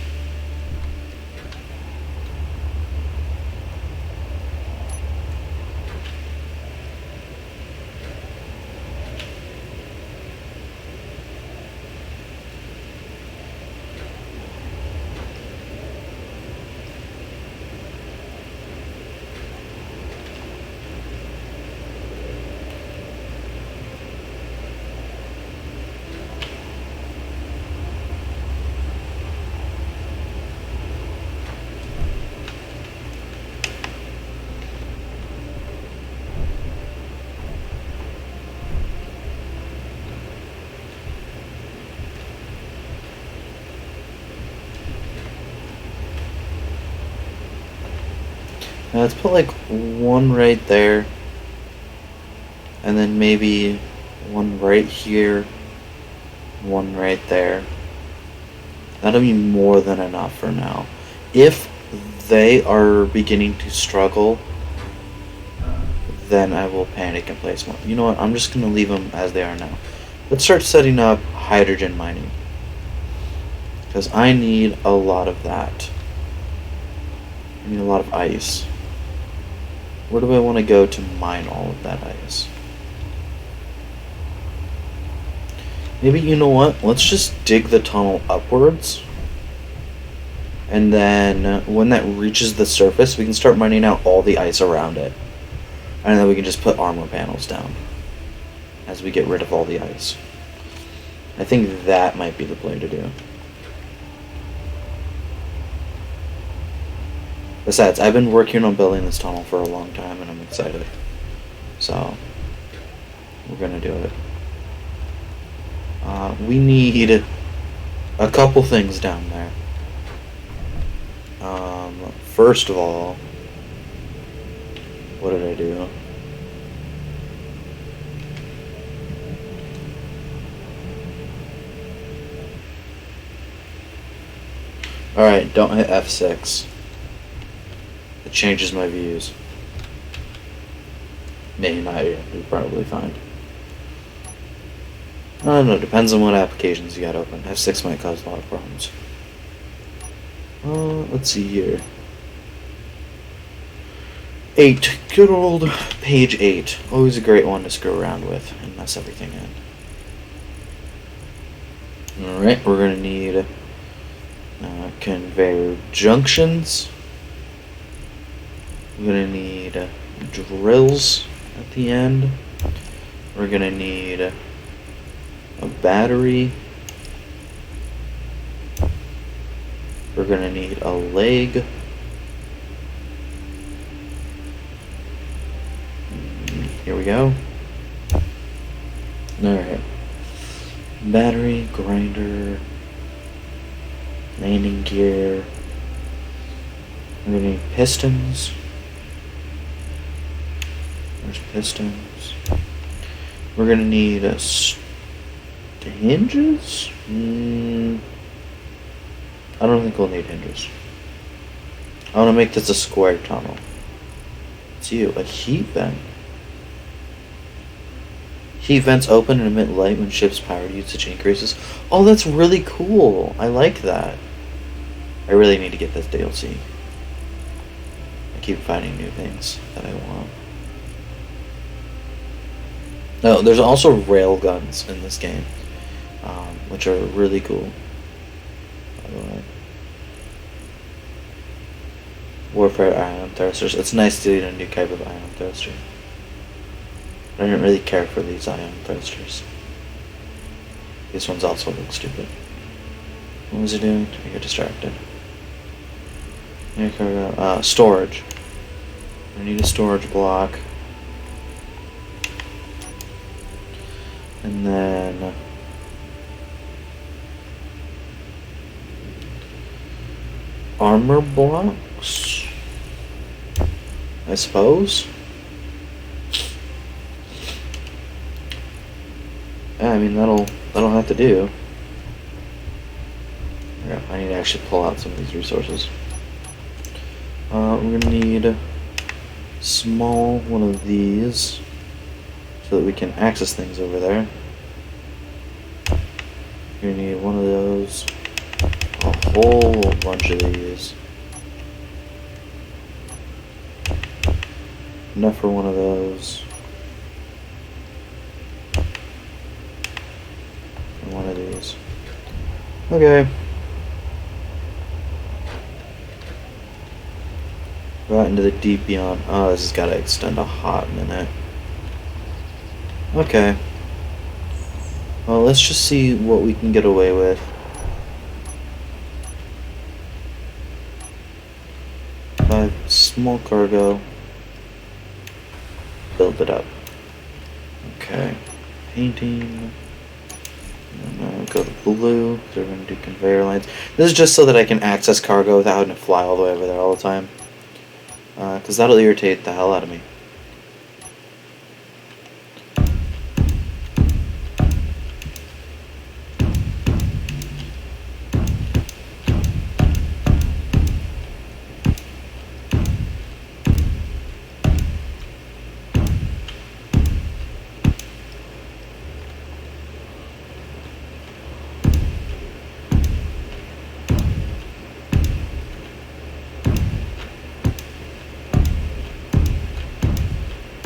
Now let's put like one right there, and then maybe one right here, one right there. That'll be more than enough for now. If they are beginning to struggle, then I will panic and place more. You know what, I'm just going to leave them as they are now. Let's start setting up hydrogen mining, because I need a lot of that. I need a lot of ice. Where do I want to go to mine all of that ice? Maybe, you know what? Let's just dig the tunnel upwards. And then when that reaches the surface, we can start mining out all the ice around it. And then we can just put armor panels down as we get rid of all the ice. I think that might be the play to do. Besides, I've been working on building this tunnel for a long time and I'm excited. So, we're gonna do it. We need a couple things down there. First of all, what did I do? Alright, don't hit F6. It changes my views. Maybe not, you're probably fine. I don't know, depends on what applications you got open. F6 might cause a lot of problems. Let's see here. 8. Good old page 8. Always a great one to screw around with and mess everything in. Alright, we're going to need conveyor junctions. We're going to need drills at the end. We're going to need a battery. We're going to need a leg. Here we go. Alright. Battery, grinder, landing gear. We're going to need pistons. There's pistons. We're going to need hinges? I don't think we'll need hinges. I want to make this a square tunnel. It's you, a heat vent. Heat vents open and emit light when ship's power usage increases. Oh, that's really cool. I like that. I really need to get this DLC. I keep finding new things that I want. No, there's also rail guns in this game, which are really cool. By the way, Warfare ion thrusters. It's nice to get a new type of ion thruster. I didn't really care for these ion thrusters. These ones also look stupid. What was it doing? I get distracted. Storage. I need a storage block. And then armor blocks, I suppose. Yeah, I mean that'll have to do. Yeah, I need to actually pull out some of these resources. We're gonna need a small one of these so that we can access things over there. You're gonna need one of those, a whole bunch of these. Enough for one of those. And one of these. Okay. Go out into the deep beyond. Oh, this has got to extend a hot minute. Okay. Well, let's just see what we can get away with. Small cargo. Build it up. Okay. Painting. Go to blue. So we're going to do conveyor lines. This is just so that I can access cargo without having to fly all the way over there all the time. Because that'll irritate the hell out of me.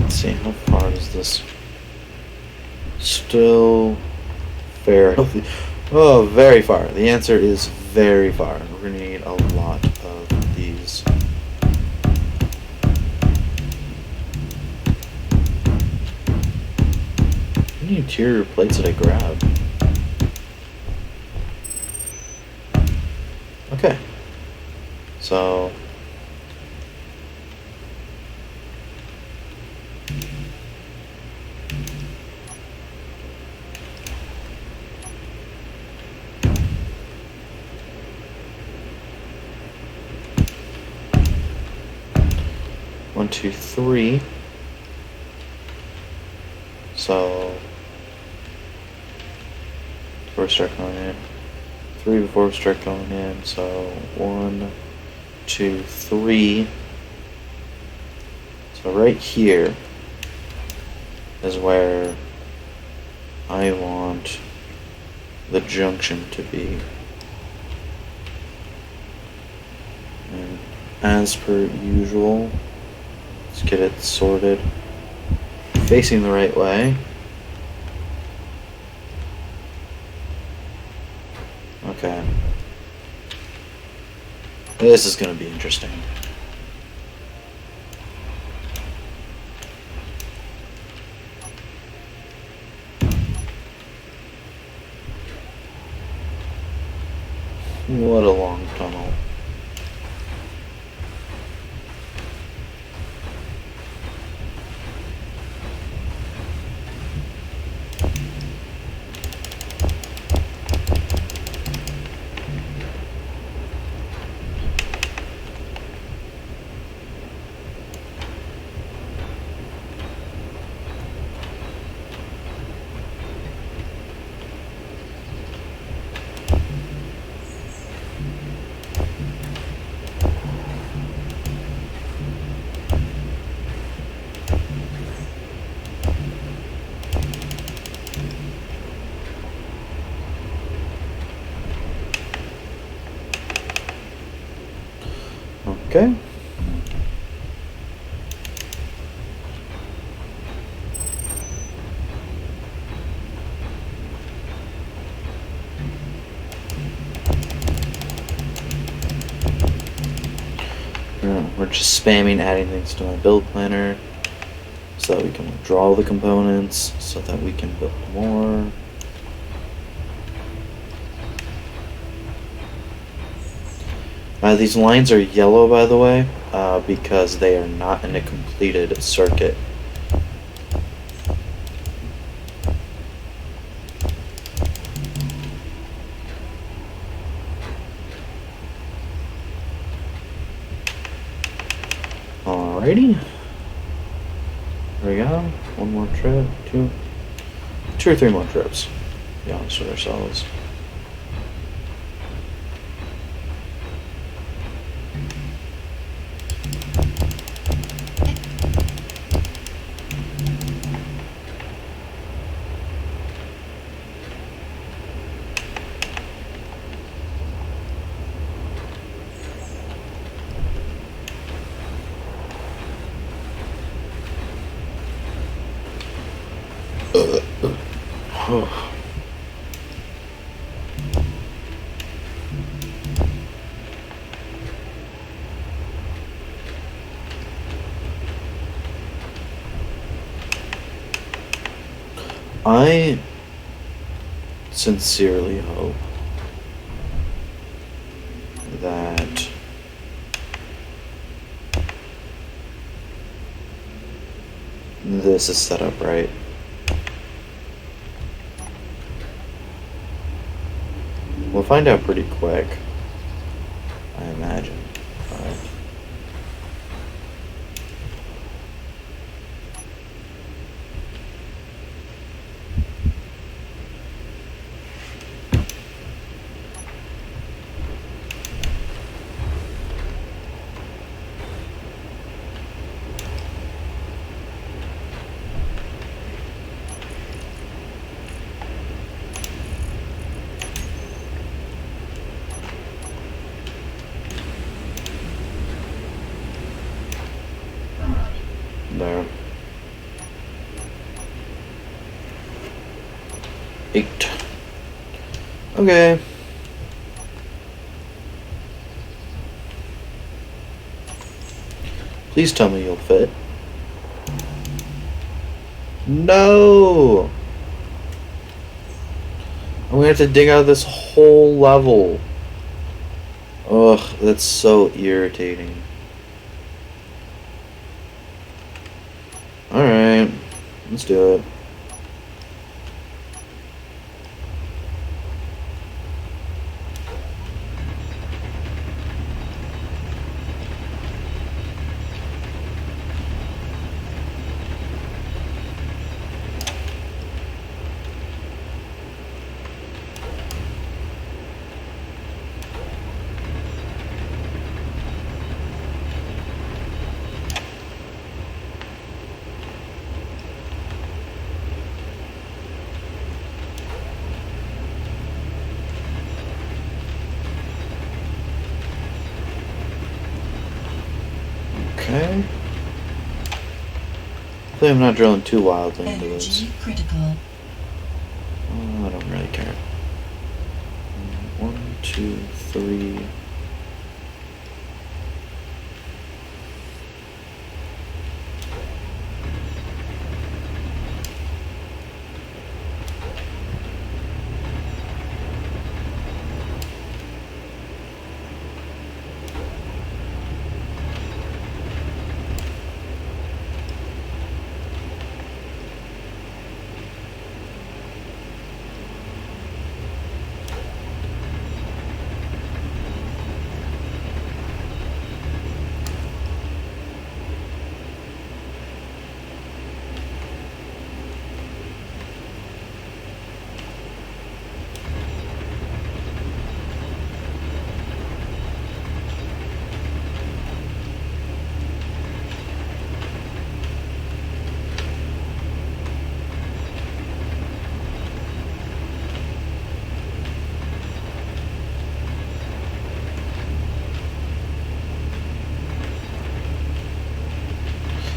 See, how far is this? Still fairly. Oh, very far. The answer is very far. We're going to need a lot of these. How many interior plates did I grab? Okay. So. One, two, three. So. Before we start going in. 3 before we start going in. So 1, 2, 3. So right here is where I want the junction to be. And as per usual, let's get it sorted. Facing the right way. Okay. This is going to be interesting. What a long tunnel. Okay. We're just spamming adding things to my build planner so that we can withdraw the components so that we can build more. These lines are yellow, by the way, because they are not in a completed circuit. Alrighty. There we go. One more trip, two or three more trips. Be honest with ourselves. I sincerely hope that this is set up right. We'll find out pretty quick, I imagine. But there. 8. Okay. Please tell me you'll fit. No! I'm gonna have to dig out this whole level. Ugh, that's so irritating. Alright, let's do it. Okay. Hopefully I'm not drilling too wildly into this.
Energy critical.
Oh, I don't really care. 1, 2, 3.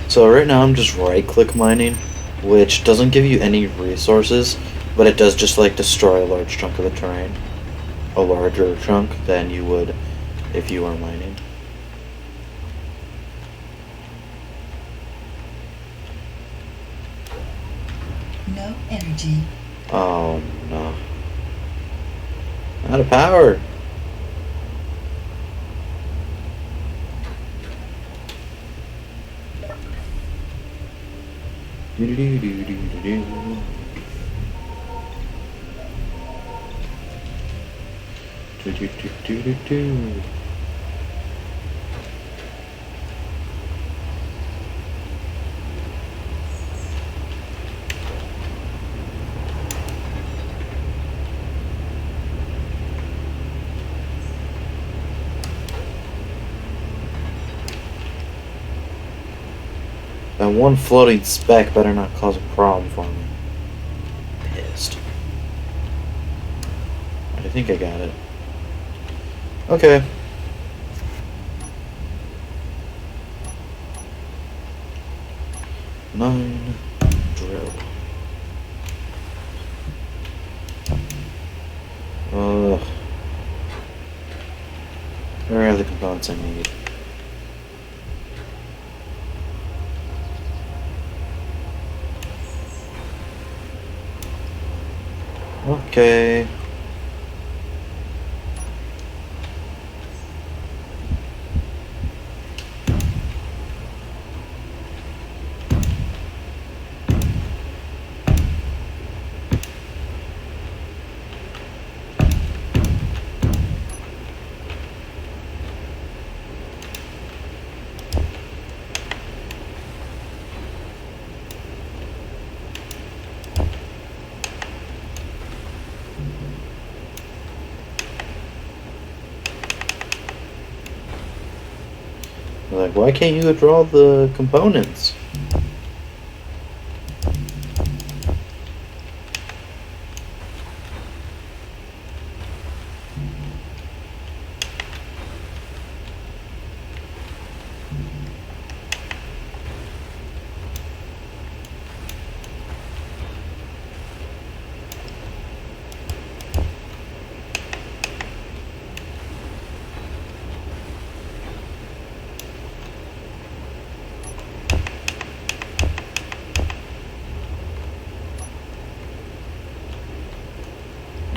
So right now I'm just right-click mining, which doesn't give you any resources, but it does just like destroy a large chunk of the terrain. A larger chunk than you would if you were mining.
No energy.
Oh no. Out of power! Do-do-do-do-do-do-do. Do-do-do-do-do-do. That one floating speck better not cause a problem for me. Pissed. I think I got it. Okay. Nine. Drill. Ugh. Where are the components I need? Okay. Like, why can't you draw the components?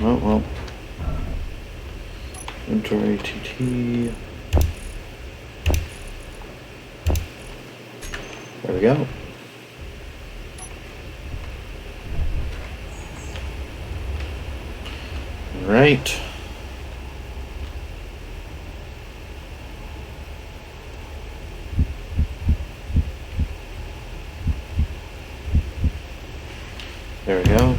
Oh, well. Enter ATT. There we go. Right. There we go.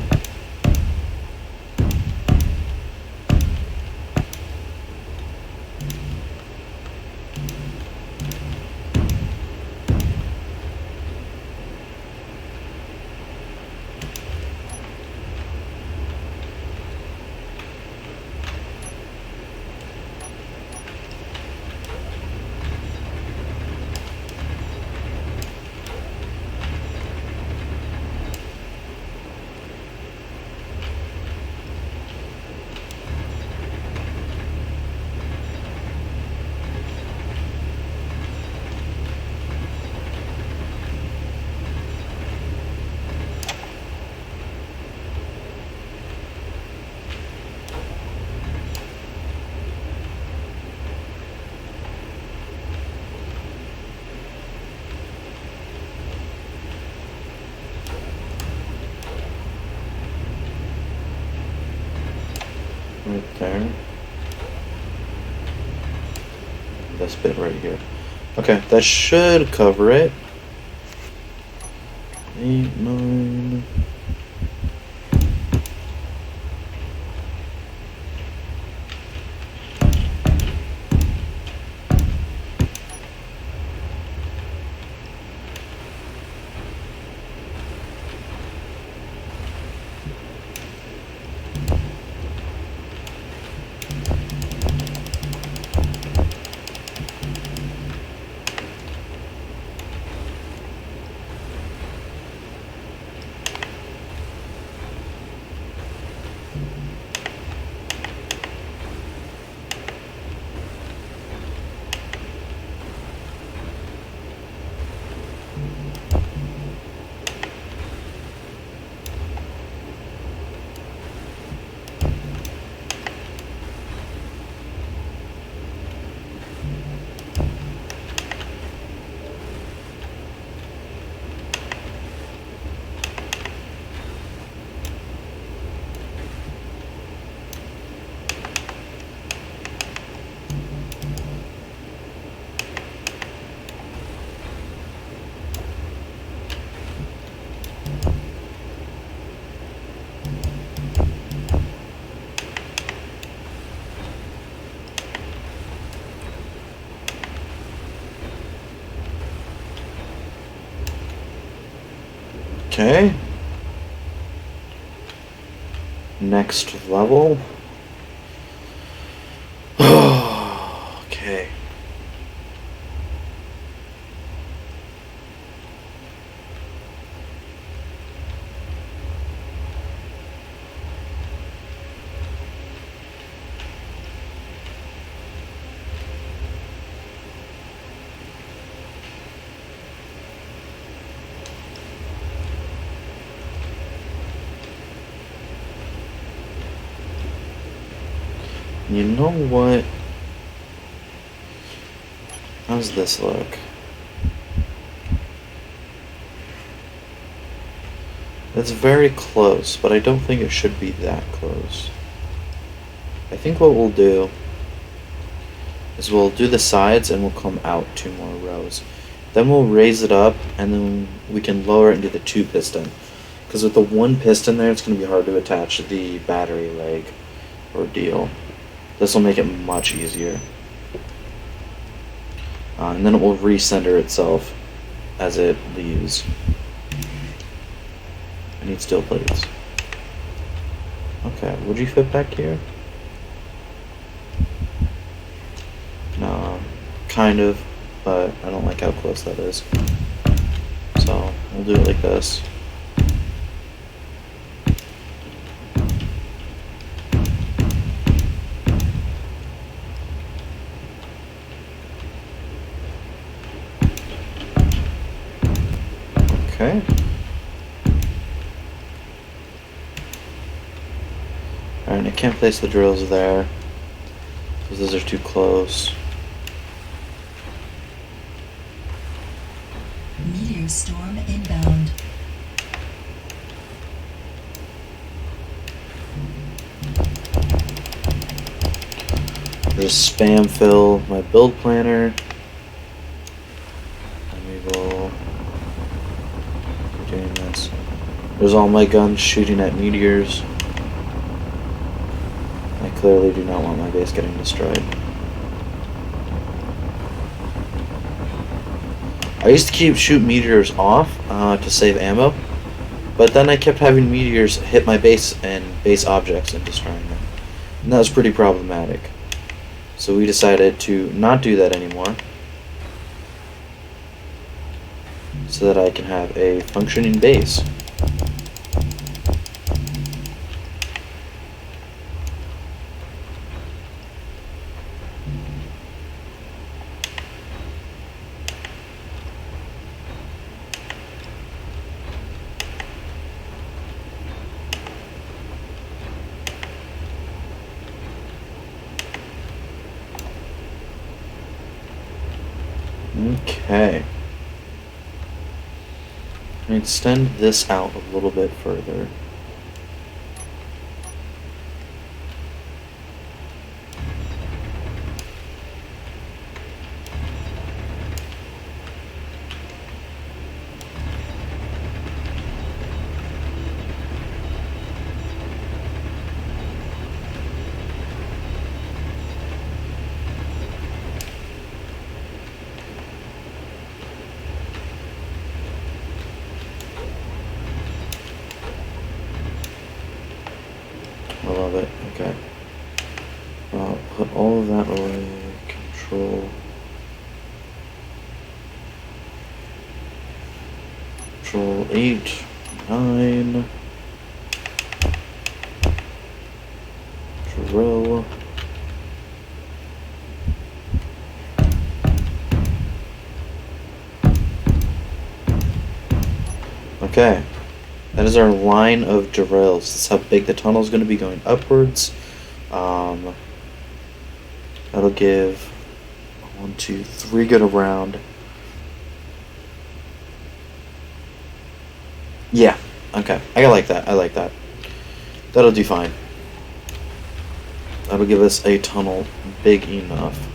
Right there. This bit right here. Okay, that should cover it. 8, 9. Okay. Next level. Okay. You know what? How's this look? It's very close, but I don't think it should be that close. I think what we'll do is we'll do the sides and we'll come out 2 more rows. Then we'll raise it up and then we can lower it into the 2 piston. Because with the 1 piston there, it's going to be hard to attach the battery leg ordeal. This will make it much easier. And then it will recenter itself as it leaves. I need steel plates. Okay, would you fit back here? No, kind of, but I don't like how close that is. So, we'll do it like this. Okay. Alright, I can't place the drills there. because those are too close.
Meteor storm inbound.
Just spam fill my build planner. And we will be doing this. There's all my guns shooting at meteors. I clearly do not want my base getting destroyed. I used to keep shoot meteors off to save ammo, but then I kept having meteors hit my base and base objects and destroying them. And that was pretty problematic. So we decided to not do that anymore, so that I can have a functioning base. Okay. I extend this out a little bit further. I love it. Okay. I'll put all of that away. Control. Control 8, 9. Drill. Okay. That is our line of drills. That's how big the tunnel is going to be going upwards. That'll give 1, 2, 3 good around. Yeah. Okay. I like that. I like that. That'll do fine. That'll give us a tunnel big enough.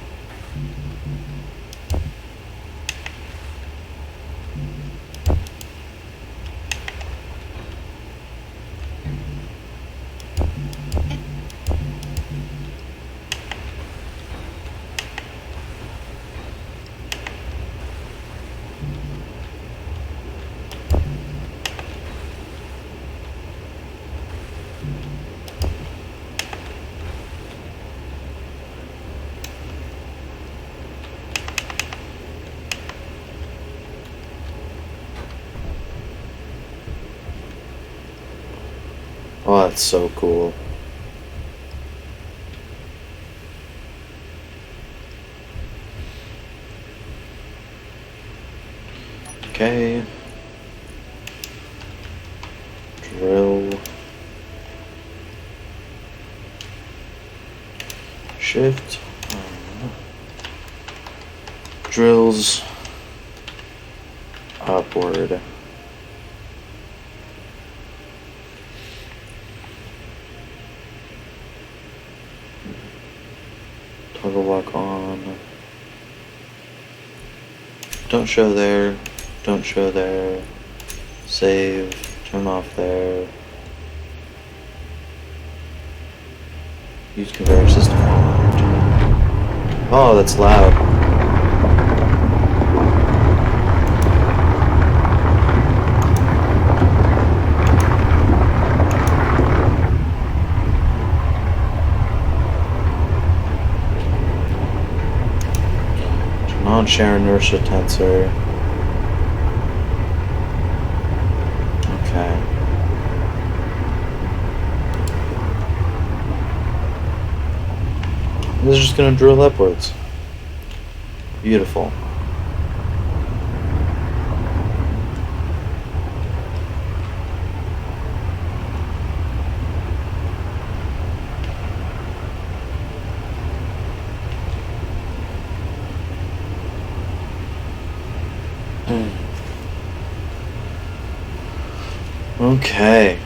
Oh, that's so cool. Okay. Drill. Shift. Drills upward. Toggle lock on. Don't show there. Don't show there. Save. Turn off there. Use conveyor system. Oh, that's loud. Turn on share inertia tensor. Okay. This is just going to drill upwards. Beautiful. Okay.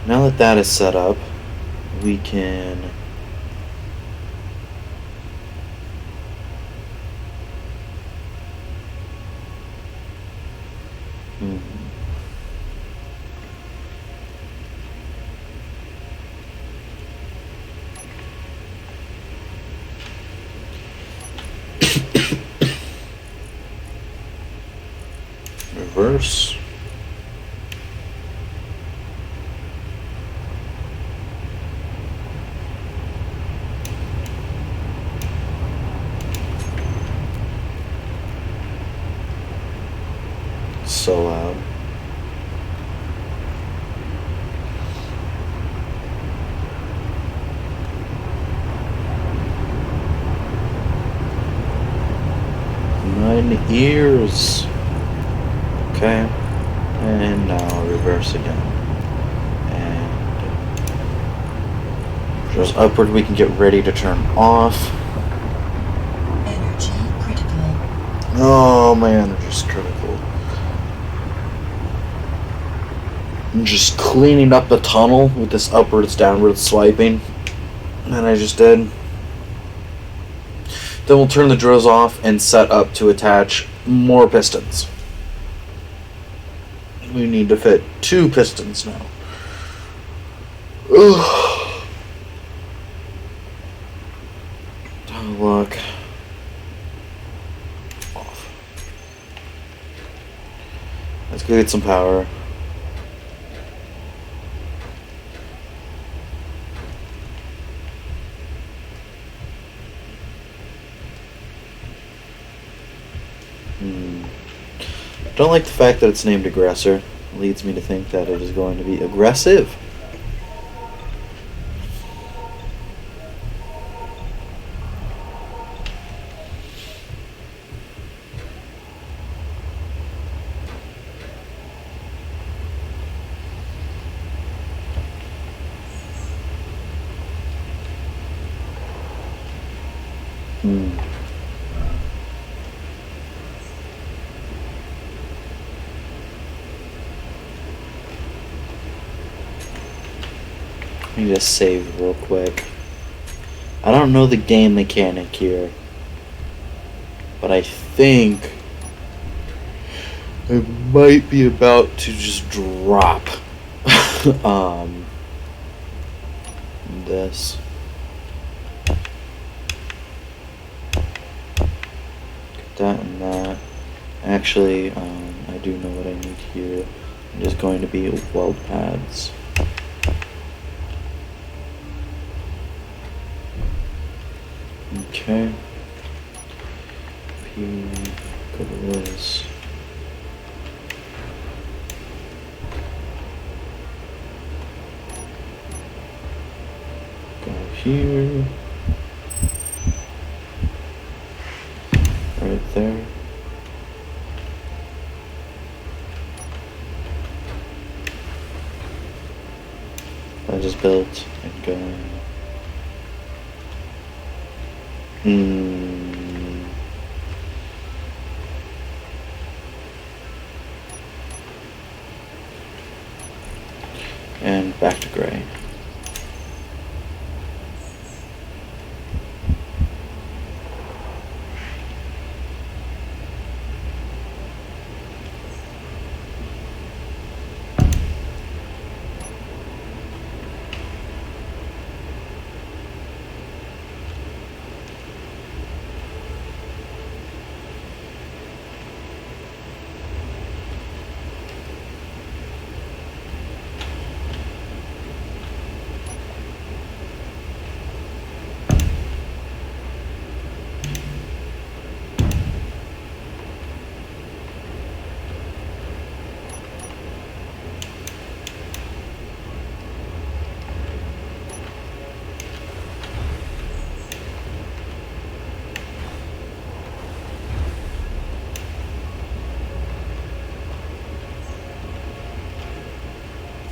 Now that that is set up, we can... Reverse. So loud. Nine ears. Okay. And now reverse again. And just upward, we can get ready to turn off.
Energy critical.
Oh, my energy's critical. I'm just cleaning up the tunnel with this upwards downwards swiping that I just did. Then we'll turn the drills off and set up to attach more pistons. We need to fit 2 pistons now. Ugh. Oh, look. Off. Let's go get some power. Don't like the fact that it's named Aggressor. It leads me to think that it is going to be aggressive. Let me just save real quick. I don't know the game mechanic here, but I think I might be about to just drop this. Get that and that. Actually, I do know what I need here. It is going to be weld pads. Okay. Go to this. Go here. Right there. I just built and go. And back to gray.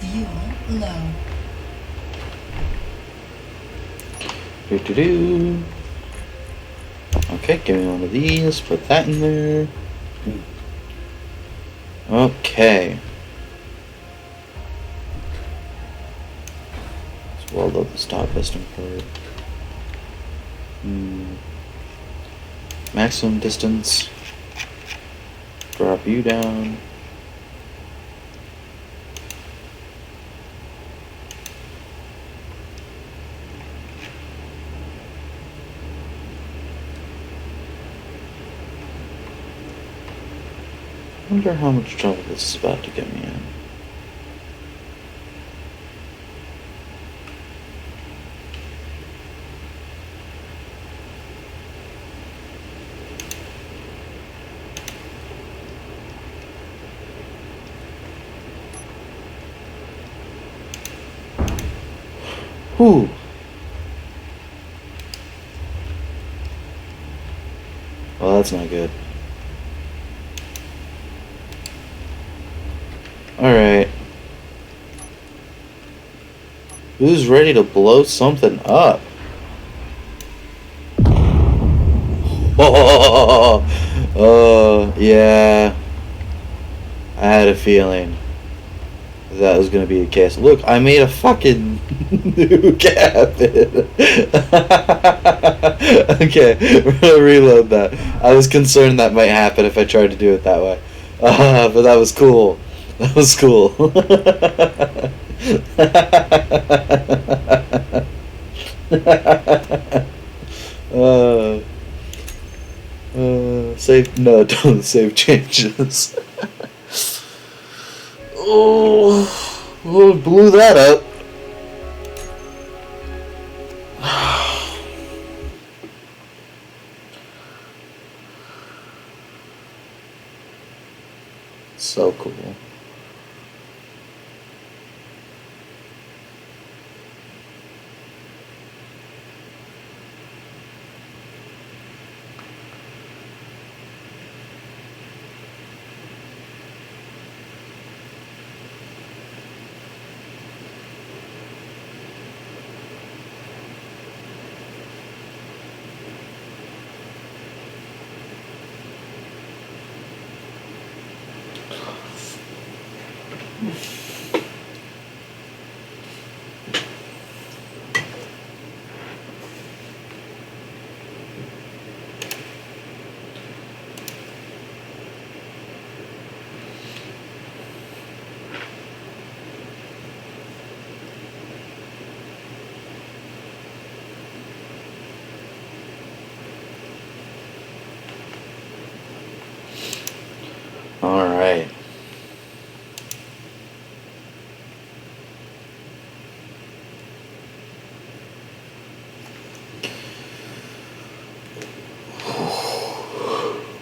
Fuel low.
Do. Okay, give me one of these, put that in there. Okay. weld up this top piston part. Maximum distance. Drop you down. I wonder how much trouble this is about to get me in. Whew. Well, that's not good. Alright. Who's ready to blow something up? Oh, yeah. I had a feeling that was gonna be the case. Look, I made a fucking new cabin. Okay, we're gonna reload that. I was concerned that might happen if I tried to do it that way. But that was cool. That was cool. Save, no, don't save changes. Oh, blew that up. So cool. All right.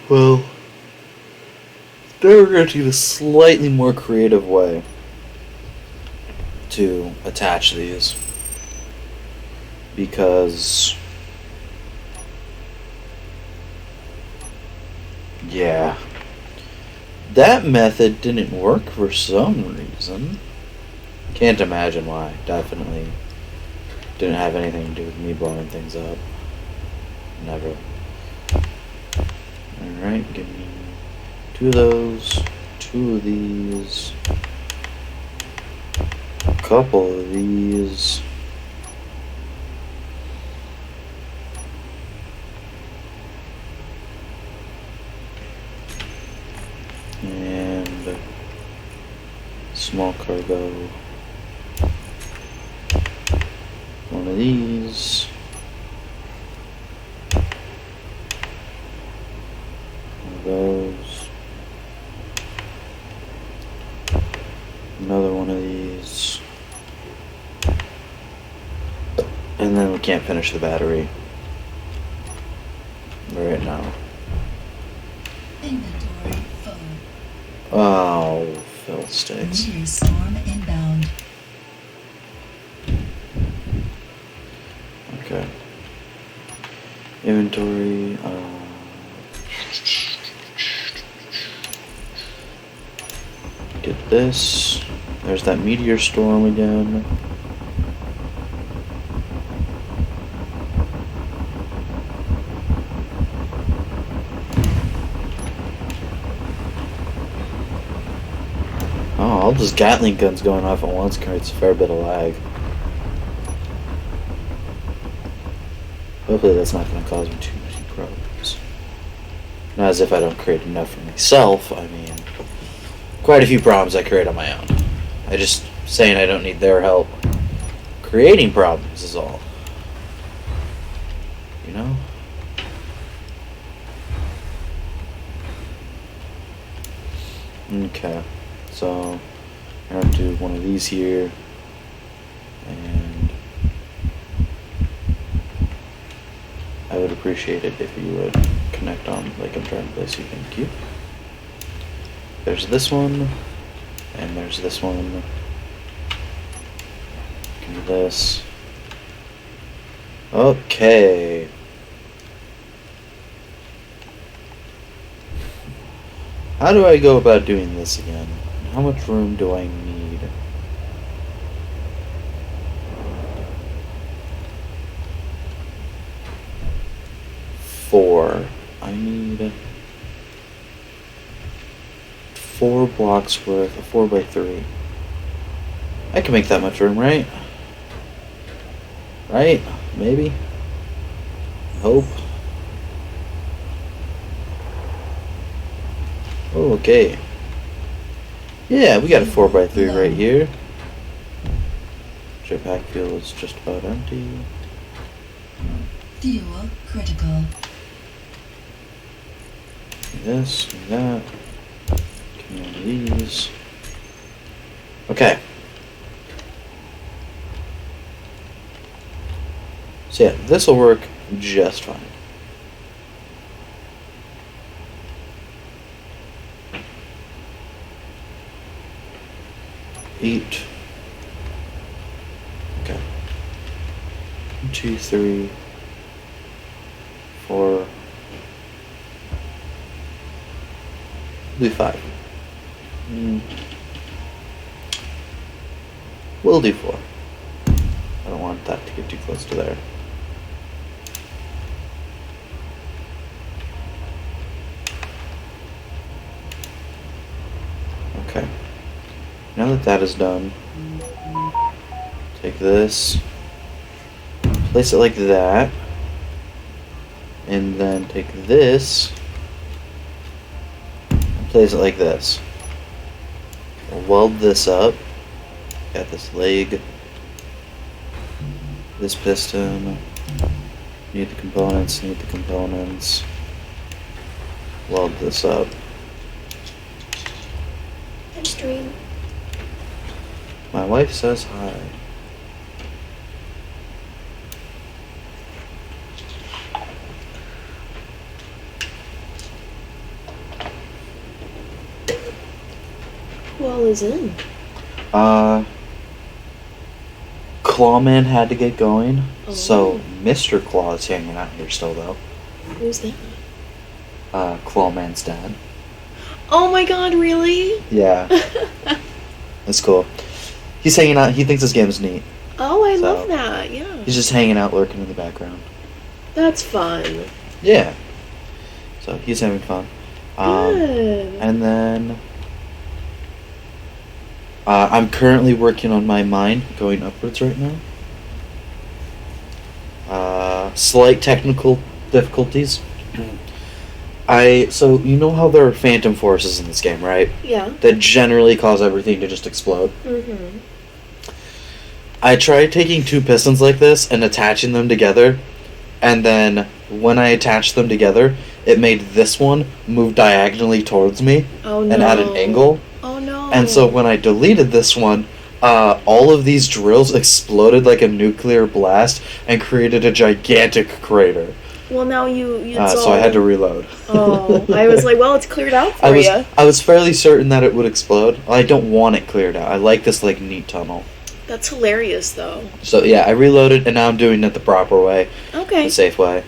Well, now we're going to use a slightly more creative way to attach these, because yeah, that method didn't work for some reason. Can't imagine why. Definitely didn't have anything to do with me blowing things up. Never. Alright, give me 2 of those, 2 of these, a couple of these, and small cargo, 1 of these. Those, another 1 of these, and then we can't finish the battery right now.
Inventory full.
Oh, fiddlesticks.
Meteor swarm inbound.
Okay. Inventory. Get this. There's that meteor storm again. Oh, all those Gatling guns going off at once creates a fair bit of lag. Hopefully that's not going to cause me too many problems. Not as if I don't create enough for myself. I mean, quite a few problems I create on my own. I just saying I don't need their help creating problems is all. You know? Okay. So, I'm going to do one of these here. And I would appreciate it if you would connect on, like I'm trying to place you. Thank you. There's this one, and there's this one. Give me this. Okay. How do I go about doing this again? How much room do I need? I need 4 blocks worth of 4x3. I can make that much room, right? Right? Maybe? I hope. Oh, okay. Yeah, we got a 4x3 right here. Jetpack fuel is just about empty.
Fuel critical.
This, and that. Give me one of these. Okay. So yeah, this will work just fine. Eight. Okay. 1, 2, 3, 4. We'll do 5. We'll do 4. I don't want that to get too close to there. Okay. Now that that is done, take this, place it like that, and then take this, place it like this. We'll weld this up. Got this leg, this piston. Need the components, need the components. Weld this up.
Stream.
My wife says hi.
Who all is in?
Clawman had to get going, so
Oh.
Mr. Claw is hanging out here still though.
Who's that?
Clawman's dad.
Oh my god, really?
Yeah, that's cool. He's hanging out. He thinks this game is neat.
Oh, I
So,
love that, yeah.
He's just hanging out, lurking in the background.
That's fun.
Yeah. So he's having fun.
Good.
And then I'm currently working on my mine going upwards right now. Slight technical difficulties. So you know how there are phantom forces in this game, right?
Yeah.
That generally cause everything to just explode.
Mm-hmm.
I tried taking 2 pistons like this and attaching them together, and then when I attached them together, it made this one move diagonally towards me
Oh no.
and at an angle.
Oh no.
And so when I deleted this one, all of these drills exploded like a nuclear blast and created a gigantic crater.
Well, now you
So I had to reload.
Oh, I was like, well, it's cleared out for you.
I was fairly certain that it would explode. I don't want it cleared out. I like this like neat tunnel.
That's hilarious, though.
So yeah, I reloaded and now I'm doing it the proper way,
Okay.
the safe way.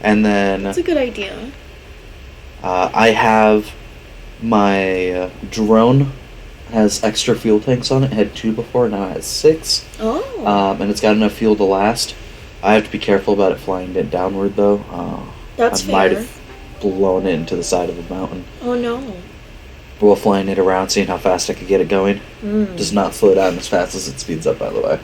And then
That's a good idea.
I have my drone has extra fuel tanks on it. It had 2 before, now it has 6.
Oh.
And it's got enough fuel to last. I have to be careful about it flying it downward though.
That's
I might
fair.
have blown it into the side of the mountain.
Oh no.
While flying it around, seeing how fast I could get it going. Does not slow down as fast as it speeds up, by the way.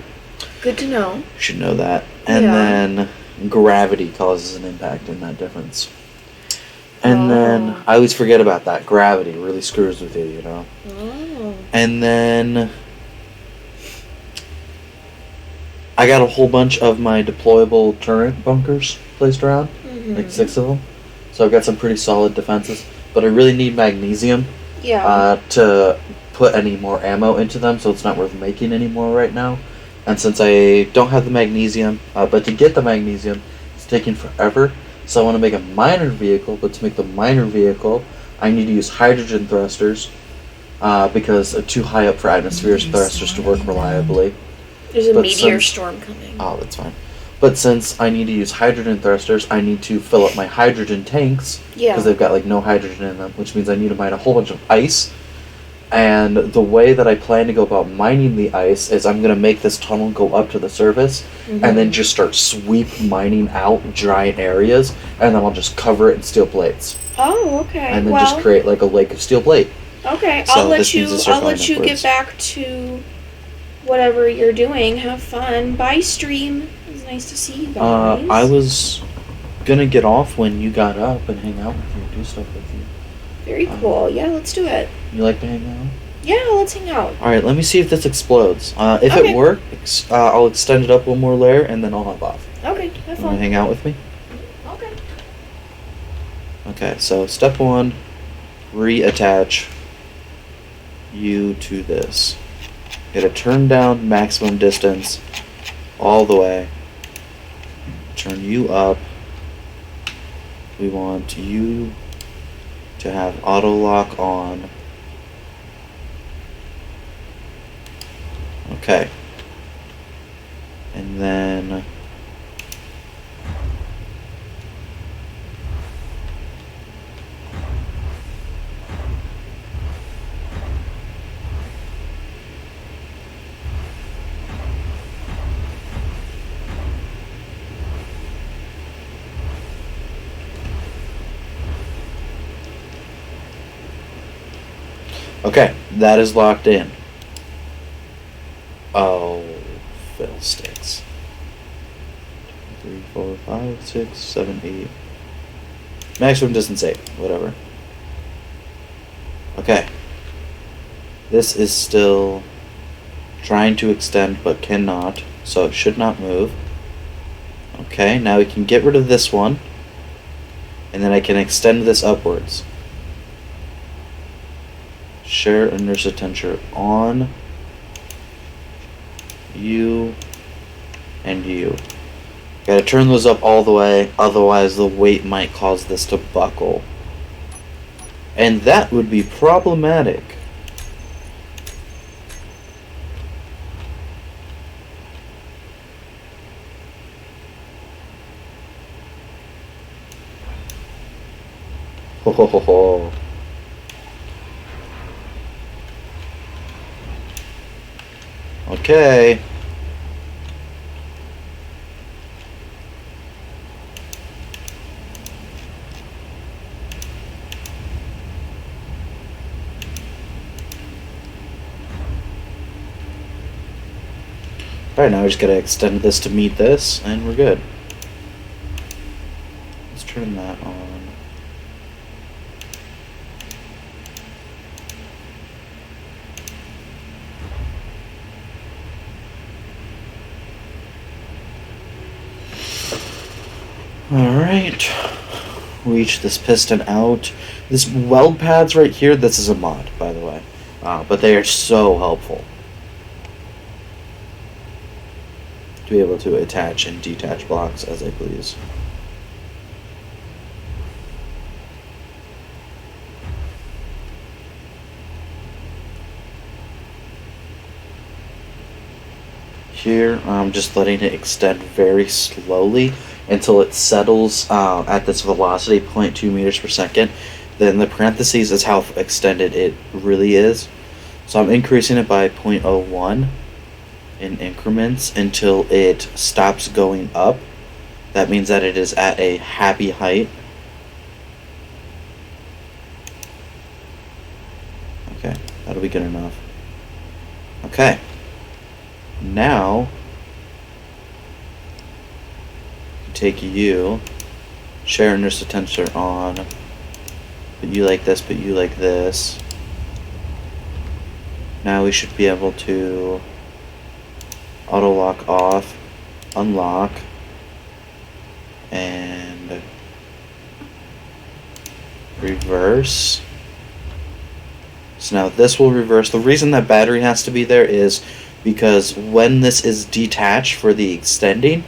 Good to know.
You should know that. And
Yeah.
then gravity causes an impact in that difference. And then
Oh.
I always forget about that. Gravity really screws with you, you know.
Oh.
And then I got a whole bunch of my deployable turret bunkers placed around, like 6 of them. So I've got some pretty solid defenses. But I really need magnesium
Yeah.
to put any more ammo into them, so it's not worth making anymore right now. And since I don't have the magnesium, but to get the magnesium, it's taking forever. So I want to make a miner vehicle, but to make the miner vehicle, I need to use hydrogen thrusters because they're too high up for atmospheric thrusters to work reliably.
There's a
But
meteor
since-
storm coming.
Oh, that's fine. But since I need to use hydrogen thrusters, I need to fill up my hydrogen tanks
Yeah.
because they've got like no hydrogen in them, which means I need to mine a whole bunch of ice. And the way that I plan to go about mining the ice is I'm going to make this tunnel go up to the surface and then just start sweep mining out giant areas, and then I'll just cover it in steel plates.
Oh, okay.
And then
well,
just create like a lake of steel plate.
okay.
So
I'll let
this
you.
needs to start
I'll let
going
you get
upwards.
back to whatever you're doing. Have fun. Bye, stream. It was nice to see you guys.
I was going to get off when you got up and hang out with you, do stuff with you.
Very cool. Yeah, let's do it.
You like to hang out?
Yeah, let's hang out.
Alright, let me see if this explodes. If
Okay.
it works, I'll extend it up one more layer and then I'll hop off.
Okay, have
You want to
fun.
hang out with me?
Okay.
Okay, so step 1, reattach you to this. Gotta turn down maximum distance all the way. Turn you up. We want you to have auto lock on. Okay. And then okay, that is locked in. Oh, fiddlesticks. 3, 4, 5, 6, 7, 8. Maximum distance 8, whatever. Okay. This is still trying to extend but cannot, so it should not move. Okay, now we can get rid of this one, and then I can extend this upwards. Share inertia tensor on. You and you. Gotta turn those up all the way, otherwise the weight might cause this to buckle. And that would be problematic. Ho ho ho ho. Okay. Alright, now we just gotta extend this to meet this, and we're good. Let's turn that on. Alright. Reach this piston out. This weld pads right here, this is a mod, by the way. But they are so helpful. To be able to attach and detach blocks as I please. Here, I'm just letting it extend very slowly until it settles at this velocity, 0.2 meters per second. Then the parentheses is how extended it really is. So I'm increasing it by 0.01 in increments until it stops going up. That means that it is at a happy height. Okay, that'll be good enough. Okay. Now, take you, share and nurse attention on, but you like this, but you like this. Now we should be able to auto lock off, unlock, and reverse. So now this will reverse. The reason that battery has to be there is because when this is detached for the extending,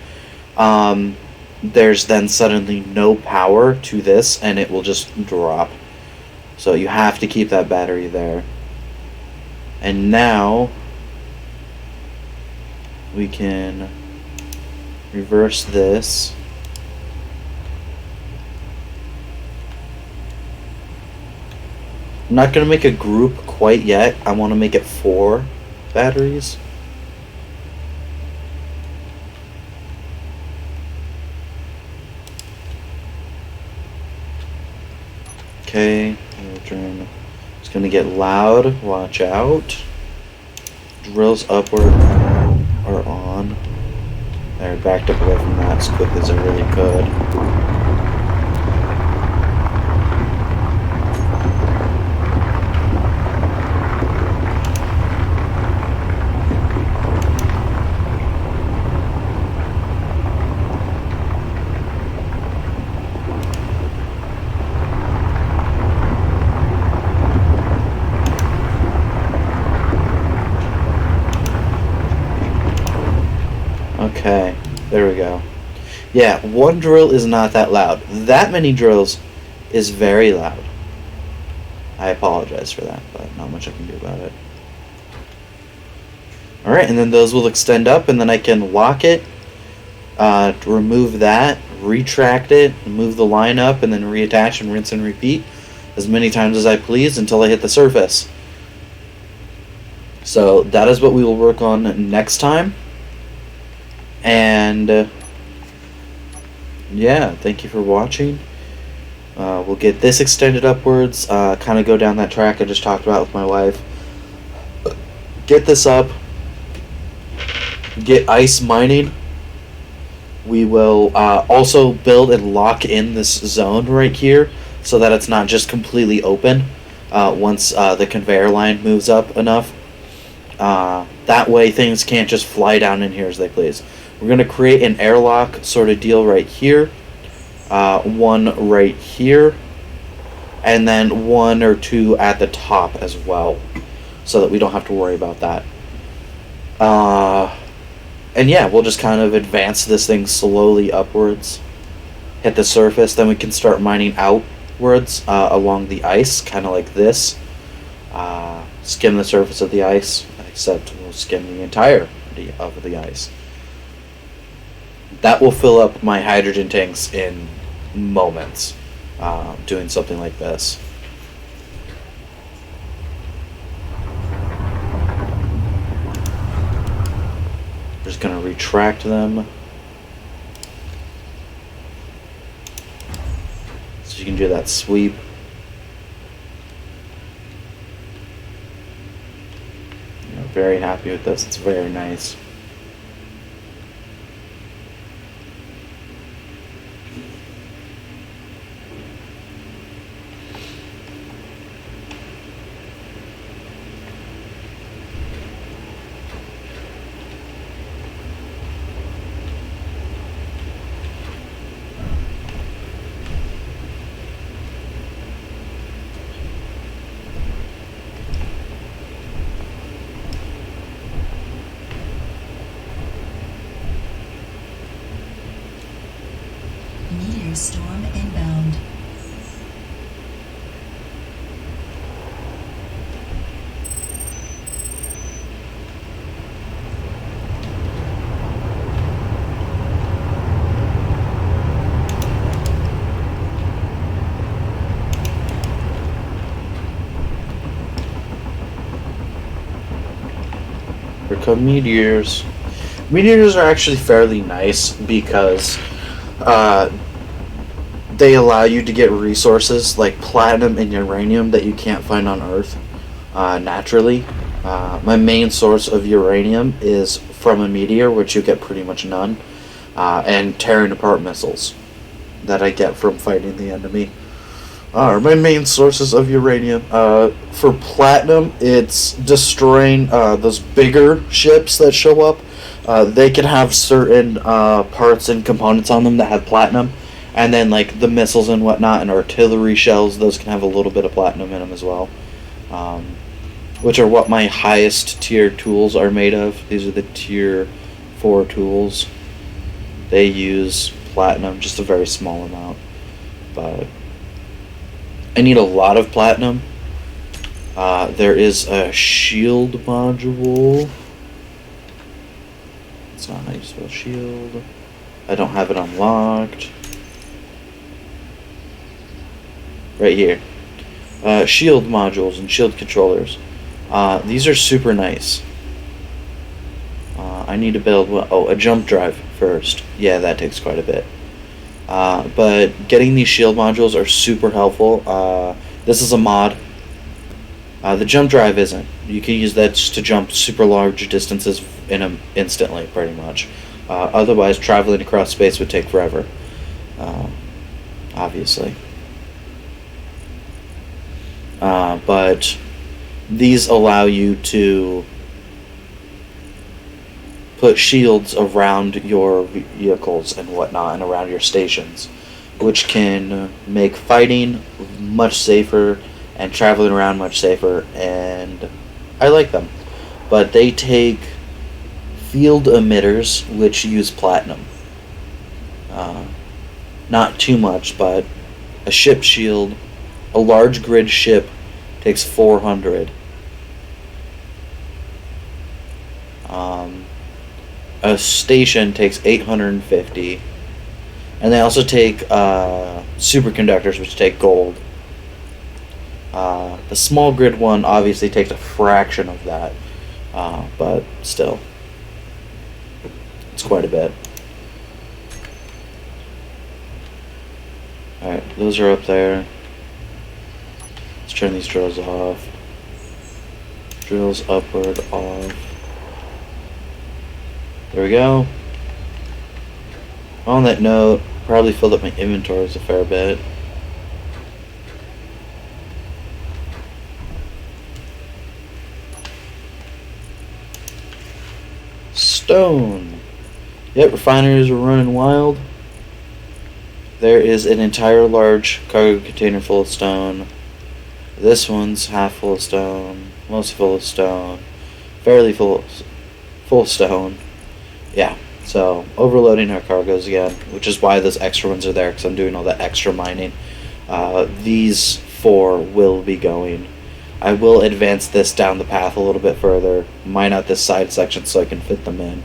there's then suddenly no power to this and it will just drop. So you have to keep that battery there. And now we can reverse this. I'm not going to make a group quite yet. I want to make it 4 batteries. Okay, it's going to get loud. Watch out. Drills upward are on. I backed up away from that as quick as I really could. Okay, there we go. Yeah, 1 drill is not that loud. That many drills is very loud. I apologize for that, but not much I can do about it. Alright, and then those will extend up, and then I can lock it, remove that, retract it, move the line up, and then reattach and rinse and repeat as many times as I please until I hit the surface. So that is what we will work on next time. And yeah, thank you for watching. We'll get this extended upwards, kind of go down that track I just talked about with my wife. Get this up, get ice mining. We will also build and lock in this zone right here so that it's not just completely open once the conveyor line moves up enough. That way things can't just fly down in here as they please. We're going to create an airlock sort of deal right here, 1 right here, and then 1 or 2 at the top as well, so that we don't have to worry about that. And yeah, we'll just kind of advance this thing slowly upwards, hit the surface, then we can start mining outwards along the ice, kind of like this. Skim the surface of the ice, except we'll skim the entirety of the ice. That will fill up my hydrogen tanks in moments, doing something like this. Just going to retract them. So you can do that sweep. Very happy with this. It's very nice.
Meteor storm inbound.
Here come meteors. Meteors are actually fairly nice because they allow you to get resources like platinum and uranium that you can't find on Earth naturally. My main source of uranium is from a meteor, which you get pretty much none. and tearing apart missiles that I get from fighting the enemy are my main sources of uranium. For platinum, it's destroying those bigger ships that show up. They can have certain parts and components on them that have platinum, and then like the missiles and whatnot and artillery shells, those can have a little bit of platinum in them as well, which are what my highest tier tools are made of. These are the tier 4 tools. They use platinum, just a very small amount, but I need a lot of platinum. There is a shield module. It's not how you spell shield. I don't have it unlocked. Right here. Shield modules and shield controllers. These are super nice. I need to build a jump drive first. Yeah, that takes quite a bit. But getting these shield modules are super helpful. This is a mod. The jump drive isn't. You can use that just to jump super large distances instantly, pretty much. Otherwise, traveling across space would take forever. Obviously. But these allow you to put shields around your vehicles and whatnot and around your stations, which can make fighting much safer and traveling around much safer, and I like them. But they take field emitters, which use platinum. Not too much, but a ship shield, a large grid ship takes 400. A station takes 850, and they also take superconductors, which take gold. The small grid one obviously takes a fraction of that, but still, it's quite a bit. Alright, those are up there. Let's turn these drills off. Drills upward, off. There we go. On that note, probably filled up my inventories a fair bit. Stone. Yep, refineries are running wild. There is an entire large cargo container full of stone. This one's half full of stone, mostly full of stone, fairly full of stone. Yeah, so overloading our cargoes again, which is why those extra ones are there, because I'm doing all that extra mining. These 4 will be going. I will advance this down the path a little bit further, mine out this side section so I can fit them in.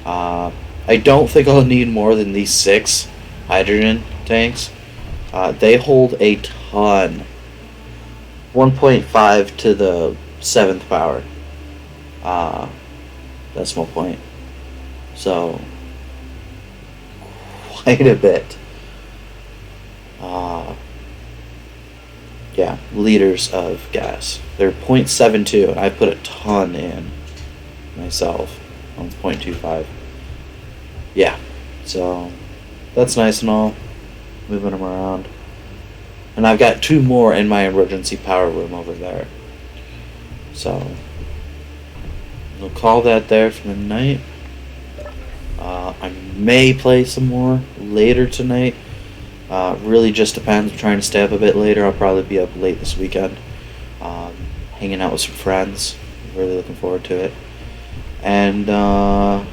I don't think I'll need more than these 6 hydrogen tanks. They hold a ton. 1.5 to the 7th power. Decimal point. So, quite a bit. Yeah, liters of gas. They're 0.72. I put a ton in myself on 0.25. Yeah, so that's nice and all. Moving them around. And I've got 2 more in my emergency power room over there. So, we'll call that there for the night. I may play some more later tonight. Really just depends. I'm trying to stay up a bit later. I'll probably be up late this weekend. Hanging out with some friends. Really looking forward to it. And gotta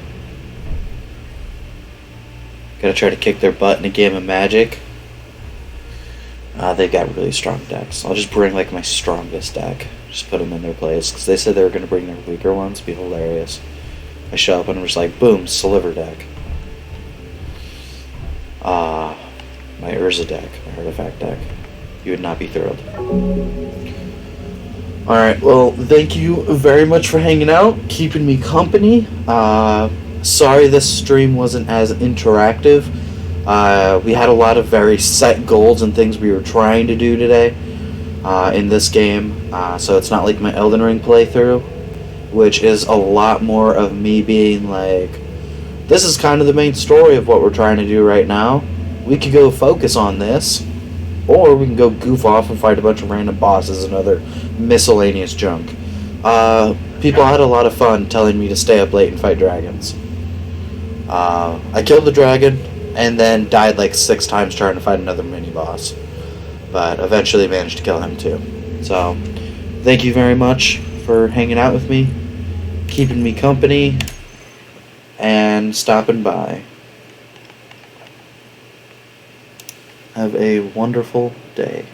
try to kick their butt in a game of Magic. They've got really strong decks. I'll just bring like my strongest deck. Just put them in their place. Because they said they were going to bring their weaker ones. It'd be hilarious. I show up and I'm just like, boom, Sliver deck. My Urza deck, my Artifact deck. You would not be thrilled. Alright, well, thank you very much for hanging out, keeping me company. Sorry this stream wasn't as interactive. We had a lot of very set goals and things we were trying to do today in this game. So it's not like my Elden Ring playthrough, which is a lot more of me being like, this is kind of the main story of what we're trying to do right now. We could go focus on this, or we can go goof off and fight a bunch of random bosses and other miscellaneous junk. People had a lot of fun telling me to stay up late and fight dragons. I killed the dragon, and then died like 6 times trying to fight another mini-boss. But eventually managed to kill him too. So, thank you very much for hanging out with me, keeping me company, and stopping by. Have a wonderful day.